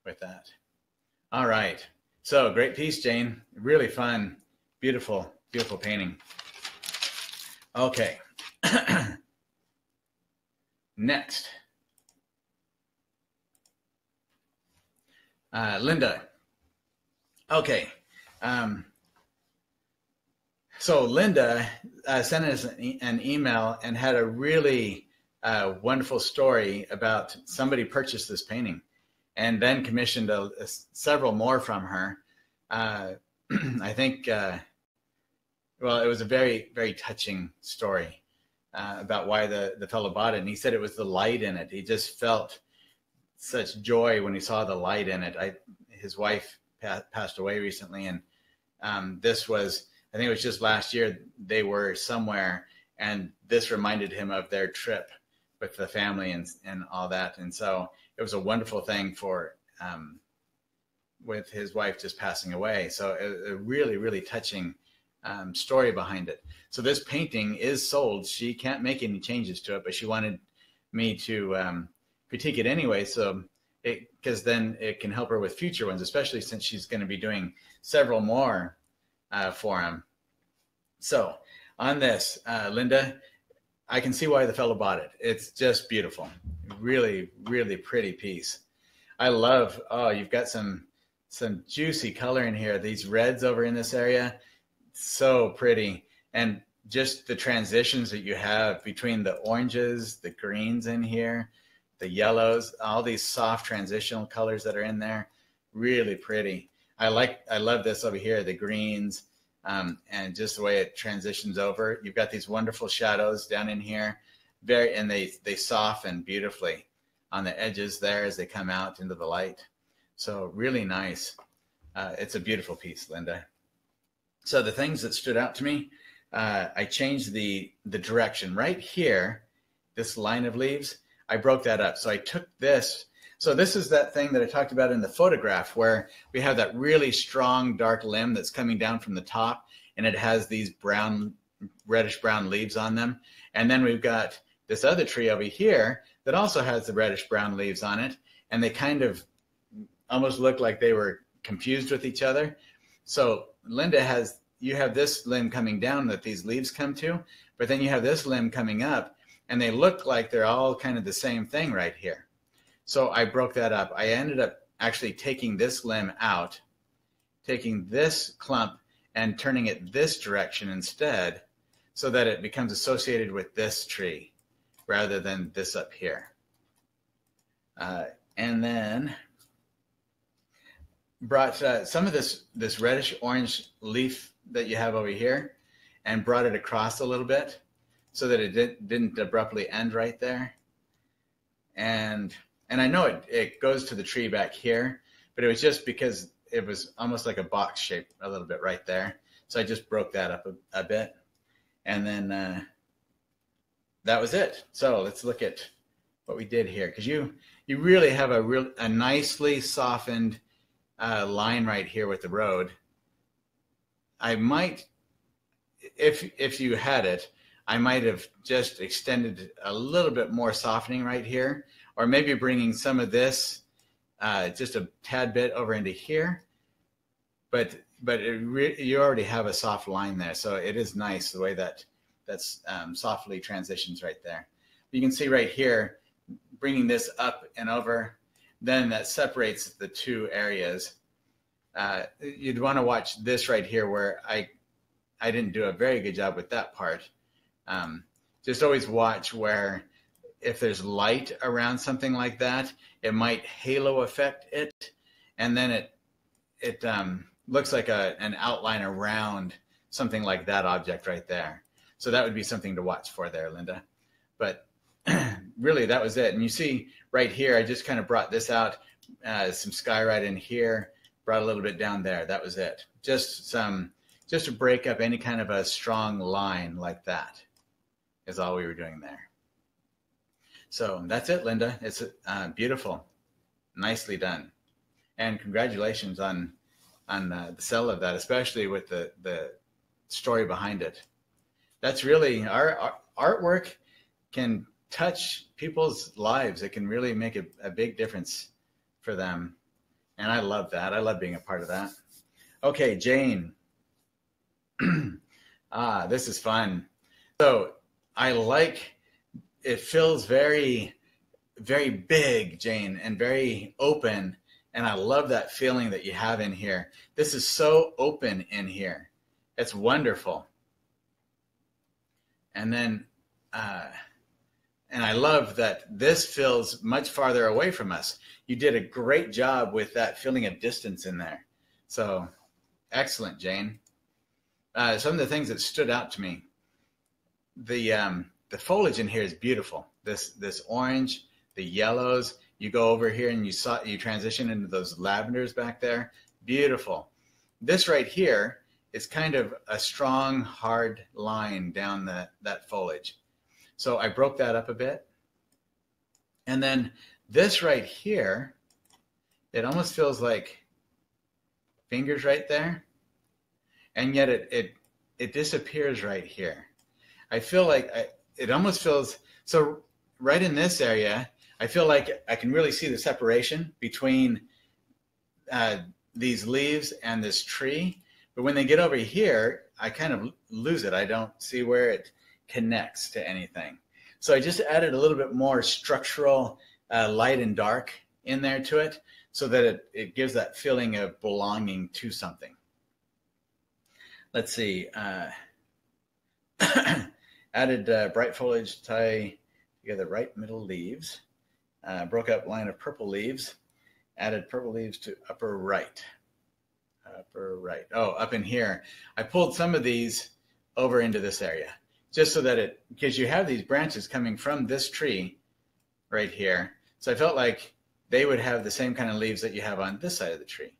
with that. All right. So great piece, Jane. Really fun, beautiful, beautiful painting. Okay. Next. Linda. Okay. So Linda sent us an email and had a really wonderful story about somebody purchased this painting and then commissioned several more from her. I think, well, it was a very, very touching story about why the fellow bought it. And he said it was the light in it. He just felt such joy when he saw the light in it. His wife passed away recently, and this was, I think it was just last year, they were somewhere, and this reminded him of their trip with the family and all that. And so it was a wonderful thing for, with his wife just passing away. So a really, really touching story behind it. So this painting is sold. She can't make any changes to it, but she wanted me to critique it anyway. So because then it can help her with future ones, especially since she's going to be doing several more for him. So on this, Linda, I can see why the fellow bought it. It's just beautiful. Really, really pretty piece. I love, you've got some juicy color in here. These reds over in this area, so pretty. And just the transitions that you have between the oranges, the greens in here, the yellows, all these soft transitional colors that are in there, really pretty. I love this over here, the greens, and just the way it transitions over. You've got these wonderful shadows down in here, and they soften beautifully on the edges there as they come out into the light. So really nice. It's a beautiful piece, Linda. So the things that stood out to me, I changed the direction right here, this line of leaves. I broke that up. So I took this. So this is that thing that I talked about in the photograph where we have that really strong dark limb that's coming down from the top, and it has these reddish brown leaves on them. And then we've got this other tree over here that also has the reddish brown leaves on it, and they kind of almost look like they were confused with each other. So Linda you have this limb coming down that these leaves come to, but then you have this limb coming up, and they look like they're all kind of the same thing right here. So I broke that up. I ended up actually taking this limb out, taking this clump and turning it this direction instead, so that it becomes associated with this tree rather than this up here. And then brought some of this reddish orange leaf that you have over here and brought it across a little bit so that it didn't abruptly end right there. And I know it goes to the tree back here, but it was just because it was almost like a box shape a little bit right there. So I just broke that up a bit. And then that was it. So let's look at what we did here, because you really have a nicely softened line right here with the road. I might, if you had it, I might have just extended a little bit more softening right here, or maybe bringing some of this just a tad bit over into here. But you already have a soft line there, so it is nice the way that's softly transitions right there. You can see right here, bringing this up and over, then that separates the two areas you'd want to watch this right here where I didn't do a very good job with that part. Just always watch where if there's light around something like that, it might halo effect it, and then it looks like an outline around something like that object right there. So that would be something to watch for there, Linda. But really, that was it. And you see right here, I just kind of brought this out, some sky right in here, brought a little bit down there. That was it. Just to break up any kind of a strong line like that is all we were doing there. So that's it, Linda. It's beautiful. Nicely done. And congratulations on the sell of that, especially with the story behind it. That's really, our artwork can touch people's lives. It can really make a big difference for them. And I love that. I love being a part of that. Okay, Jane. This is fun. So I like, it feels very, very big, Jane, and very open. And I love that feeling that you have in here. This is so open in here. It's wonderful. And then, and I love that this feels much farther away from us. You did a great job with that feeling of distance in there. So excellent, Jane. Some of the things that stood out to me, the foliage in here is beautiful. This orange, the yellows. You go over here and you transition into those lavenders back there. Beautiful. This right here is kind of a strong, hard line down that foliage. So I broke that up a bit. And then this right here, it almost feels like fingers right there. And yet it disappears right here. I feel like it almost feels, so right in this area, I feel like I can really see the separation between these leaves and this tree. But when they get over here, I kind of lose it. I don't see where it connects to anything. So I just added a little bit more structural light and dark in there to it so that it gives that feeling of belonging to something. Let's see. Added bright foliage, tie together right middle leaves. Broke up line of purple leaves. Added purple leaves to upper right. Upper right. Oh, up in here. I pulled some of these over into this area just so that because you have these branches coming from this tree right here. So I felt like they would have the same kind of leaves that you have on this side of the tree.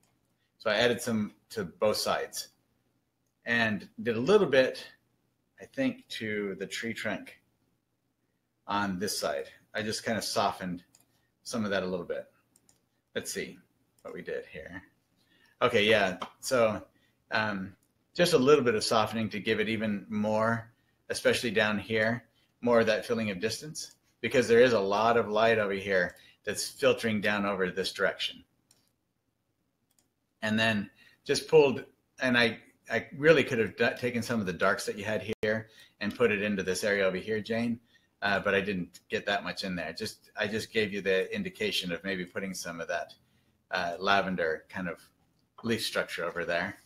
So I added some to both sides and did a little bit, I think, to the tree trunk on this side. I just kind of softened some of that a little bit. Let's see what we did here. Okay, yeah, so just a little bit of softening to give it even more, especially down here, more of that feeling of distance, because there is a lot of light over here that's filtering down over this direction. And then just pulled, and I really could have taken some of the darks that you had here and put it into this area over here, Jane, but I didn't get that much in there. I just gave you the indication of maybe putting some of that lavender kind of leaf structure over there.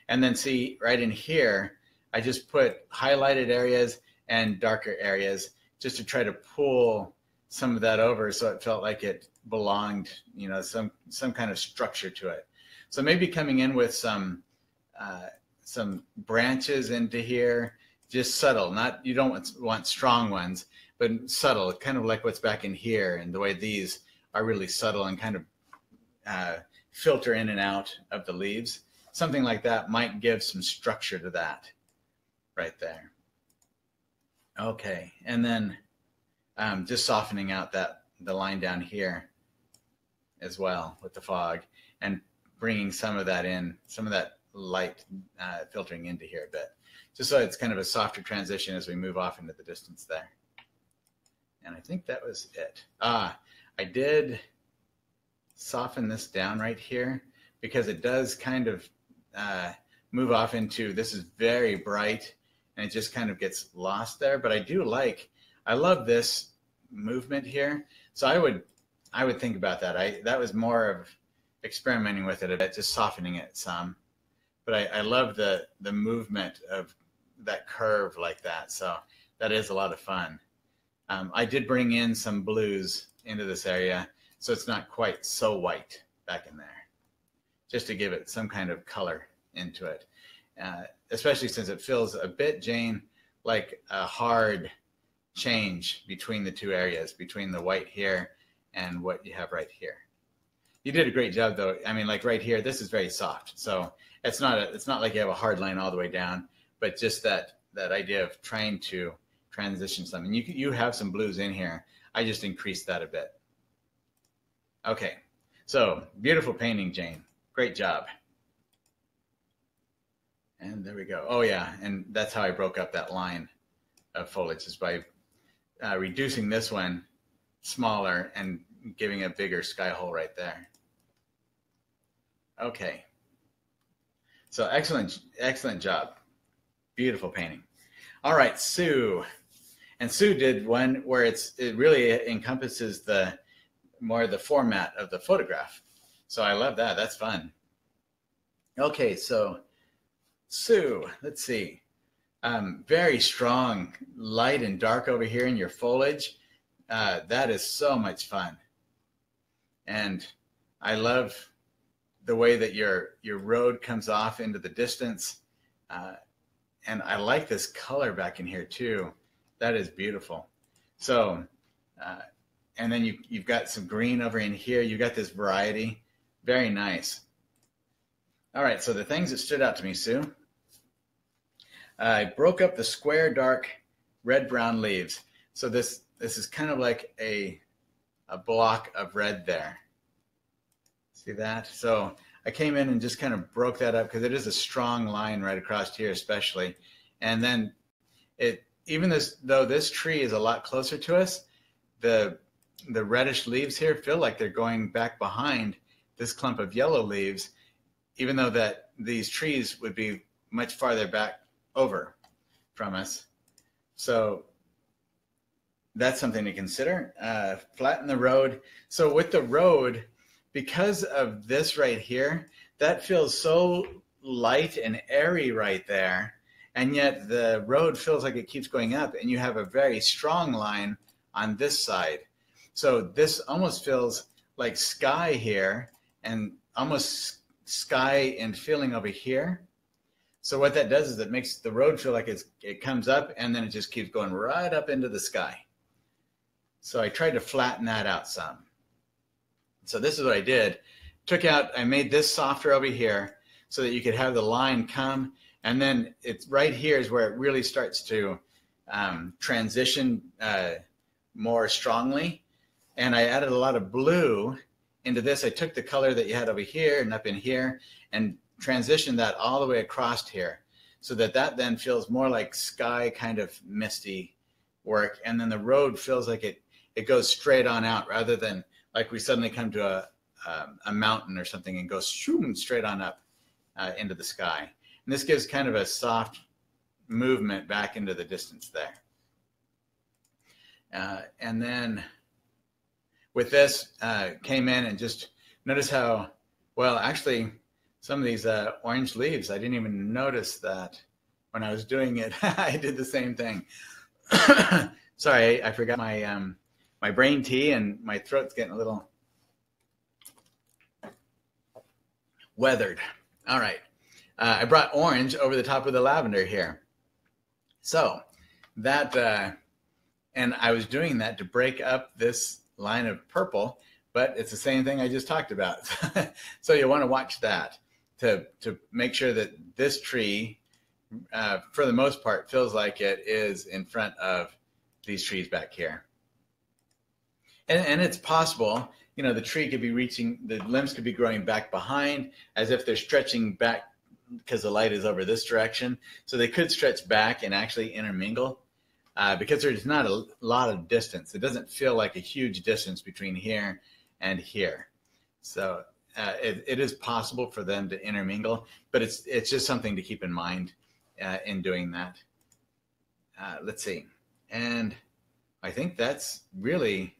And then see right in here, I just put highlighted areas and darker areas just to try to pull some of that over so it felt like it belonged, you know, some kind of structure to it. So maybe coming in with some branches into here, just subtle, not, you don't want strong ones, but subtle, kind of like what's back in here, and the way these are really subtle and kind of filter in and out of the leaves. Something like that might give some structure to that right there. Okay, and then just softening out the line down here as well with the fog, and bringing some of that in, some of that light filtering into here a bit, just so it's kind of a softer transition as we move off into the distance there. And I think that was it. I did soften this down right here because it does kind of move off into, this is very bright and it just kind of gets lost there. But I love this movement here. So I would think about that. That was more of experimenting with it a bit, just softening it some. But I love the movement of that curve like that. So that is a lot of fun. I did bring in some blues into this area, so it's not quite so white back in there, just to give it some kind of color into it. Especially since it feels a bit, Jane, like a hard change between the two areas, between the white here and what you have right here. You did a great job, though. I mean, like right here, this is very soft. So it's not like you have a hard line all the way down, but just that idea of trying to transition something. You have some blues in here. I just increased that a bit. Okay, so beautiful painting, Jane. Great job. And there we go. Oh yeah, and that's how I broke up that line of foliage, is by reducing this one smaller and giving a bigger sky hole right there. Okay. So excellent job. Beautiful painting. All right, Sue. And Sue did one where it really encompasses more the format of the photograph. So I love that. That's fun. Okay, so Sue, let's see. Very strong light and dark over here in your foliage. That is so much fun. And I love the way that your road comes off into the distance. And I like this color back in here too. That is beautiful. So, and then you've got some green over in here. You've got this variety. Very nice. All right, so the things that stood out to me, Sue. I broke up the square, dark, red-brown leaves. So this is kind of like a block of red there. See that? So I came in and just kind of broke that up because it is a strong line right across here especially. And then even though this tree is a lot closer to us, the reddish leaves here feel like they're going back behind this clump of yellow leaves, even though that these trees would be much farther back over from us. So that's something to consider. Flatten the road. So with the road, because of this right here, that feels so light and airy right there. And yet the road feels like it keeps going up, and you have a very strong line on this side. So this almost feels like sky here and almost sky and feeling over here. So what that does is it makes the road feel like it comes up and then it just keeps going right up into the sky. So I tried to flatten that out some. So this is what I did. I made this softer over here so that you could have the line come, and then it's right here is where it really starts to transition more strongly. And I added a lot of blue into this. I took the color that you had over here and up in here and transitioned that all the way across here so that then feels more like sky kind of misty work. And then the road feels like it goes straight on out rather than like we suddenly come to a mountain or something and go shoom, straight on up into the sky. And this gives kind of a soft movement back into the distance there. And then with this, came in and just notice how, well, actually, some of these orange leaves, I didn't even notice that when I was doing it. I did the same thing. Sorry, I forgot my brain tea and my throat's getting a little weathered. All right. I brought orange over the top of the lavender here. So that, and I was doing that to break up this line of purple, but it's the same thing I just talked about. So you want to watch that to make sure that this tree, for the most part, feels like it is in front of these trees back here. And it's possible, you know, the tree could be the limbs could be growing back behind as if they're stretching back because the light is over this direction. So they could stretch back and actually intermingle because there's not a lot of distance. It doesn't feel like a huge distance between here and here. So it is possible for them to intermingle, but it's just something to keep in mind in doing that. Let's see. And I think that's really,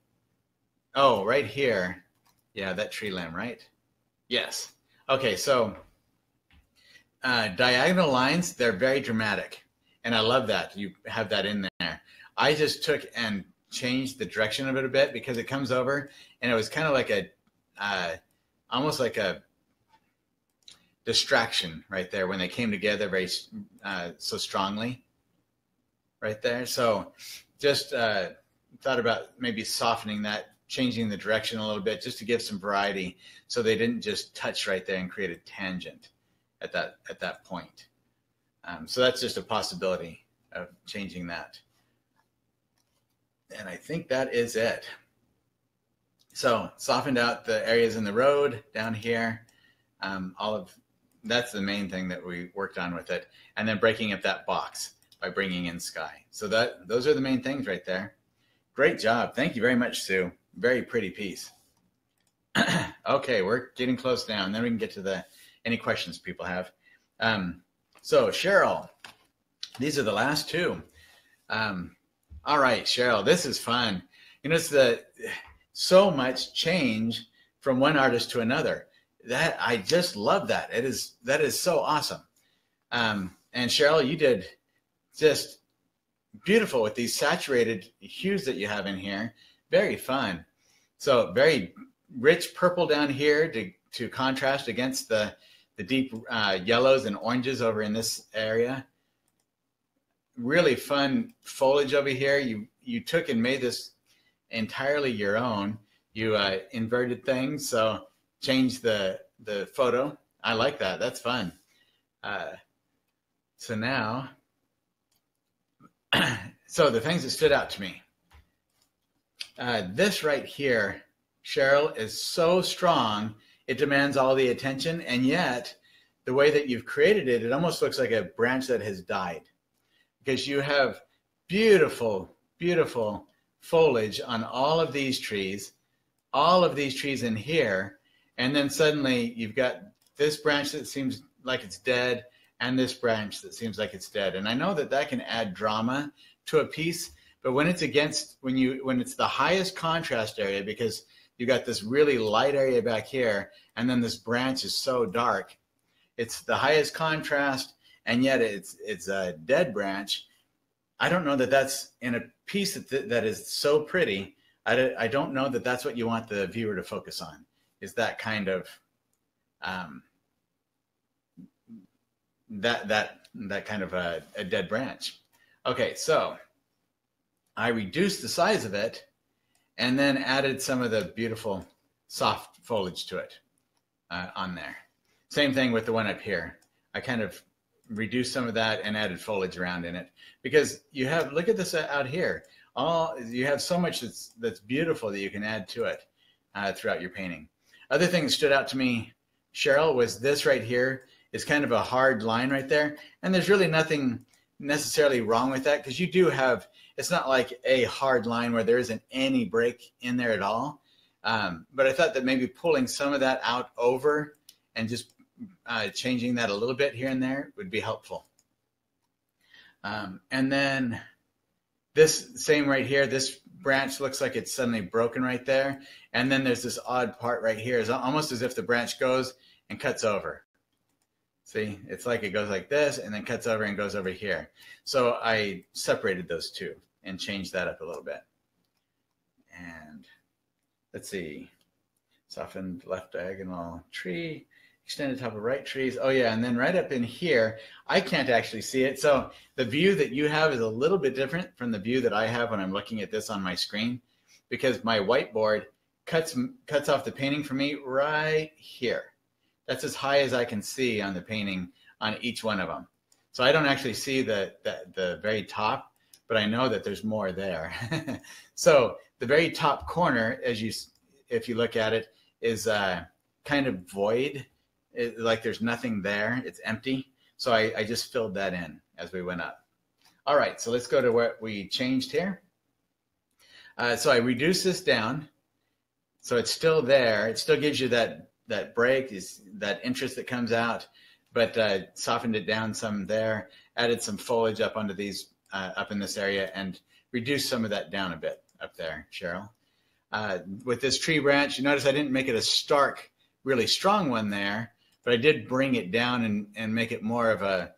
oh, right here. Yeah, that tree limb, right? Yes. Okay, so diagonal lines, they're very dramatic. And I love that you have that in there. I just took and changed the direction of it a bit because it comes over and it was kind of like a, almost like a distraction right there when they came together very so strongly right there. So just thought about maybe softening that, changing the direction a little bit just to give some variety so they didn't just touch right there and create a tangent at that point. So that's just a possibility of changing that. And I think that is it. So softened out the areas in the road down here. That's the main thing that we worked on with it. And then breaking up that box by bringing in sky. So those are the main things right there. Great job. Thank you very much, Sue. Very pretty piece. Okay, we're getting close now, and then we can get to any questions people have. So Cheryl, these are the last two. All right, Cheryl, this is fun. You know, it's so much change from one artist to another. That I just love that. That is so awesome. And Cheryl, you did just beautiful with these saturated hues that you have in here. Very fun. So very rich purple down here to contrast against the deep yellows and oranges over in this area. Really fun foliage over here. You took and made this entirely your own. You inverted things, so changed the photo. I like that. That's fun. So now, so the things that stood out to me. This right here, Cheryl, is so strong, it demands all the attention, and yet the way that you've created it, it almost looks like a branch that has died because you have beautiful, beautiful foliage on all of these trees in here, and then suddenly you've got this branch that seems like it's dead and this branch that seems like it's dead. And I know that can add drama to a piece, but when it's when it's the highest contrast area, because you got this really light area back here, and then this branch is so dark, it's the highest contrast, and yet it's a dead branch. I don't know that that's in a piece that is so pretty. I don't know that that's what you want the viewer to focus on, is that kind of that kind of a dead branch. Okay, so I reduced the size of it and then added some of the beautiful soft foliage to it on there. Same thing with the one up here. I kind of reduced some of that and added foliage around in it because look at this out here. You have so much that's beautiful that you can add to it throughout your painting. Other thing that stood out to me, Cheryl, was this right here is kind of a hard line right there. And there's really nothing necessarily wrong with that because you do have, it's not like a hard line where there isn't any break in there at all. But I thought that maybe pulling some of that out over and just changing that a little bit here and there would be helpful. And then this same right here, this branch looks like it's suddenly broken right there. And then there's this odd part right here. It's almost as if the branch goes and cuts over. See, it's like it goes like this and then cuts over and goes over here. So I separated those two and changed that up a little bit. And let's see, softened left diagonal tree, extended top of right trees. Oh yeah, and then right up in here, I can't actually see it. So the view that you have is a little bit different from the view that I have when I'm looking at this on my screen, because my whiteboard cuts off the painting for me right here. That's as high as I can see on the painting on each one of them. So I don't actually see the very top, but I know that there's more there. So the very top corner, if you look at it, is kind of void. Like there's nothing there. It's empty. So I just filled that in as we went up. All right, so let's go to what we changed here. So I reduced this down. So it's still there. It still gives you that break, is that interest that comes out, but softened it down some there, added some foliage up onto these, up in this area, and reduced some of that down a bit up there, Cheryl. With this tree branch, you notice I didn't make it a stark really strong one there, but I did bring it down and make it more of a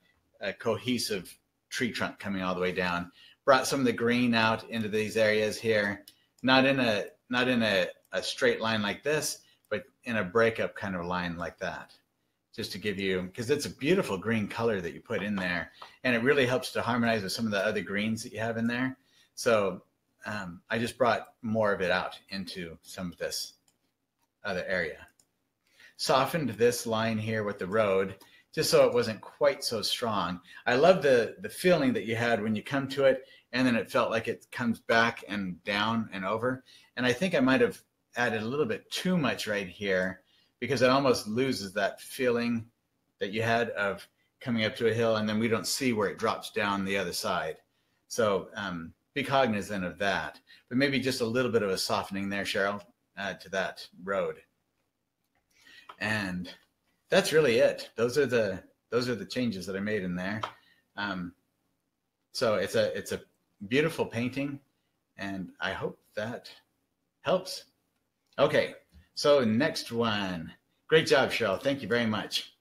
cohesive tree trunk coming all the way down. Brought some of the green out into these areas here, not in a straight line like this, but in a breakup kind of line like that, just to give you, because it's a beautiful green color that you put in there, and it really helps to harmonize with some of the other greens that you have in there. So I just brought more of it out into some of this other area. Softened this line here with the road, just so it wasn't quite so strong. I love the feeling that you had when you come to it, and then it felt like it comes back and down and over. And I think I might have added a little bit too much right here, because it almost loses that feeling that you had of coming up to a hill, and then we don't see where it drops down the other side. So be cognizant of that, but maybe just a little bit of a softening there, Cheryl, to that road. And that's really it. Those are the changes that I made in there. So it's a beautiful painting, and I hope that helps. Okay, so next one. Great job, Cheryl. Thank you very much.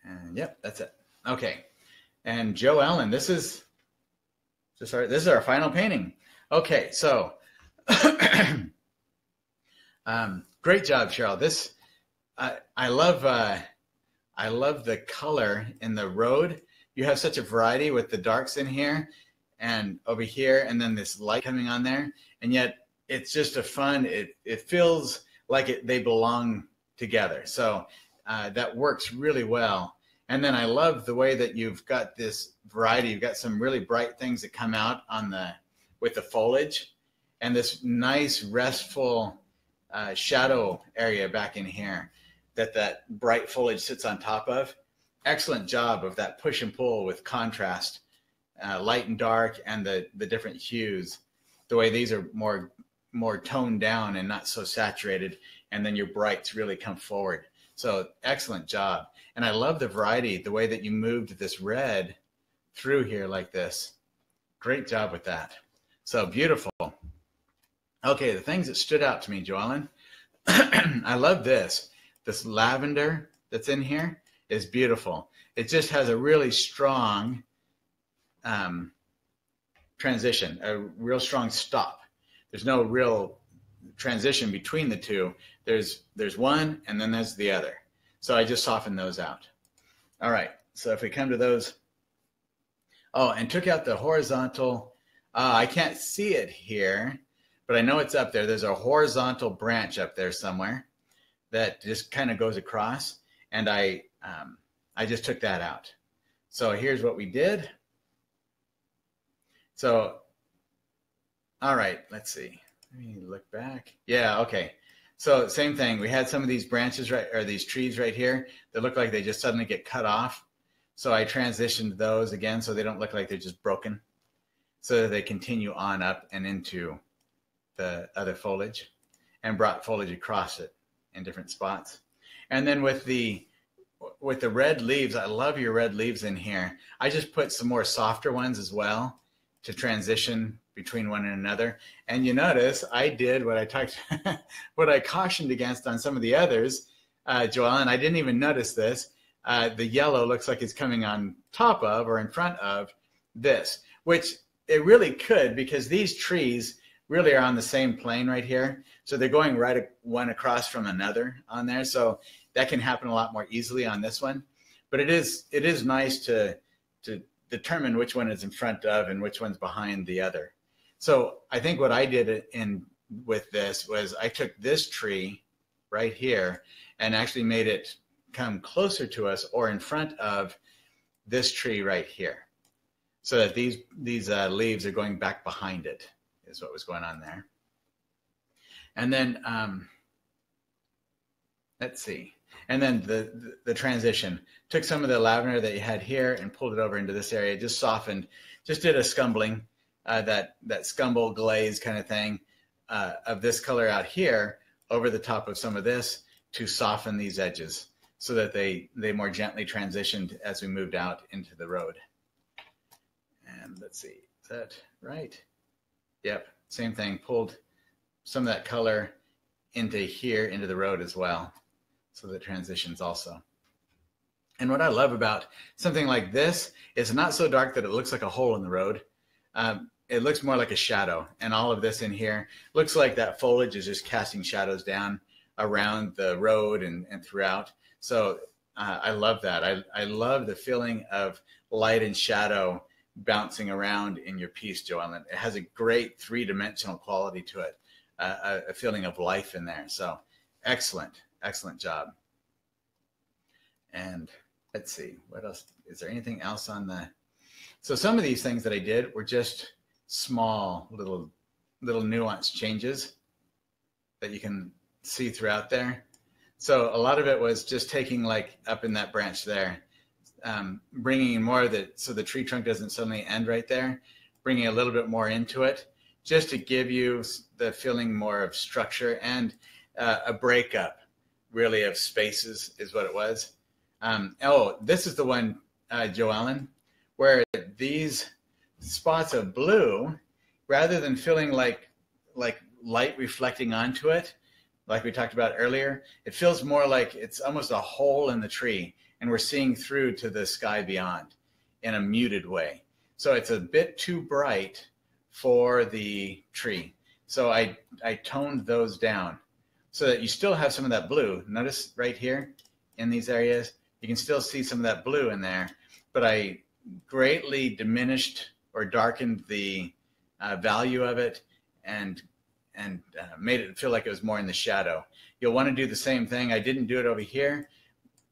And yep, that's it. Okay, and Joe Allen, this is our final painting. Okay, so great job, Cheryl. This I love the color in the road. You have such a variety with the darks in here and over here, and then this light coming on there, and yet it's just a fun. It feels like they belong together. So that works really well. And then I love the way that you've got this variety. You've got some really bright things that come out with the foliage, and this nice restful shadow area back in here that bright foliage sits on top of. Excellent job of that push and pull with contrast, light and dark, and the different hues. The way these are more toned down and not so saturated, and then your brights really come forward. So excellent job. And I love the variety, the way that you moved this red through here like this. Great job with that. So beautiful. Okay, the things that stood out to me, Joellen. I love this. This lavender that's in here is beautiful. It just has a really strong transition, a real strong stop. There's no real transition between the two. There's one, and then there's the other. So I just softened those out. All right, so if we come to those, and took out the horizontal, I can't see it here, but I know it's up there. There's a horizontal branch up there somewhere that just kind of goes across, and I just took that out. So here's what we did. So, all right, let's see. Let me look back. Yeah, okay. So same thing. We had some of these branches these trees right here that look like they just suddenly get cut off. So I transitioned those again so they don't look like they're just broken, so that they continue on up and into the other foliage, and brought foliage across it in different spots. And then with the red leaves, I love your red leaves in here. I just put some more softer ones as well to transition between one and another. And you notice I did what I cautioned against on some of the others, Joelle, and I didn't even notice this. The yellow looks like it's coming on top of or in front of this, which it really could, because these trees really are on the same plane right here. So they're going one across from another on there. So that can happen a lot more easily on this one. But it is nice to determine which one is in front of and which one's behind the other. So I think what I did with this was I took this tree right here and actually made it come closer to us or in front of this tree right here, so that these leaves are going back behind it, is what was going on there. And then let's see. And then the transition, took some of the lavender that you had here and pulled it over into this area, just softened, just did a scumbling, that scumble glaze kind of thing of this color out here over the top of some of this to soften these edges so that they more gently transitioned as we moved out into the road. And let's see, is that right? Yep, same thing, pulled some of that color into here, into the road as well. So the transitions also. And what I love about something like this is not so dark that it looks like a hole in the road. It looks more like a shadow. And all of this in here looks like that foliage is just casting shadows down around the road and throughout. So I love that. I love the feeling of light and shadow bouncing around in your piece, Joellen. It has a great three-dimensional quality to it, a feeling of life in there. So excellent, excellent job. And let's see, what else? Is there anything else on the... So some of these things that I did were just small little nuanced changes that you can see throughout there. So a lot of it was just taking, like up in that branch there, bringing in more of the, so the tree trunk doesn't suddenly end right there, bringing a little bit more into it, just to give you the feeling more of structure and a breakup, really, of spaces is what it was. Oh, this is the one, Joellen, where these spots of blue, rather than feeling like light reflecting onto it, like we talked about earlier, it feels more like it's almost a hole in the tree, and we're seeing through to the sky beyond in a muted way. So it's a bit too bright for the tree. So I toned those down so that you still have some of that blue. Notice right here in these areas, you can still see some of that blue in there, but I greatly diminished or darkened the value of it and made it feel like it was more in the shadow. You'll want to do the same thing. I didn't do it over here,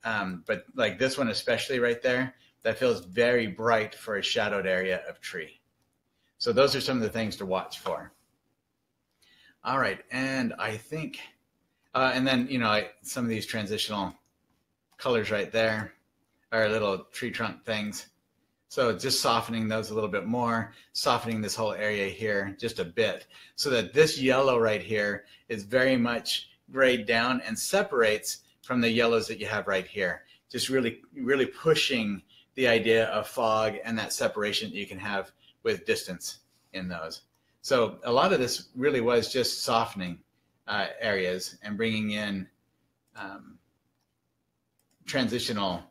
but like this one especially right there, that feels very bright for a shadowed area of tree. So those are some of the things to watch for. All right, and I think, and then, you know, some of these transitional colors right there are little tree trunk things. So just softening those a little bit more, softening this whole area here just a bit, so that this yellow right here is very much grayed down and separates from the yellows that you have right here. Just really, really pushing the idea of fog and that separation that you can have with distance in those. So a lot of this really was just softening areas and bringing in transitional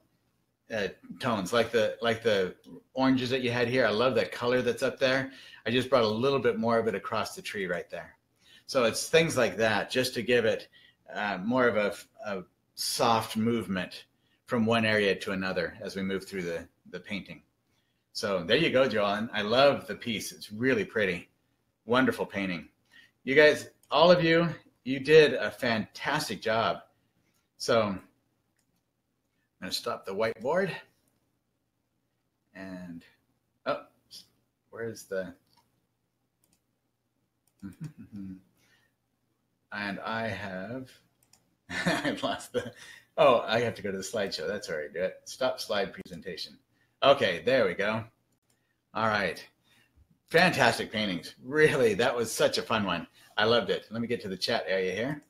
tones, like the oranges that you had here. I love that color that's up there. I just brought a little bit more of it across the tree right there. So it's things like that, just to give it more of a soft movement from one area to another as we move through the painting. So there you go, Joellen. I love the piece. It's really pretty. Wonderful painting. You guys, all of you, you did a fantastic job. So I'm going to stop the whiteboard. And, oh, where's the... And I have... I've lost the... Oh, I have to go to the slideshow. That's where I do it. Stop slide presentation. Okay, there we go. All right. Fantastic paintings. Really, that was such a fun one. I loved it. Let me get to the chat area here.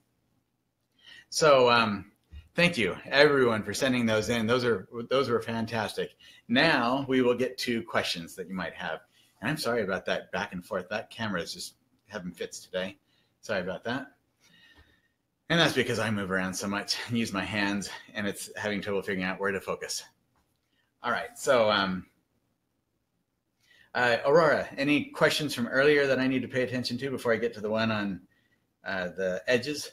So thank you, everyone, for sending those in. Those were fantastic. Now we will get to questions that you might have. And I'm sorry about that back and forth. That camera is just having fits today. Sorry about that. And that's because I move around so much and use my hands, and it's having trouble figuring out where to focus. All right, so Aurora, any questions from earlier that I need to pay attention to before I get to the one on the edges?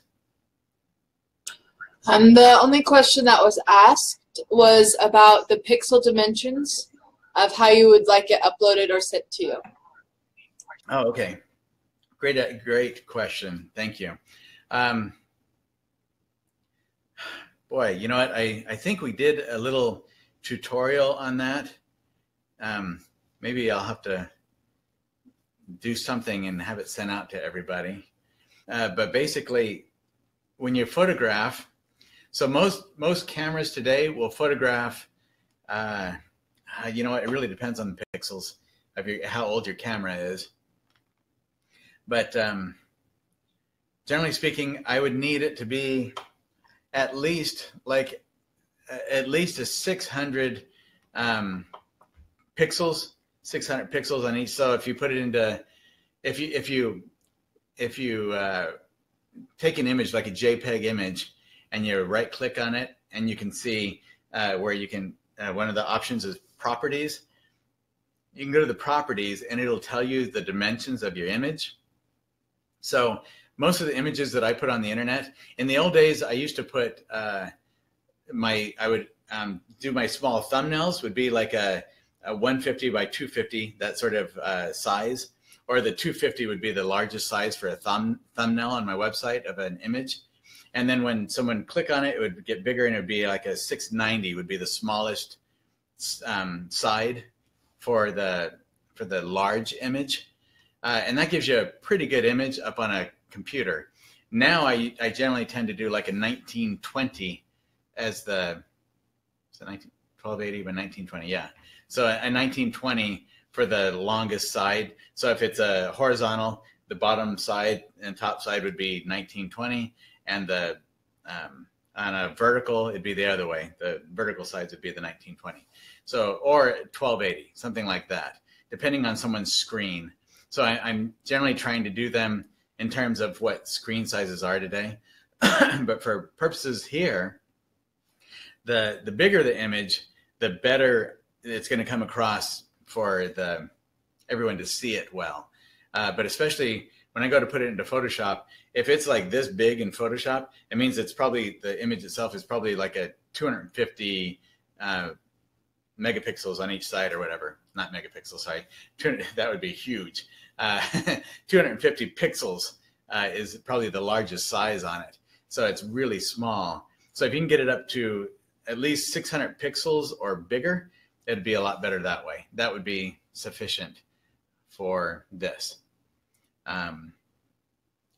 The only question that was asked was about the pixel dimensions of how you would like it uploaded or sent to you. Oh, okay. Great question. Thank you. Boy, you know what? I think we did a little tutorial on that. Maybe I'll have to do something and have it sent out to everybody. But basically, when you photograph, so most cameras today will photograph, you know what, it really depends on the pixels of how old your camera is. But generally speaking, I would need it to be at least a 600 pixels, 600 pixels on each. So if you put it into, if you take an image like a JPEG image and you right click on it, and you can see where you can, one of the options is properties. You can go to the properties and it'll tell you the dimensions of your image. So most of the images that I put on the internet, in the old days, I used to put I would do my small thumbnails would be like a 150 by 250, that sort of size, or the 250 would be the largest size for a thumbnail on my website of an image. And then when someone click on it, it would get bigger, and it would be like a 690 would be the smallest side for the large image. And that gives you a pretty good image up on a computer. Now I generally tend to do like a 1920 as the, so 1280 by 1920, yeah. So a 1920 for the longest side. So if it's a horizontal, the bottom side and top side would be 1920, and the on a vertical, it'd be the other way. The vertical sides would be the 1920. So, or 1280, something like that, depending on someone's screen. So I'm generally trying to do them in terms of what screen sizes are today. But for purposes here, the bigger the image, the better it's going to come across for everyone to see it well. But especially when I go to put it into Photoshop, if it's like this big in Photoshop, it means it's probably, the image itself is probably like a 250 megapixels on each side or whatever. Not megapixels, sorry. That would be huge. 250 pixels is probably the largest size on it. So it's really small. So if you can get it up to at least 600 pixels or bigger, it'd be a lot better that way. That would be sufficient for this.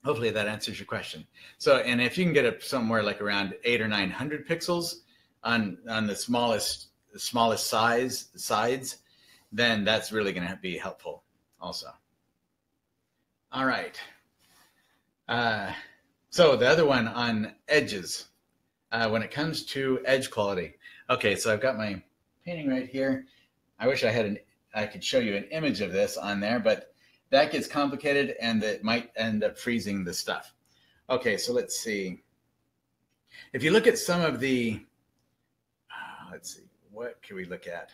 Hopefully that answers your question. So, and if you can get it somewhere like around 800 or 900 pixels on the smallest sides, then that's really going to be helpful also. All right. So the other one on edges, when it comes to edge quality. Okay, so I've got my painting right here. I wish I could show you an image of this on there, but that gets complicated and it might end up freezing the stuff. Okay, so let's see. If you look at some of the, let's see, what can we look at?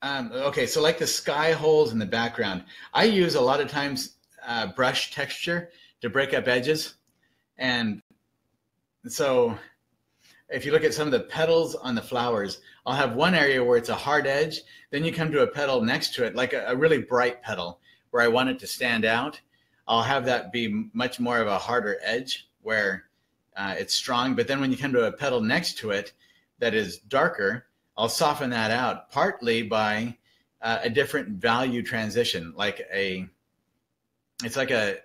Okay, so like the sky holes in the background, I use a lot of times brush texture to break up edges. And so if you look at some of the petals on the flowers, I'll have one area where it's a hard edge. Then you come to a petal next to it, like a really bright petal where I want it to stand out. I'll have that be much more of a harder edge where it's strong. But then when you come to a petal next to it that is darker, I'll soften that out, partly by a different value transition, like it's like a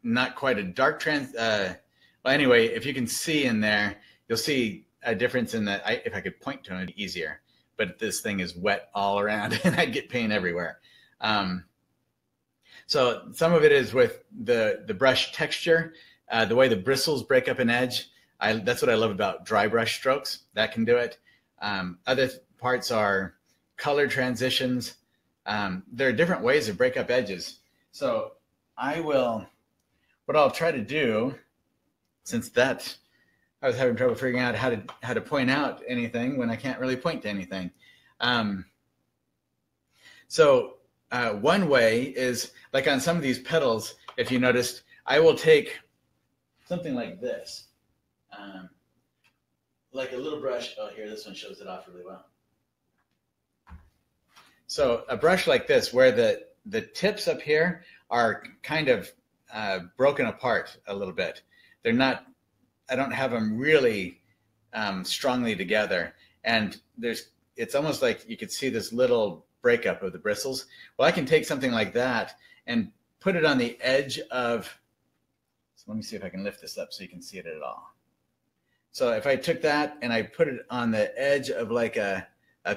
not quite a dark well, anyway, if you can see in there, you'll see a difference in that. If I could point to it, it'd be easier. But this thing is wet all around, and I'd get paint everywhere. So some of it is with the brush texture, the way the bristles break up an edge. That's what I love about dry brush strokes. That can do it. Other parts are color transitions. There are different ways to break up edges. So what I'll try to do, since that I was having trouble figuring out how to point out anything when I can't really point to anything. So one way is, like on some of these petals, if you noticed, I will take something like this, like a little brush. Oh, here, this one shows it off really well. So a brush like this, where the tips up here are kind of broken apart a little bit. They're not, I don't have them really strongly together. And it's almost like you could see this little breakup of the bristles. Well, I can take something like that and put it on the edge of, so let me see if I can lift this up so you can see it at all. So if I took that and I put it on the edge of like a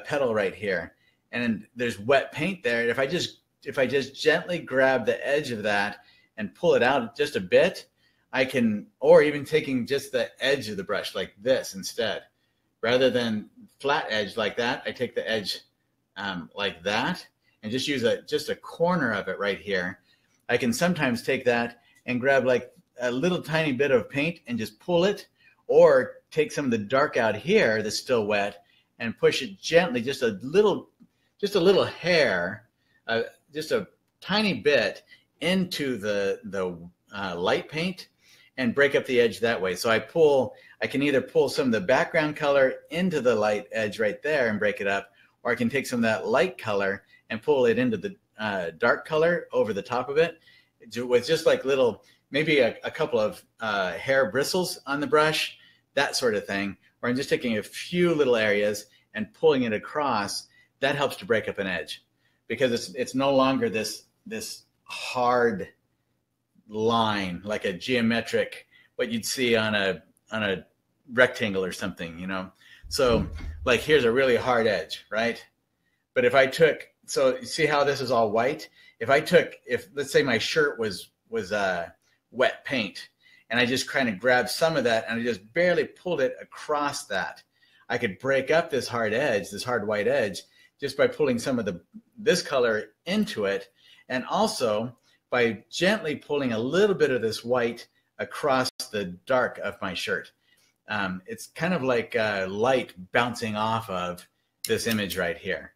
petal right here, and there's wet paint there, if I just gently grab the edge of that and pull it out just a bit, I can, or even taking just the edge of the brush like this instead, rather than flat edge like that, I take the edge like that and just use just a corner of it right here. I can sometimes take that and grab like a little tiny bit of paint and just pull it, or take some of the dark out here that's still wet and push it gently, just a little hair, just a tiny bit into the light paint, and break up the edge that way. So I can either pull some of the background color into the light edge right there and break it up, or I can take some of that light color and pull it into the dark color over the top of it with just like little, maybe a couple of hair bristles on the brush, that sort of thing. Or I'm just taking a few little areas and pulling it across. That helps to break up an edge, because it's no longer this hard line, like a geometric, what you'd see on a rectangle or something, you know. So like here's a really hard edge, right? But if I took, so you see how this is all white? If let's say my shirt was wet paint, and I just kind of grabbed some of that and I just barely pulled it across that, I could break up this hard edge, this hard white edge, just by pulling some of this color into it, and also by gently pulling a little bit of this white across the dark of my shirt. It's kind of like light bouncing off of this image right here.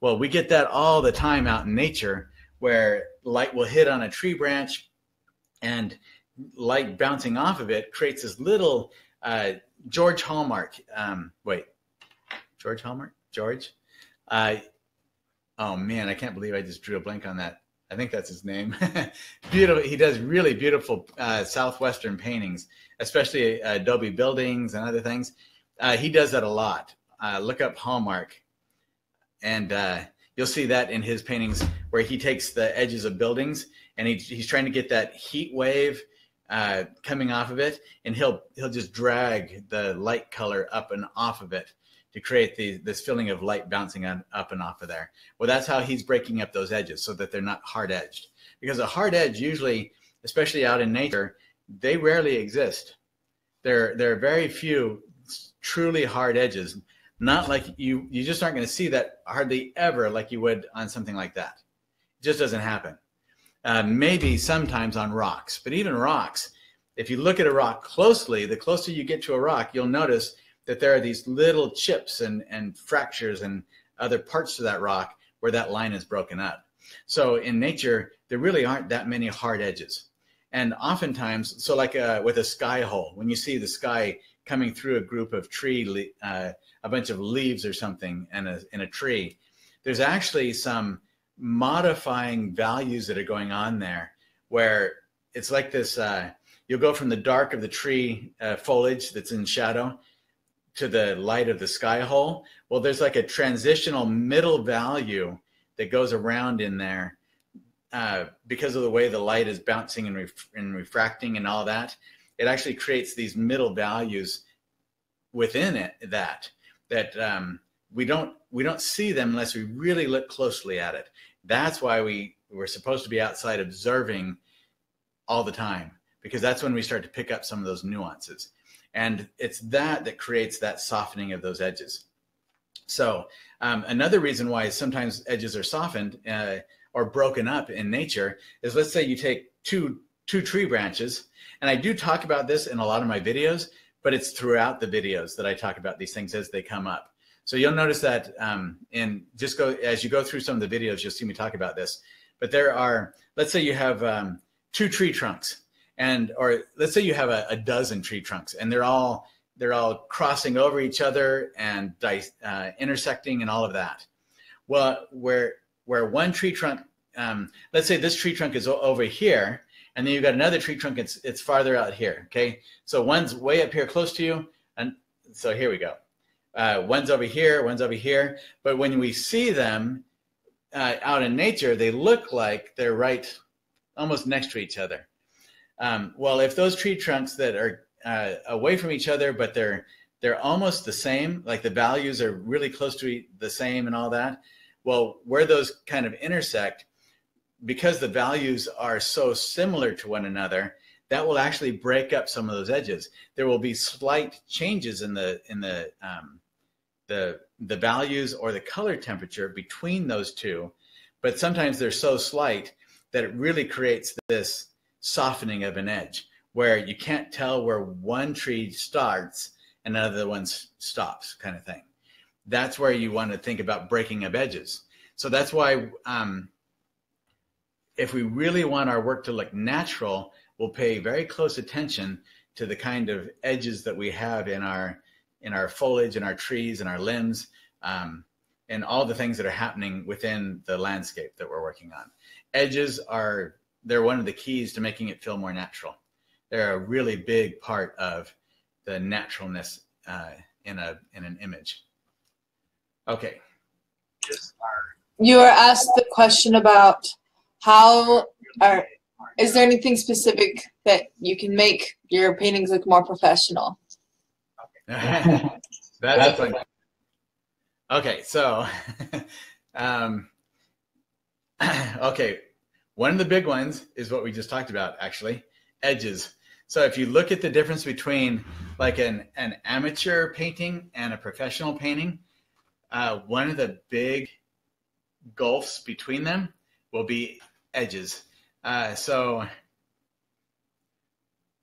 Well, we get that all the time out in nature, where light will hit on a tree branch, and light bouncing off of it creates this little George Hallmark. George Hallmark? George? Oh man, I can't believe I just drew a blank on that. I think that's his name. Beautiful. He does really beautiful Southwestern paintings, especially adobe buildings and other things. He does that a lot. Look up Hallmark, and you'll see that in his paintings, where he takes the edges of buildings and he's trying to get that heat wave coming off of it, and he'll just drag the light color up and off of it to create this feeling of light bouncing up and off of there. Well, that's how he's breaking up those edges, so that they're not hard edged. Because a hard edge usually, especially out in nature, they rarely exist. There are very few truly hard edges. Not like you just aren't going to see that hardly ever like you would on something like that. It just doesn't happen. Maybe sometimes on rocks, but even rocks, if you look at a rock closely, the closer you get to a rock, you'll notice that there are these little chips and fractures and other parts to that rock where that line is broken up. So in nature, there really aren't that many hard edges. And oftentimes, so like with a sky hole, when you see the sky coming through a group of a bunch of leaves or something in a tree, there's actually some modifying values that are going on there, where it's like this, you'll go from the dark of the tree foliage that's in shadow to the light of the sky hole. Well, there's like a transitional middle value that goes around in there because of the way the light is bouncing and refracting and all that. It actually creates these middle values within it that we don't see them unless we really look closely at it. That's why we're supposed to be outside observing all the time, because that's when we start to pick up some of those nuances. And it's that creates that softening of those edges. So another reason why sometimes edges are softened or broken up in nature is, let's say you take two tree branches, and I do talk about this in a lot of my videos, but it's throughout the videos that I talk about these things as they come up. So you'll notice that as you go through some of the videos, you'll see me talk about this. But there are, let's say you have two tree trunks, or let's say you have a dozen tree trunks, and they're all crossing over each other and intersecting and all of that. Well, where one tree trunk, let's say this tree trunk is over here, and then you've got another tree trunk, it's farther out here, okay? So one's way up here close to you, and so here we go. One's over here, but when we see them out in nature, they look like they're right almost next to each other. Well, if those tree trunks that are away from each other, but they're almost the same, like the values are really close to the same and all that, well, where those kind of intersect, because the values are so similar to one another, that will actually break up some of those edges. There will be slight changes in the values or the color temperature between those two, but sometimes they're so slight that it really creates this softening of an edge where you can't tell where one tree starts and another one stops, kind of thing. That's where you want to think about breaking up edges. So that's why if we really want our work to look natural, we'll pay very close attention to the kind of edges that we have in our foliage, in our trees, in our limbs, and all the things that are happening within the landscape that we're working on. Edges they're one of the keys to making it feel more natural. They're a really big part of the naturalness in an image. Okay. You were asked the question about is there anything specific that you can make your paintings look more professional? That's fun. Okay, so okay, one of the big ones is what we just talked about, actually, edges. So if you look at the difference between like an amateur painting and a professional painting, one of the big gulfs between them will be edges. So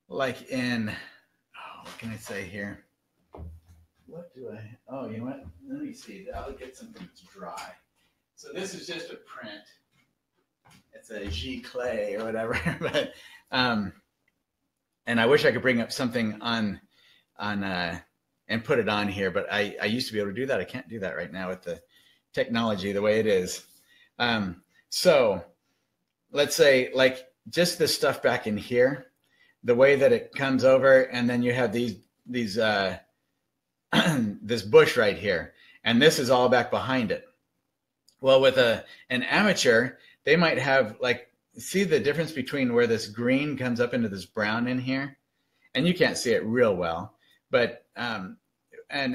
like what can I say here? Oh, you know what? Let me see. I'll get something that's dry. So this is just a print. It's a Clay or whatever, but and I wish I could bring up something on and put it on here, but I used to be able to do that. I can't do that right now with the technology the way it is. So let's say like just this stuff back in here, the way that it comes over, and then you have these this bush right here, and this is all back behind it. Well, with an amateur, they might have like, see the difference between where this green comes up into this brown in here? And you can't see it real well, but an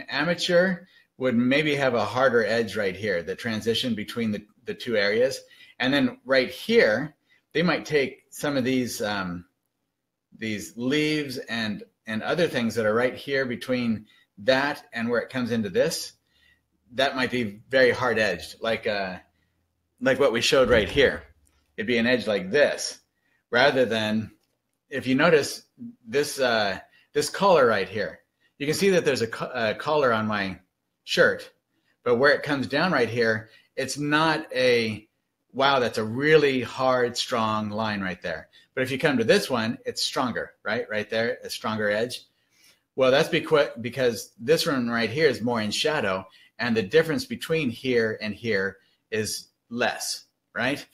amateur would maybe have a harder edge right here, the transition between the two areas. And then right here, they might take some of these leaves and other things that are right here between that and where it comes into this. That might be very hard edged, like what we showed right here. It'd be an edge like this, rather than, if you notice this this collar right here, you can see that there's a collar on my shirt, but where it comes down right here, it's not wow, that's a really hard, strong line right there. But if you come to this one, it's stronger, right there, a stronger edge. Well, that's because this one right here is more in shadow, and the difference between here and here is less, right?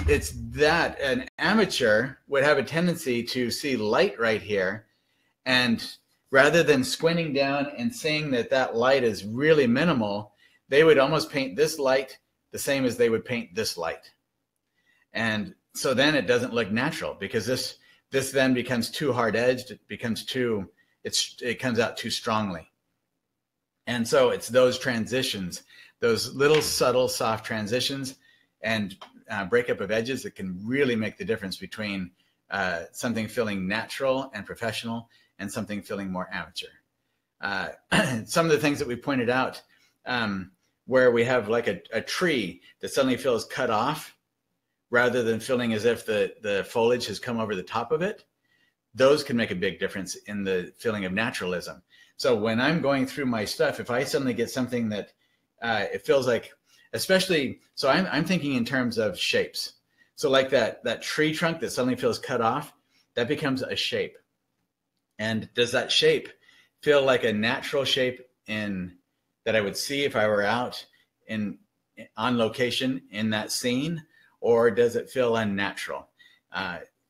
It's that an amateur would have a tendency to see light right here, and rather than squinting down and seeing that light is really minimal, they would almost paint this light the same as they would paint this light. And so then it doesn't look natural, because this then becomes too hard edged. It becomes it comes out too strongly. And so it's those transitions, those little subtle, soft transitions and breakup of edges that can really make the difference between something feeling natural and professional and something feeling more amateur. Some of the things that we pointed out, where we have like a tree that suddenly feels cut off, rather than feeling as if the foliage has come over the top of it, those can make a big difference in the feeling of naturalism. So when I'm going through my stuff, if I suddenly get something that it feels like, especially, so I'm thinking in terms of shapes. So like that tree trunk that suddenly feels cut off, that becomes a shape. And does that shape feel like a natural shape that I would see if I were out on location in that scene, or does it feel unnatural?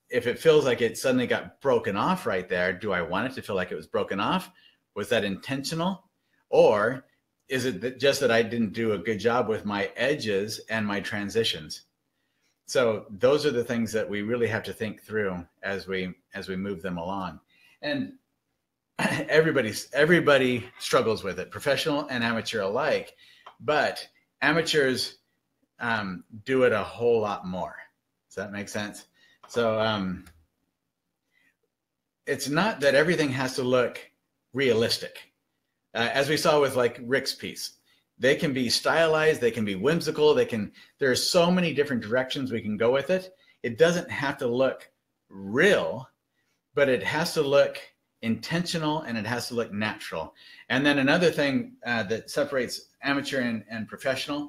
If it feels like it suddenly got broken off right there, do I want it to feel like it was broken off? Was that intentional? Or is it just that I didn't do a good job with my edges and my transitions? So those are the things that we really have to think through as we move them along. And everybody struggles with it, professional and amateur alike, but amateurs do it a whole lot more. Does that make sense? So it's not that everything has to look realistic. As we saw with like Rick's piece, They can be stylized, they can be whimsical, there are so many different directions we can go with it. It doesn't have to look real, but it has to look intentional and it has to look natural. And then another thing that separates amateur and professional.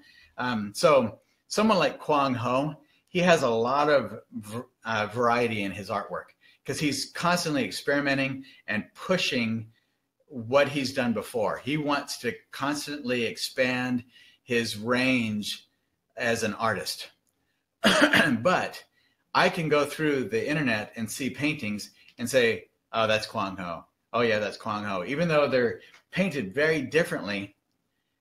So someone like Kwang Ho, he has a lot of variety in his artwork because he's constantly experimenting and pushing what he's done before. He wants to constantly expand his range as an artist. But I can go through the internet and see paintings and say, oh, that's Kwang Ho. Oh yeah, that's Kwang Ho. Even though they're painted very differently,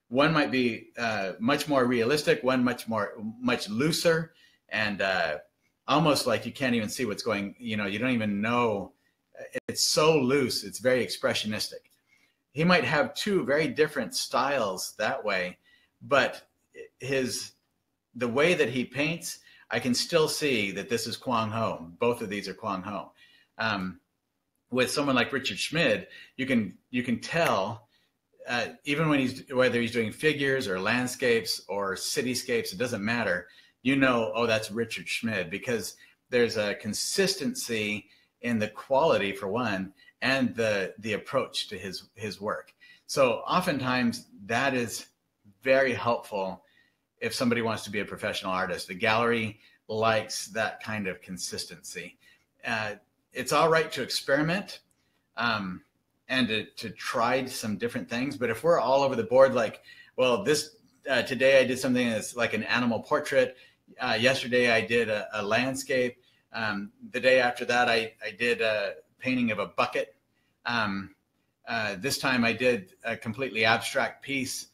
one might be much more realistic, one much looser, and almost like you can't even see what's going, you don't even know. It's so loose, it's very expressionistic. He might have two very different styles that way, but the way that he paints, I can still see that this is Kwang Ho. Both of these are Kwang Ho. With someone like Richard Schmid, you can tell, even when whether he's doing figures or landscapes or cityscapes, it doesn't matter. Oh, that's Richard Schmid, because there's a consistency in the quality for one, and the approach to his work. So oftentimes that is very helpful if somebody wants to be a professional artist. The gallery likes that kind of consistency. It's all right to experiment and to try some different things, but if we're all over the board, like, well, today I did something that's like an animal portrait. Yesterday I did a landscape. The day after that I did a painting of a bucket. This time I did a completely abstract piece.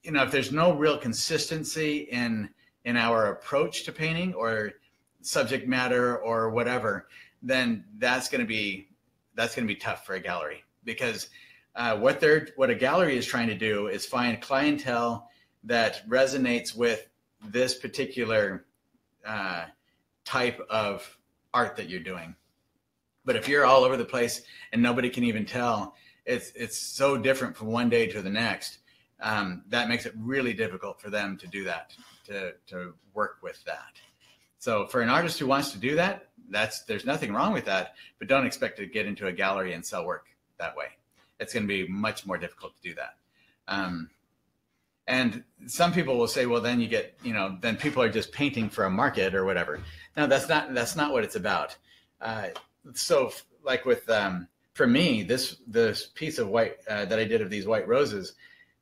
If there's no real consistency in our approach to painting or subject matter or whatever, then that's going to be tough for a gallery, because what a gallery is trying to do is find clientele that resonates with this particular type of art that you're doing. But if you're all over the place and nobody can even tell, it's so different from one day to the next, that makes it really difficult for them to do that, to work with that. So for an artist who wants to do that, there's nothing wrong with that, but don't expect to get into a gallery and sell work that way. It's going to be much more difficult to do that. And some people will say, well, then you get, then people are just painting for a market or whatever. No, that's not what it's about. So like with, for me, this piece of white that I did of these white roses,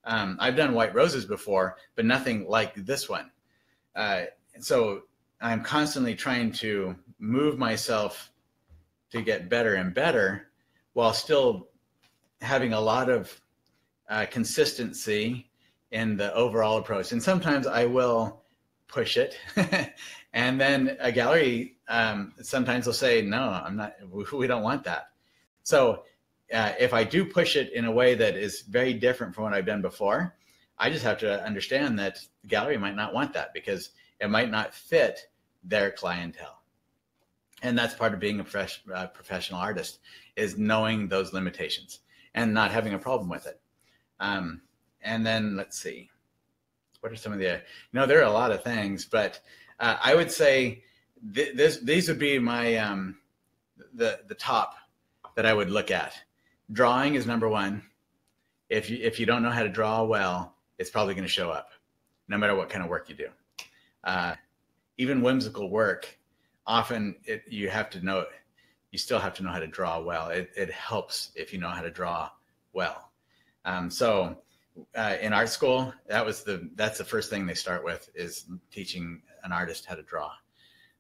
I've done white roses before, but nothing like this one. So I'm constantly trying to move myself to get better and better while still having a lot of consistency in the overall approach. And sometimes I will push it. And then a gallery, sometimes they'll say, no, we don't want that. So if I do push it in a way that is very different from what I've done before, I just have to understand that the gallery might not want that because it might not fit their clientele. And that's part of being a professional artist, is knowing those limitations and not having a problem with it. And then let's see, what are some of there are a lot of things, but I would say these would be my, the top that I would look at. Drawing is number one. If you don't know how to draw well, it's probably going to show up no matter what kind of work you do. Even whimsical work, often you still have to know how to draw well. It helps if you know how to draw well. So in art school, that's the first thing they start with, is teaching an artist how to draw.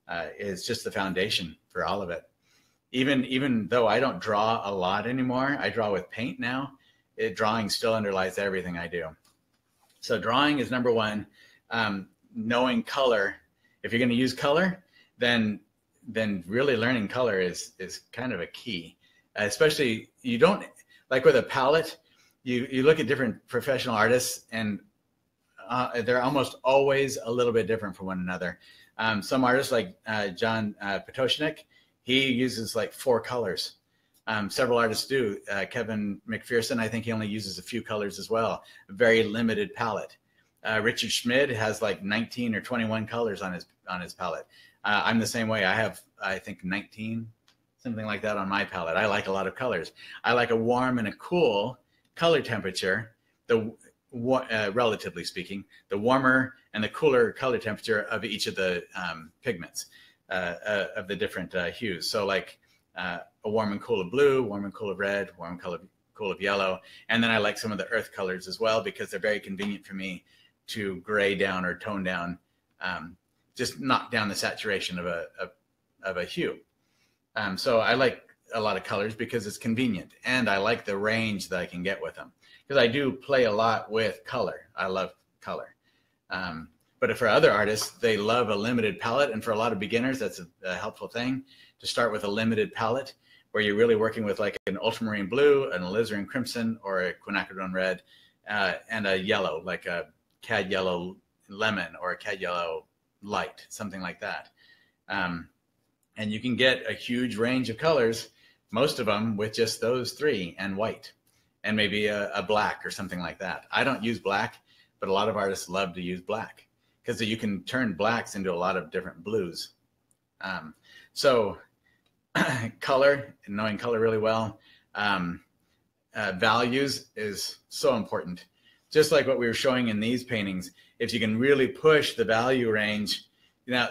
It's just the foundation for all of it. Even though I don't draw a lot anymore, I draw with paint now. Drawing still underlies everything I do. So drawing is number one. Knowing color. If you're going to use color, then really learning color is kind of a key. Especially, you don't, like with a palette, you look at different professional artists and they're almost always a little bit different from one another. Some artists like John Potoshnik, he uses like 4 colors. Several artists do. Kevin McPherson, I think he only uses a few colors as well. A very limited palette. Richard Schmid has like 19 or 21 colors on his palette. I'm the same way. I have, I think, 19, something like that on my palette. I like a lot of colors. I like a warm and a cool color temperature. Relatively speaking, the warmer and the cooler color temperature of each of the pigments of the different hues. So like a warm and cool of blue, warm and cool of red, warm and cool of yellow. And then I like some of the earth colors as well, because they're very convenient for me to gray down or tone down, just knock down the saturation of a hue. So I like a lot of colors because it's convenient, and I like the range that I can get with them, because I do play a lot with color. I love color. But for other artists, they love a limited palette. And for a lot of beginners, that's a helpful thing to start with a limited palette where you're really working with like an ultramarine blue, an alizarin crimson, or a quinacridone red, and a yellow, like a cad yellow lemon or a cad yellow light, something like that. And you can get a huge range of colors, most of them with just those three, and white, and maybe a black or something like that. I don't use black, but a lot of artists love to use black because you can turn blacks into a lot of different blues. So color, knowing color really well, values is so important. Just like what we were showing in these paintings, if you can really push the value range,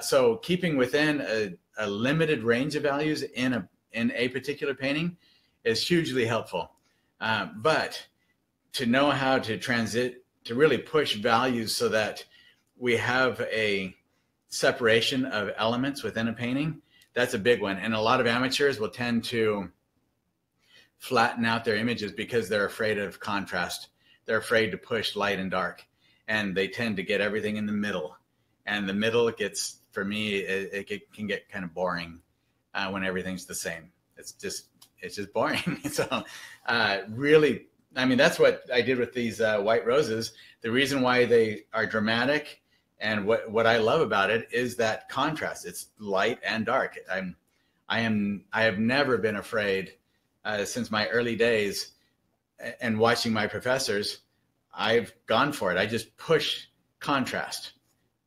so keeping within a limited range of values in a particular painting is hugely helpful. But to know how to really push values so that we have a separation of elements within a painting, that's a big one. And a lot of amateurs will tend to flatten out their images because they're afraid of contrast. They're afraid to push light and dark, and they tend to get everything in the middle. And the middle gets, for me, it can get kind of boring when everything's the same. It's just boring. So really, I mean, that's what I did with these white roses. The reason why they are dramatic and what I love about it is that contrast. It's light and dark. I have never been afraid since my early days and watching my professors. I've gone for it. I just push contrast.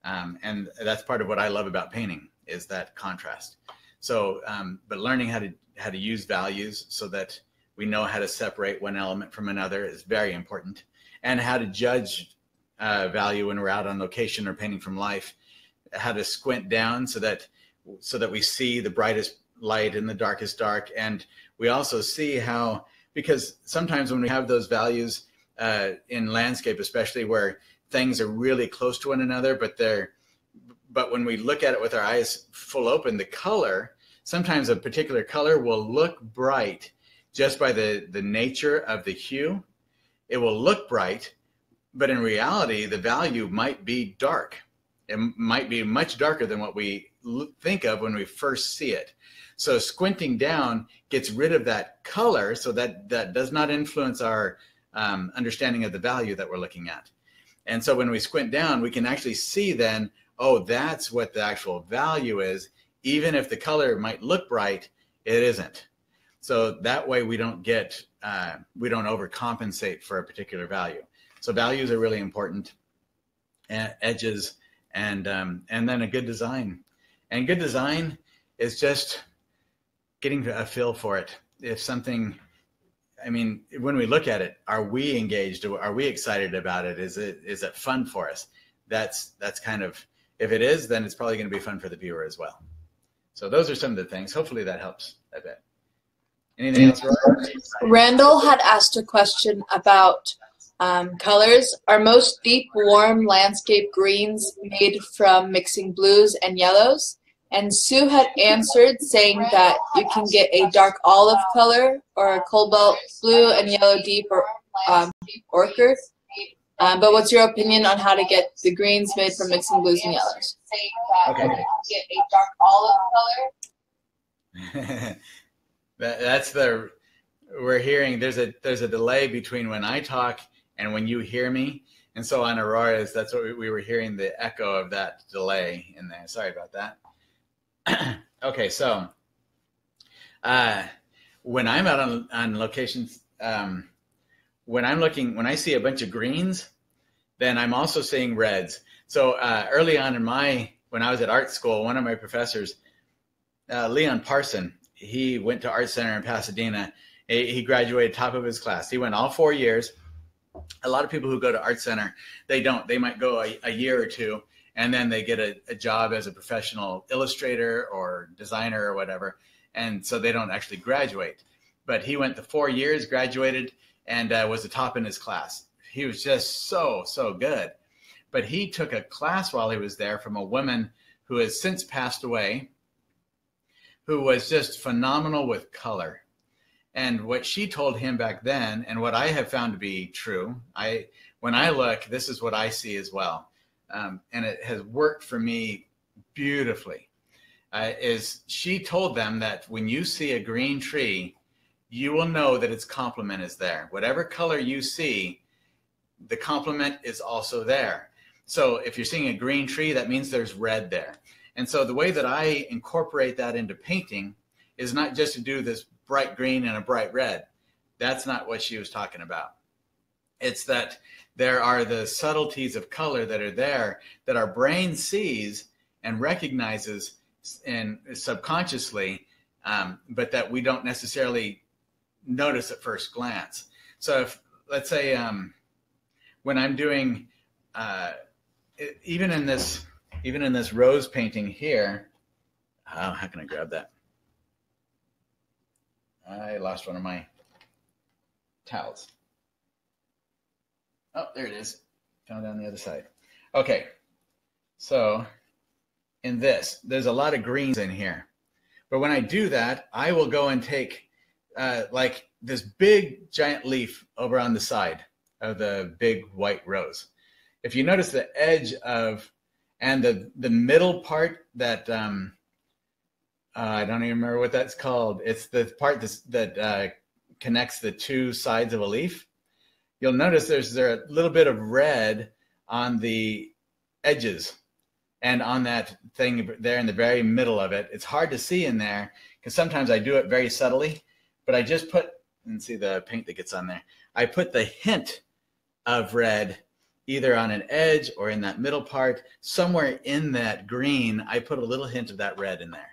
And that's part of what I love about painting, is that contrast. So, but learning how to use values so that we know how to separate one element from another is very important, and how to judge value when we're out on location or painting from life, how to squint down so that we see the brightest light and the darkest dark. And we also see how, because sometimes when we have those values in landscape, especially where things are really close to one another, but when we look at it with our eyes full open, the color, sometimes a particular color will look bright just by the nature of the hue. It will look bright, but in reality, the value might be dark. It might be much darker than what we think of when we first see it. So squinting down gets rid of that color, so that does not influence our understanding of the value that we're looking at. And so when we squint down, we can actually see then, oh, that's what the actual value is. Even if the color might look bright, it isn't. So that way we don't overcompensate for a particular value. So values are really important, edges, and then a good design. And good design is just getting a feel for it. If something, I mean, when we look at it, are we engaged? Are we excited about it? Is it fun for us? That's kind of, if it is, then it's probably going to be fun for the viewer as well. So those are some of the things. Hopefully that helps a bit. Anything else, Roy? Randall had asked a question about colors. Are most deep, warm landscape greens made from mixing blues and yellows? And Sue had answered saying that you can get a dark olive color or a cobalt blue and yellow deep or ochre. But what's your opinion on how to get the greens made from mixing blues and yellows? Okay. Get a dark olive color. We're hearing there's a delay between when I talk and when you hear me. And so on Aurora's, that's what we were hearing, the echo of that delay in there. Sorry about that. Okay, so when I'm out on locations, when I see a bunch of greens, then I'm also seeing reds. So early on when I was at art school, one of my professors, Leon Parson, he went to Art Center in Pasadena. He graduated top of his class. He went all 4 years. A lot of people who go to Art Center, they don't. They might go a year or two, and then they get a job as a professional illustrator or designer or whatever. And so they don't actually graduate. But he went the 4 years, graduated, and was the top in his class. He was just so good. But he took a class while he was there from a woman who has since passed away, who was just phenomenal with color. And what she told him back then, and what I have found to be true, when I look, this is what I see as well. And it has worked for me beautifully, is she told them that when you see a green tree, you will know that its complement is there. Whatever color you see, the complement is also there. So if you're seeing a green tree, that means there's red there. And so the way that I incorporate that into painting is not just to do this bright green and a bright red. That's not what she was talking about. It's that there are the subtleties of color that are there that our brain sees and recognizes and subconsciously, but that we don't necessarily notice at first glance. So if, let's say, when I'm doing, even in this rose painting here, how can I grab that? I lost one of my towels. Oh, there it is. Found it on the other side. Okay, so in this, there's a lot of greens in here. But when I do that, I will go and take like this big giant leaf over on the side of the big white rose. If you notice the edge of, and the middle part that, I don't even remember what that's called. It's the part that connects the two sides of a leaf. You'll notice there's a little bit of red on the edges and on that thing there in the very middle of it. It's hard to see in there because sometimes I do it very subtly, but I just put, and see the paint that gets on there. I put the hint of red either on an edge or in that middle part. Somewhere in that green, I put a little hint of that red in there.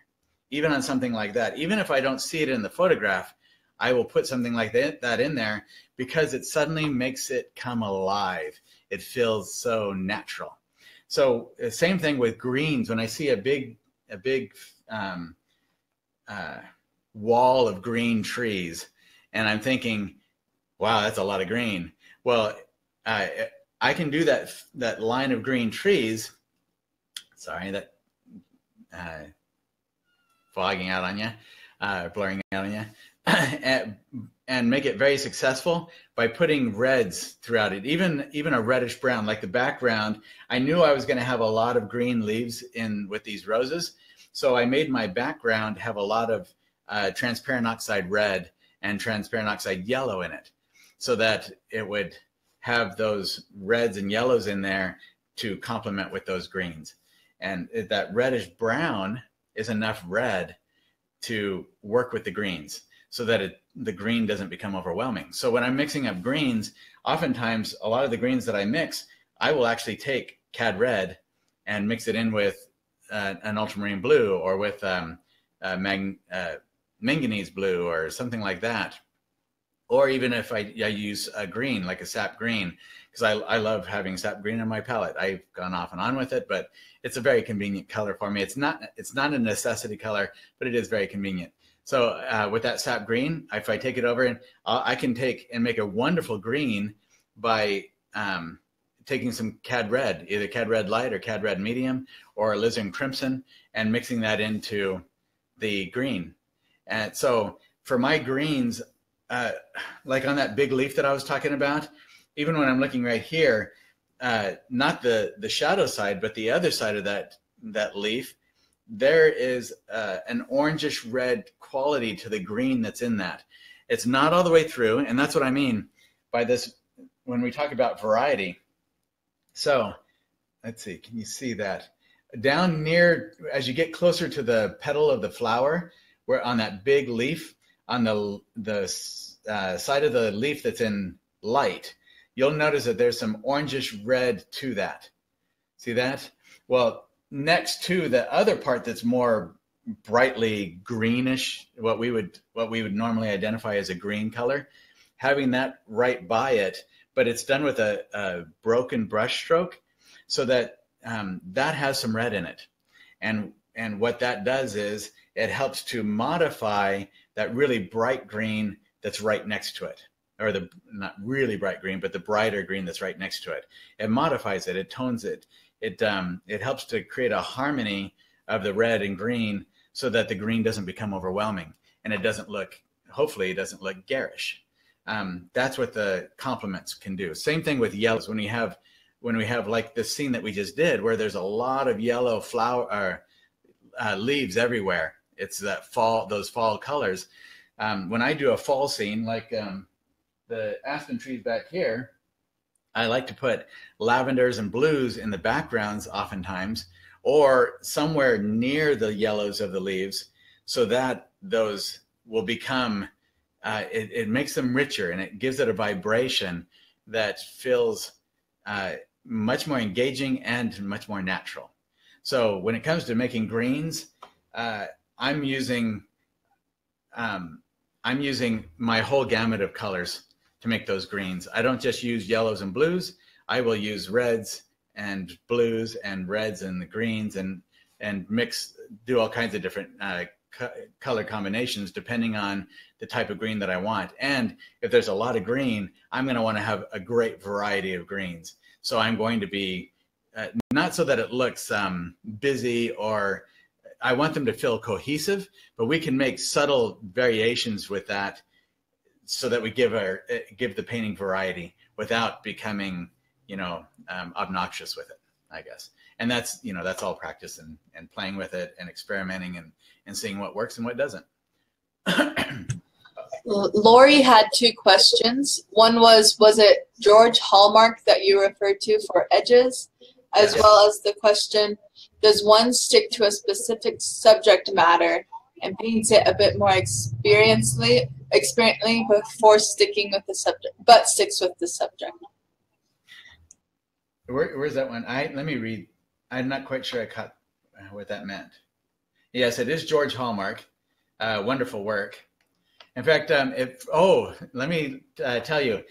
Even on something like that, even if I don't see it in the photograph, I will put something like that in there because it suddenly makes it come alive. It feels so natural. So the same thing with greens. When I see a big wall of green trees, and I'm thinking, wow, that's a lot of green. Well, I can do that line of green trees. Sorry, that fogging out on you, blurring out on you, and make it very successful by putting reds throughout it, even a reddish brown. Like the background, I knew I was going to have a lot of green leaves in with these roses, so I made my background have a lot of transparent oxide red and transparent oxide yellow in it, so that it would have those reds and yellows in there to complement with those greens. And that reddish brown is enough red to work with the greens so that the green doesn't become overwhelming. So when I'm mixing up greens, oftentimes a lot of the greens that I mix, I will actually take cad red and mix it in with an ultramarine blue or with manganese blue or something like that. Or even if I use a green, like a sap green, because I love having sap green on my palette. I've gone off and on with it, but it's a very convenient color for me. It's not a necessity color, but it is very convenient. So with that sap green, if I take it over, and I can take and make a wonderful green by taking some cad red, either cad red light or cad red medium or alizarin crimson, and mixing that into the green. And so for my greens, like on that big leaf that I was talking about, even when I'm looking right here, not the shadow side, but the other side of that leaf, there is an orangish red quality to the green that's in that. It's not all the way through, and that's what I mean by this when we talk about variety. So let's see, can you see that? Down near, as you get closer to the petal of the flower, where on that big leaf, on the side of the leaf that's in light, you'll notice that there's some orangish red to that. See that? Well, next to the other part that's more brightly greenish, what we would normally identify as a green color, having that right by it, but it's done with a broken brush stroke, so that that has some red in it. And what that does is it helps to modify that really bright green that's right next to it, or the not really bright green, but the brighter green that's right next to it. It modifies it, it tones it. It helps to create a harmony of the red and green so that the green doesn't become overwhelming, and it doesn't look, hopefully it doesn't look garish. That's what the complements can do. Same thing with yellows. When we have like this scene that we just did, where there's a lot of yellow flower leaves everywhere. It's that fall, those fall colors. When I do a fall scene, like the aspen trees back here, I like to put lavenders and blues in the backgrounds oftentimes, or somewhere near the yellows of the leaves, so that those will become, it makes them richer, and it gives it a vibration that feels much more engaging and much more natural. So when it comes to making greens, I'm using my whole gamut of colors to make those greens. I don't just use yellows and blues. I will use reds and blues and reds and the greens, and do all kinds of different color combinations depending on the type of green that I want. And if there's a lot of green, I'm going to want to have a great variety of greens. So I'm going to be not so that it looks busy, or I want them to feel cohesive, but we can make subtle variations with that so that we give the painting variety without becoming, obnoxious with it, I guess. And that's all practice and playing with it and experimenting and seeing what works and what doesn't. Lori had two questions. One was it George Hallmark that you referred to for edges? As well as the question, does one stick to a specific subject matter and paints it a bit more experientially before sticking with the subject, but sticks with the subject? Where's that one? Let me read. I'm not quite sure I caught what that meant. Yes, it is George Hallmark. Wonderful work. In fact, let me tell you,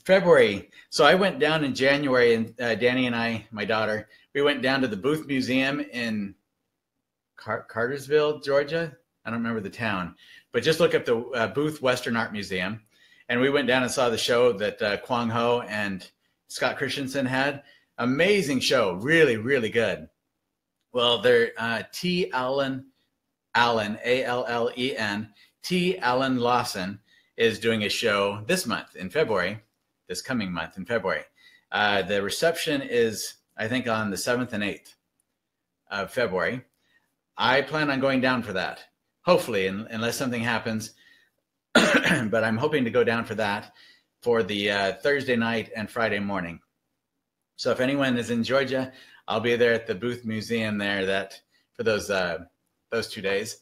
February. So I went down in January, and Danny and I, my daughter, we went down to the Booth Museum in Cartersville, Georgia. I don't remember the town, but just look up the Booth Western Art Museum. And we went down and saw the show that Kwang Ho and Scott Christensen had. Amazing show, really, really good. Well, they're T. Allen, A-L-L-E-N, T. Allen Lawson is doing a show this month in February, this coming month in February. The reception is, I think, on the 7th and 8th of February. I plan on going down for that, hopefully, unless something happens. But I'm hoping to go down for that for the Thursday night and Friday morning. So if anyone is in Georgia, I'll be there at the Booth Museum there for those 2 days,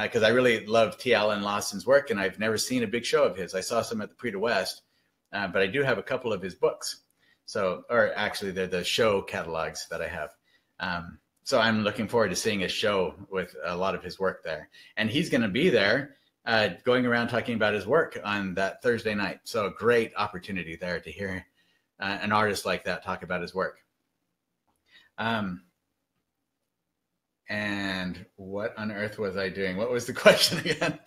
because I really love T. Allen Lawson's work, and I've never seen a big show of his. I saw some at the Prix de West, but I do have a couple of his books. Or actually, they're the show catalogs that I have. So I'm looking forward to seeing a show with a lot of his work there. And he's going to be there going around talking about his work on that Thursday night. So a great opportunity there to hear an artist like that talk about his work. And what on earth was I doing? What was the question again?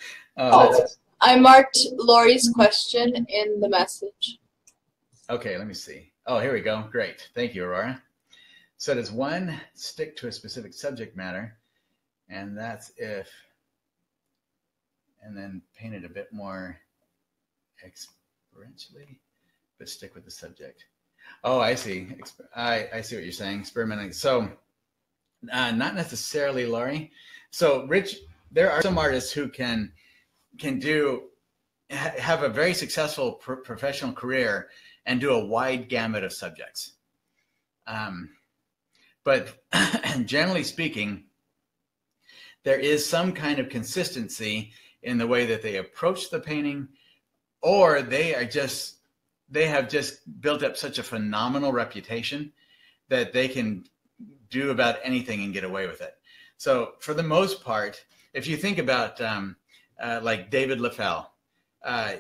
I marked Lori's question in the message. Okay, let me see. Oh, here we go. Great. Thank you, Aurora. So does one stick to a specific subject matter? And that's if, and then paint it a bit more experientially, but stick with the subject. Oh, I see. I see what you're saying. Experimenting. So not necessarily, Laurie. So Rich, there are some artists who can have a very successful professional career and do a wide gamut of subjects. But generally speaking, there is some kind of consistency in the way that they approach the painting, or they are just they have just built up such a phenomenal reputation that they can do about anything and get away with it. So for the most part, if you think about like David LaFell,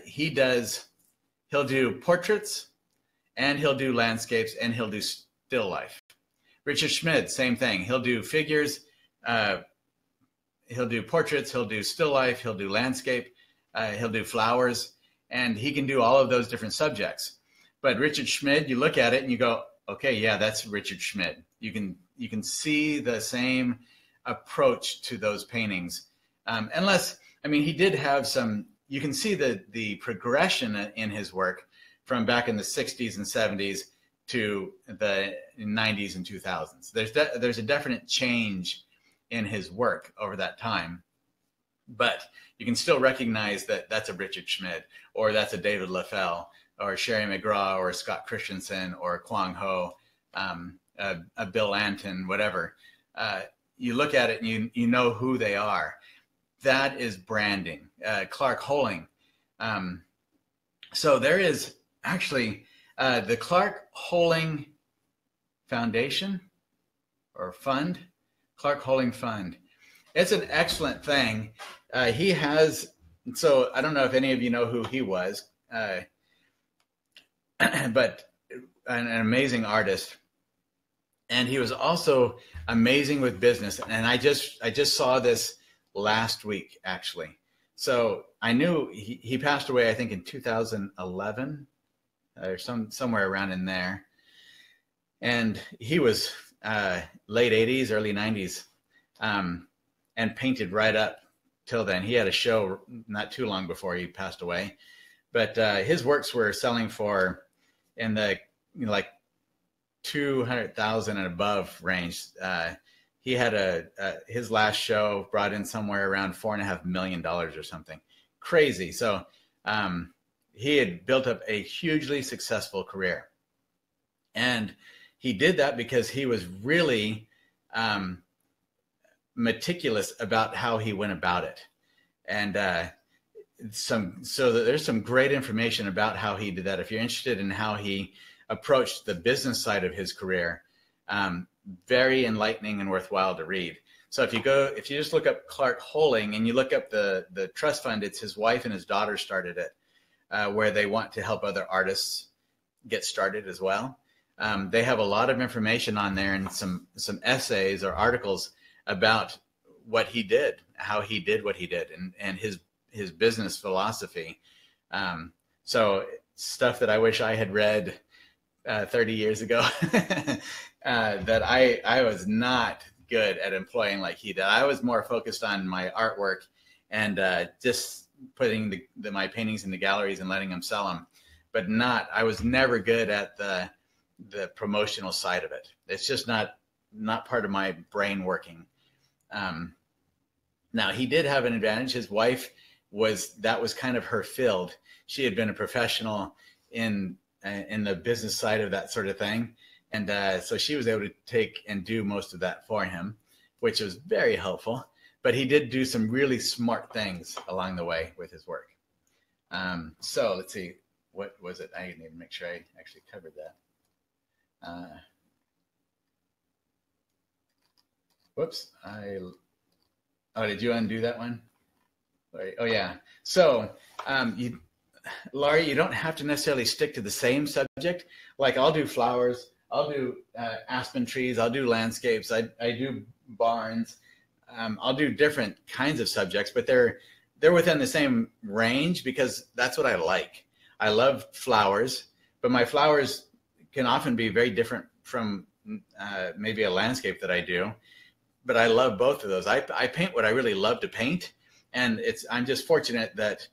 he'll do portraits and he'll do landscapes and he'll do still life. Richard Schmid, same thing. He'll do figures, he'll do portraits, he'll do still life, he'll do landscape, he'll do flowers, and he can do all of those different subjects. But Richard Schmid, you look at it and you go, okay, yeah, that's Richard Schmid. You can see the same approach to those paintings. Unless, I mean, he did have some, you can see the progression in his work from back in the 60s and 70s to the 90s and 2000s. There's a definite change in his work over that time, but you can still recognize that that's a Richard Schmid, or that's a David LaFell, or Sherry McGraw, or Scott Christensen, or Kwang Ho, a Bill Anton, whatever. You look at it and you know who they are. That is branding. Clark Holing. So there is actually the Clark Holing Foundation or Fund, Clark Holing Fund. It's an excellent thing. He has, so I don't know if any of you know who he was, but an amazing artist. And he was also amazing with business. And I just saw this last week, actually. So I knew he passed away, I think in 2011 or somewhere around in there. And he was late 80s, early 90s, and painted right up till then. He had a show not too long before he passed away. But his works were selling for in the like 200,000 and above range. He had his last show brought in somewhere around $4.5 million or something crazy. So he had built up a hugely successful career, and he did that because he was really meticulous about how he went about it. And so there's some great information about how he did that. If you're interested in how he approached the business side of his career, very enlightening and worthwhile to read. So if you just look up Clark Holing and you look up the trust fund, it's his wife and his daughter started it, where they want to help other artists get started as well. They have a lot of information on there and some essays or articles about what he did, how he did what he did, and his business philosophy. So stuff that I wish I had read 30 years ago that I was not good at employing like he did. I was more focused on my artwork and just putting my paintings in the galleries and letting them sell them, but I was never good at the promotional side of it. It's just not part of my brain working. Now he did have an advantage. His wife that was kind of her field. She had been a professional in the business side of that sort of thing. And so she was able to take and do most of that for him, which was very helpful. But he did do some really smart things along the way with his work. So let's see, what was it? I need to make sure I actually covered that. Whoops. Did you undo that one? Oh, yeah. So Laurie, you don't have to necessarily stick to the same subject. Like I'll do flowers, I'll do aspen trees, I'll do landscapes, I do barns, I'll do different kinds of subjects, but they're within the same range because that's what I like. I love flowers, but my flowers can often be very different from maybe a landscape that I do, but I love both of those. I paint what I really love to paint, and I'm just fortunate that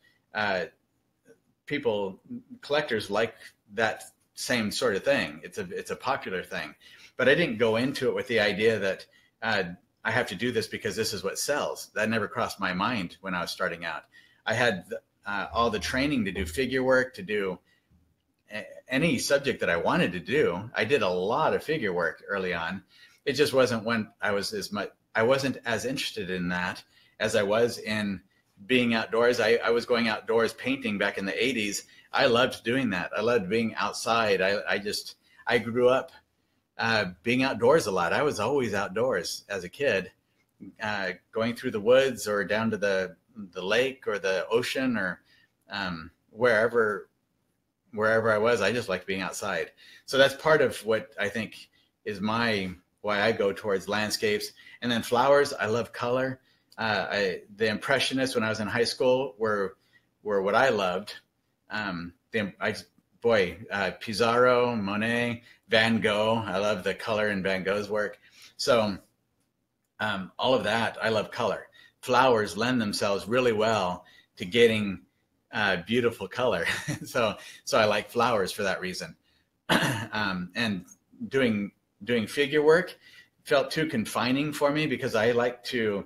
collectors like that same sort of thing. It's a popular thing, but I didn't go into it with the idea that I have to do this because this is what sells. That never crossed my mind when I was starting out. I had all the training to do figure work, to do any subject that I wanted to do. I did a lot of figure work early on. It just wasn't when I wasn't as interested in that as I was in being outdoors. I was going outdoors painting back in the 80s. I loved doing that. I loved being outside. I grew up being outdoors a lot. I was always outdoors as a kid, going through the woods or down to the lake or the ocean or wherever I was. I just liked being outside. So that's part of what I think is why I go towards landscapes. And then flowers, I love color. The impressionists when I was in high school were what I loved. Pizarro, Monet, Van Gogh. I love the color in Van Gogh's work. So all of that, I love color. Flowers lend themselves really well to getting beautiful color. So I like flowers for that reason. And doing figure work felt too confining for me because I like to,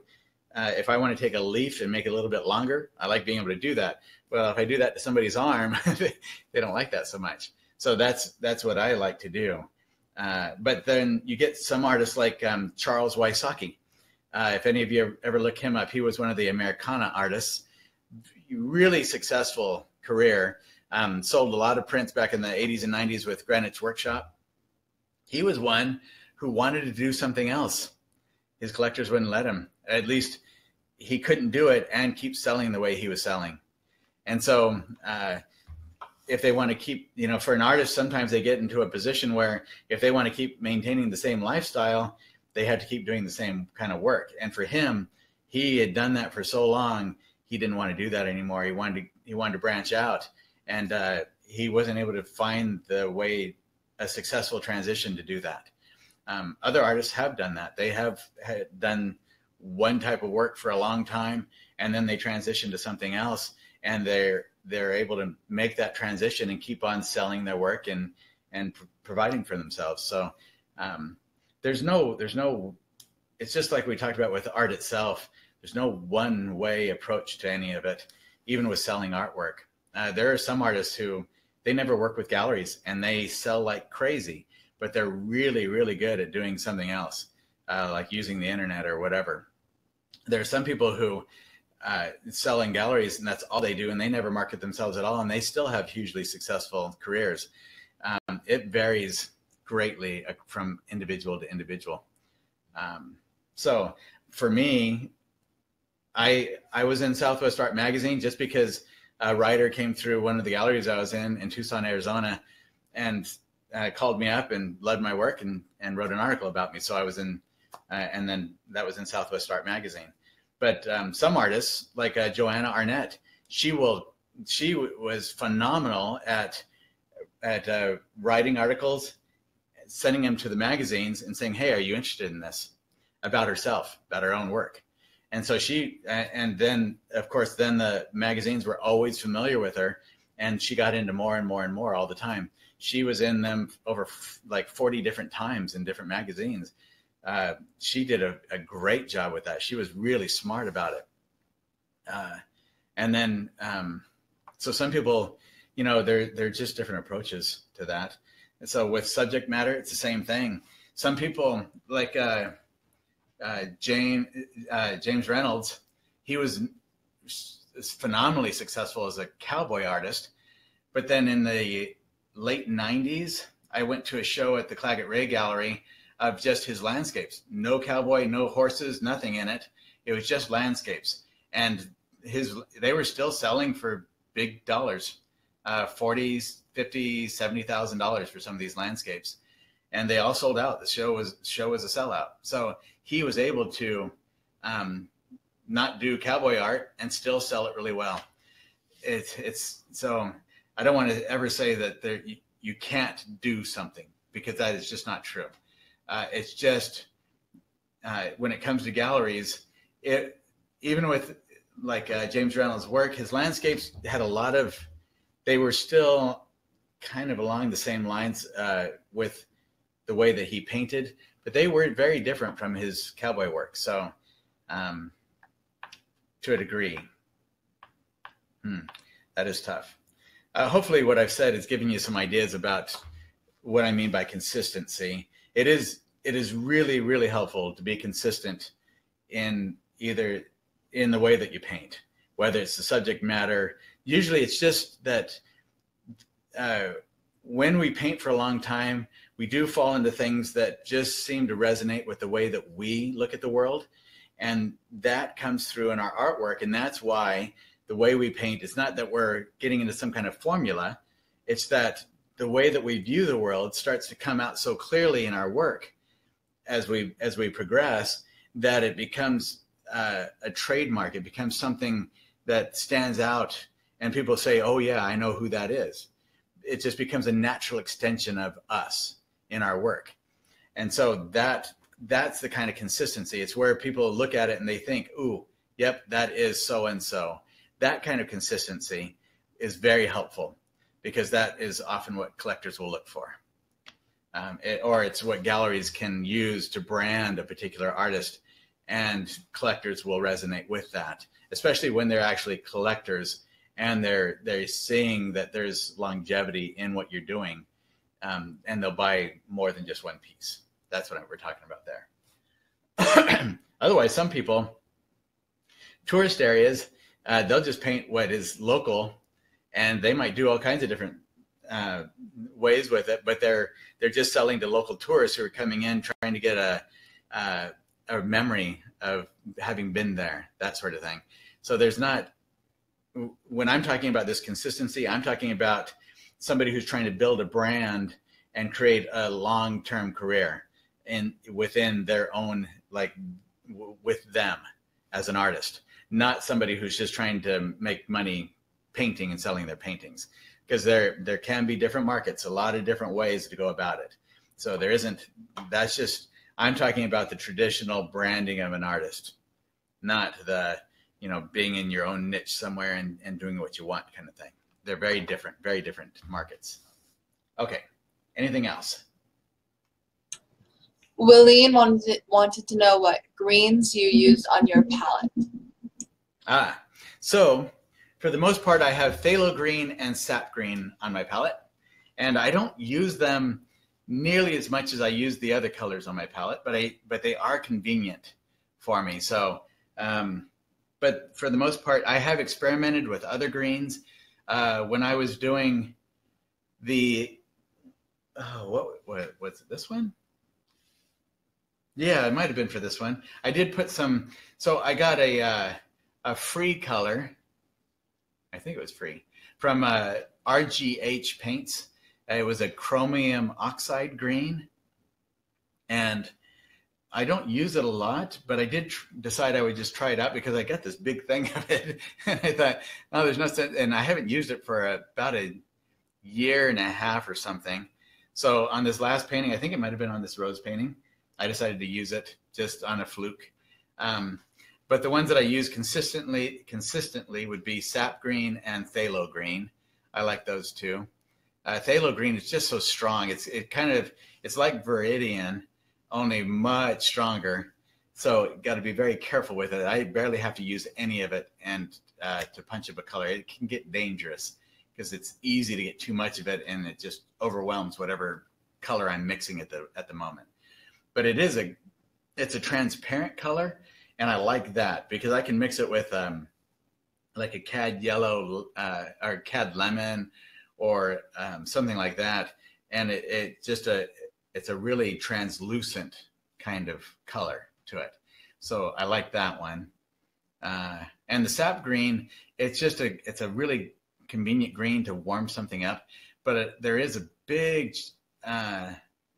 if I want to take a leaf and make it a little bit longer, I like being able to do that. Well, if I do that to somebody's arm, they don't like that so much. So that's what I like to do. But then you get some artists like Charles Wysocki. If any of you ever look him up, he was one of the Americana artists. Really successful career. Sold a lot of prints back in the 80s and 90s with Greenwich Workshop. He was one who wanted to do something else. His collectors wouldn't let him. At least he couldn't do it and keep selling the way he was selling. And so if they want to keep, for an artist, sometimes they get into a position where if they want to keep maintaining the same lifestyle, they have to keep doing the same kind of work. And for him, he had done that for so long, he didn't want to do that anymore. He wanted to branch out, and he wasn't able to find a successful transition to do that. Other artists have done that. They have done one type of work for a long time, and then they transition to something else, and they're able to make that transition and keep on selling their work and providing for themselves. So there's no, it's just like we talked about with art itself. There's no one way approach to any of it, even with selling artwork. There are some artists who they never work with galleries and they sell like crazy, but they're really, really good at doing something else, like using the internet or whatever. There are some people who sell in galleries and that's all they do, and they never market themselves at all, and they still have hugely successful careers. It varies greatly from individual to individual. So for me, I was in Southwest Art Magazine just because a writer came through one of the galleries I was in Tucson, Arizona, and called me up and loved my work and wrote an article about me. So I was in, and then that was in Southwest Art Magazine. But some artists like Joanna Arnett, she was phenomenal at writing articles, sending them to the magazines and saying, hey, are you interested in this? About herself, about her own work. And so and then of course, then the magazines were always familiar with her, and she got into more and more and more all the time. She was in them over like 40 different times in different magazines. She did a great job with that. She was really smart about it. And then, so some people, they're just different approaches to that. And so with subject matter, it's the same thing. Some people like, James Reynolds, he was phenomenally successful as a cowboy artist. But then in the late 90s, I went to a show at the Claggett Ray Gallery of just his landscapes. No cowboy, no horses, nothing in it. It was just landscapes. And they were still selling for big dollars, $40,000, $50,000, $70,000 for some of these landscapes. And they all sold out. The show was a sellout. So he was able to not do cowboy art and still sell it really well. It's so I don't want to ever say that you can't do something, because that is just not true. It's just when it comes to galleries, even with like James Reynolds' work, his landscapes had they were still kind of along the same lines with the way that he painted, but they were very different from his cowboy work. So to a degree, that is tough. Hopefully what I've said is giving you some ideas about what I mean by consistency. It is really, really helpful to be consistent in the way that you paint, whether it's the subject matter. Usually it's just that when we paint for a long time, we do fall into things that just seem to resonate with the way that we look at the world. And that comes through in our artwork. And that's why the way we paint, it's not that we're getting into some kind of formula. It's that the way that we view the world starts to come out so clearly in our work as we progress, that it becomes a trademark. It becomes something that stands out, and people say, oh yeah, I know who that is. It just becomes a natural extension of us in our work. And so that's the kind of consistency. It's where people look at it and they think, ooh, yep, that is so-and-so. That kind of consistency is very helpful, because that is often what collectors will look for. Or it's what galleries can use to brand a particular artist, and collectors will resonate with that, especially when they're actually collectors and they're seeing that there's longevity in what you're doing, and they'll buy more than just one piece. That's what we're talking about there. Otherwise, some people, tourist areas, they'll just paint what is local, and they might do all kinds of different ways with it, but they're just selling to local tourists who are coming in trying to get a memory of having been there, that sort of thing. So there's not, when I'm talking about this consistency, I'm talking about somebody who's trying to build a brand and create a long-term career within their own, like with them as an artist, not somebody who's just trying to make money painting and selling their paintings, because there can be different markets, a lot of different ways to go about it. So there isn't, that's just, I'm talking about the traditional branding of an artist, not the, being in your own niche somewhere and doing what you want kind of thing. They're very different markets. Okay, anything else? William wanted to know what greens you use on your palette. So for the most part, I have phthalo green and sap green on my palette, and I don't use them nearly as much as I use the other colors on my palette, but they are convenient for me. So, but for the most part, I have experimented with other greens. When I was doing the, what was it, this one? Yeah, it might have been for this one. I did put some, so I got a free color, I think it was free, from RGH Paints. It was a chromium oxide green, and I don't use it a lot, but I did decide I would just try it out because I got this big thing of it. And I thought, oh, there's no sense, and I haven't used it for about a year and a half or something. So on this last painting, I think it might have been on this rose painting, I decided to use it just on a fluke. But the ones that I use consistently would be sap green and phthalo green. I like those two. Phthalo green is just so strong. It's like Viridian, only much stronger. So got to be very careful with it. I barely have to use any of it and to punch up a color. It can get dangerous because it's easy to get too much of it, and it just overwhelms whatever color I'm mixing at the moment. But it's a transparent color, and I like that because I can mix it with like a cad yellow or cad lemon or something like that, and it's a really translucent kind of color to it. So I like that one. And the sap green, it's a really convenient green to warm something up, but there is a big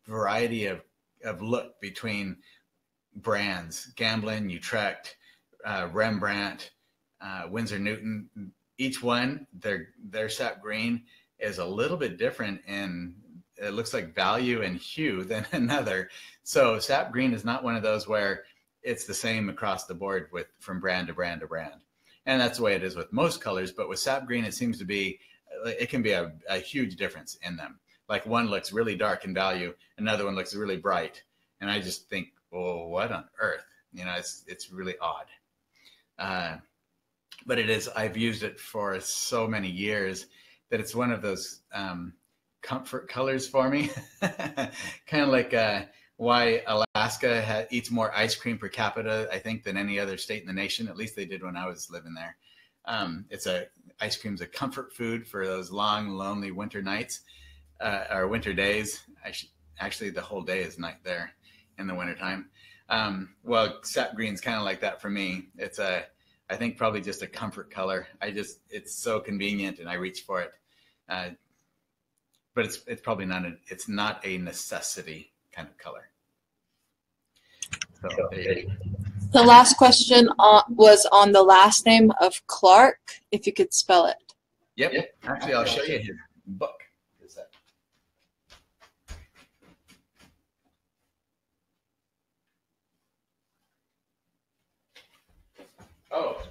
variety of look between brands: Gamblin, Utrecht, Rembrandt, Winsor Newton. Each one, their sap green is a little bit different in, it looks like, value and hue than another. So sap green is not one of those where it's the same across the board from brand to brand to brand. And that's the way it is with most colors. But with sap green, it seems to be, it can be a huge difference in them. Like one looks really dark in value, another one looks really bright. And I just think, oh, what on earth? It's really odd. But it is, I've used it for so many years that it's one of those comfort colors for me. Kind of like why Alaska eats more ice cream per capita, I think, than any other state in the nation. At least they did when I was living there. Ice cream's a comfort food for those long, lonely winter nights or winter days. Actually, the whole day is night there in the wintertime. Well, sap green's kind of like that for me. It's I think probably just a comfort color. It's so convenient and I reach for it. But it's probably it's not a necessity kind of color. So there you go. The last question was on the last name of Clark, if you could spell it. Yep. Actually, I'll show you his book. Oh,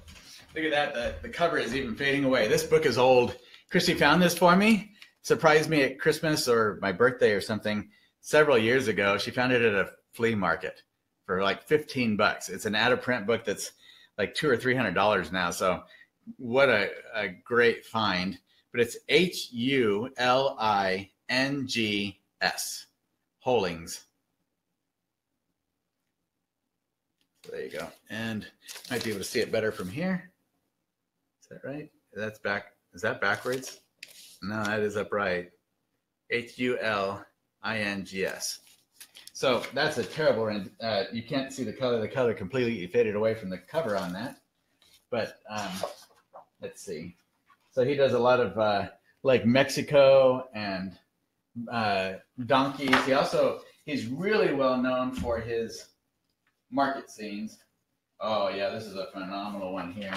look at that. The cover is even fading away. This book is old. Christy found this for me. Surprised me at Christmas or my birthday or something several years ago. She found it at a flea market for like $15. It's an out-of-print book that's like $200 or $300 now. So what a great find. But it's H-U-L-I-N-G-S. Hollings. So there you go. And might be able to see it better from here. Is that right? That's back. Is that backwards? No, that is upright. H-U-L-I-N-G-S. So that's a terrible, you can't see the color. The color completely faded away from the cover on that. But let's see. So he does a lot of like Mexico and donkeys. He's really well known for his market scenes. Oh yeah, this is a phenomenal one here.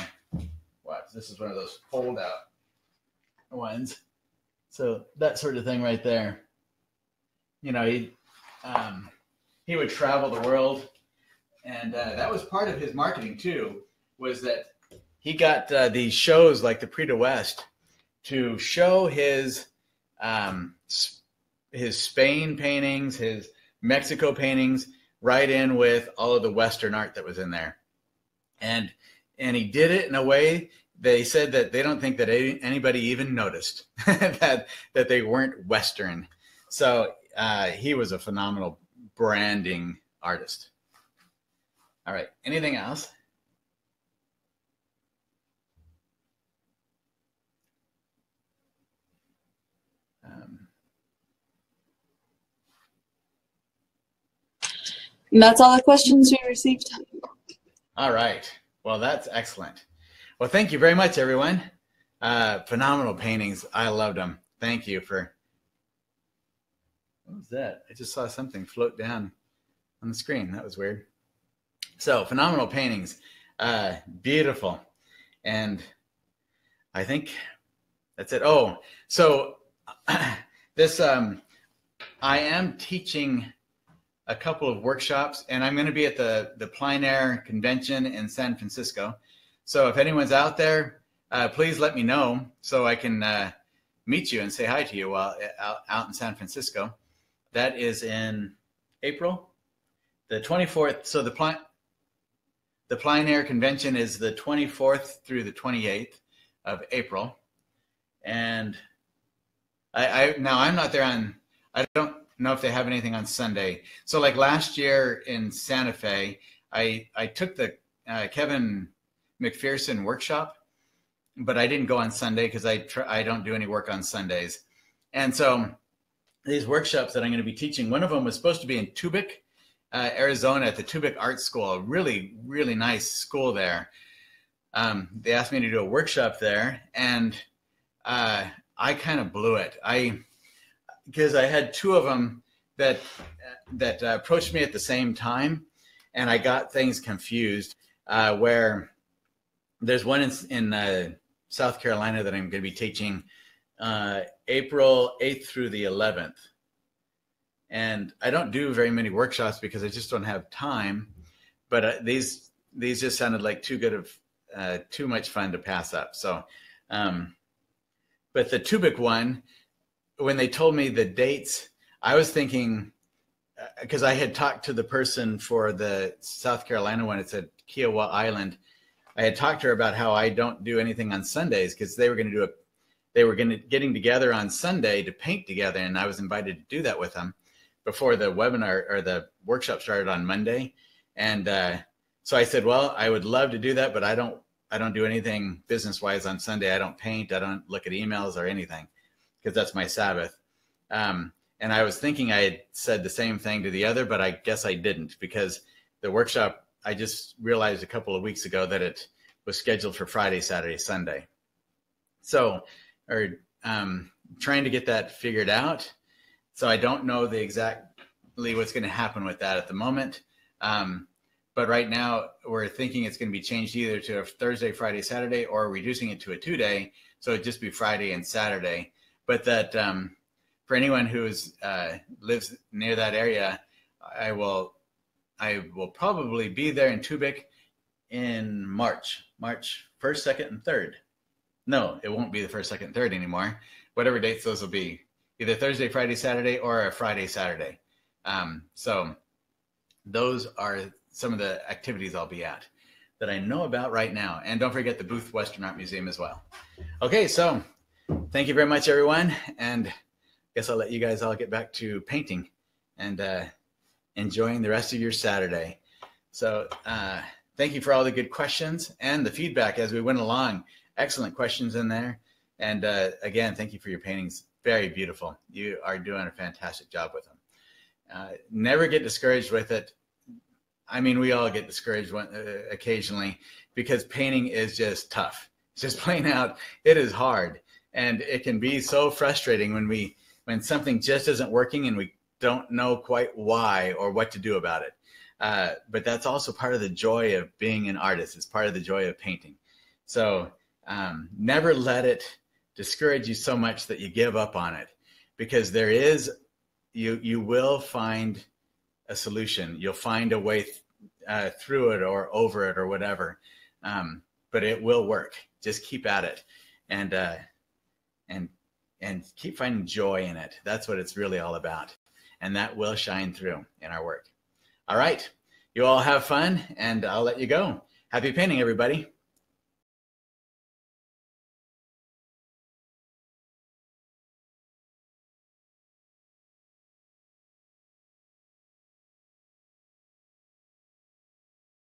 Watch, this is one of those fold out ones. So that sort of thing right there. You know, he would travel the world, and that was part of his marketing too, was that he got these shows like the Prix de West to show his Spain paintings, his Mexico paintings, right in with all of the Western art that was in there. And he did it in a way, they said that they don't think that anybody even noticed that they weren't Western. So he was a phenomenal branding artist. All right, anything else? And that's all the questions we received. All right. Well, that's excellent. Well, thank you very much, everyone. Phenomenal paintings. I loved them. Thank you for... What was that? I just saw something float down on the screen. That was weird. So, phenomenal paintings. Beautiful. And I think that's it. Oh, so this... I am teaching a couple of workshops, and I'm going to be at the Plein Air convention in San Francisco. So if anyone's out there, please let me know so I can meet you and say hi to you while out in San Francisco. That is in April, the 24th. So the Plein Air convention is the 24th through the 28th of April. And now I'm not there I don't know if they have anything on Sunday. So like last year in Santa Fe, I took the Kevin McPherson workshop, but I didn't go on Sunday because I don't do any work on Sundays. And so these workshops that I'm going to be teaching, one of them was supposed to be in Tubic, Arizona, at the Tubic Art School, a really, really nice school there. They asked me to do a workshop there, and I kind of blew it. Because I had two of them that approached me at the same time, and I got things confused. Where there's one in South Carolina that I'm going to be teaching April 8th through the 11th, and I don't do very many workshops because I just don't have time. But these just sounded like too much fun to pass up. So, but the Tubic one, when they told me the dates, I was thinking, because I had talked to the person for the South Carolina one, it's at Kiowa Island. I had talked to her about how I don't do anything on Sundays because they were getting together on Sunday to paint together, and I was invited to do that with them before the webinar or the workshop started on Monday. And so I said, well, I would love to do that, but I don't I don't do anything business-wise on Sunday. I don't paint. I don't look at emails or anything because that's my Sabbath. And I was thinking I had said the same thing to the other, but I guess I didn't, because the workshop, I just realized a couple of weeks ago that it was scheduled for Friday, Saturday, Sunday. So, trying to get that figured out. So I don't know exactly what's going to happen with that at the moment. But right now we're thinking it's going to be changed either to a Thursday, Friday, Saturday, or reducing it to a 2-day. So it'd just be Friday and Saturday. But that for anyone who lives near that area, I will probably be there in Tubic in March 1st, 2nd, and 3rd. No, it won't be the 1st, 2nd, 3rd anymore. Whatever dates those will be, either Thursday, Friday, Saturday, or a Friday, Saturday. So those are some of the activities I'll be at that I know about right now. And don't forget the Booth Western Art Museum as well. Okay, so thank you very much, everyone. And I guess I'll let you guys all get back to painting and enjoying the rest of your Saturday. So thank you for all the good questions and the feedback as we went along. Excellent questions in there. And again, thank you for your paintings. Very beautiful. You are doing a fantastic job with them. Never get discouraged with it. I mean, we all get discouraged occasionally because painting is just tough. It's just plain out. It is hard. And it can be so frustrating when something just isn't working and we don't know quite why or what to do about it. But that's also part of the joy of being an artist. It's part of the joy of painting. So never let it discourage you so much that you give up on it, because you will find a solution. You'll find a way through it or over it or whatever. But it will work. Just keep at it and keep finding joy in it. That's what it's really all about. And that will shine through in our work. All right. You all have fun, and I'll let you go. Happy painting, everybody.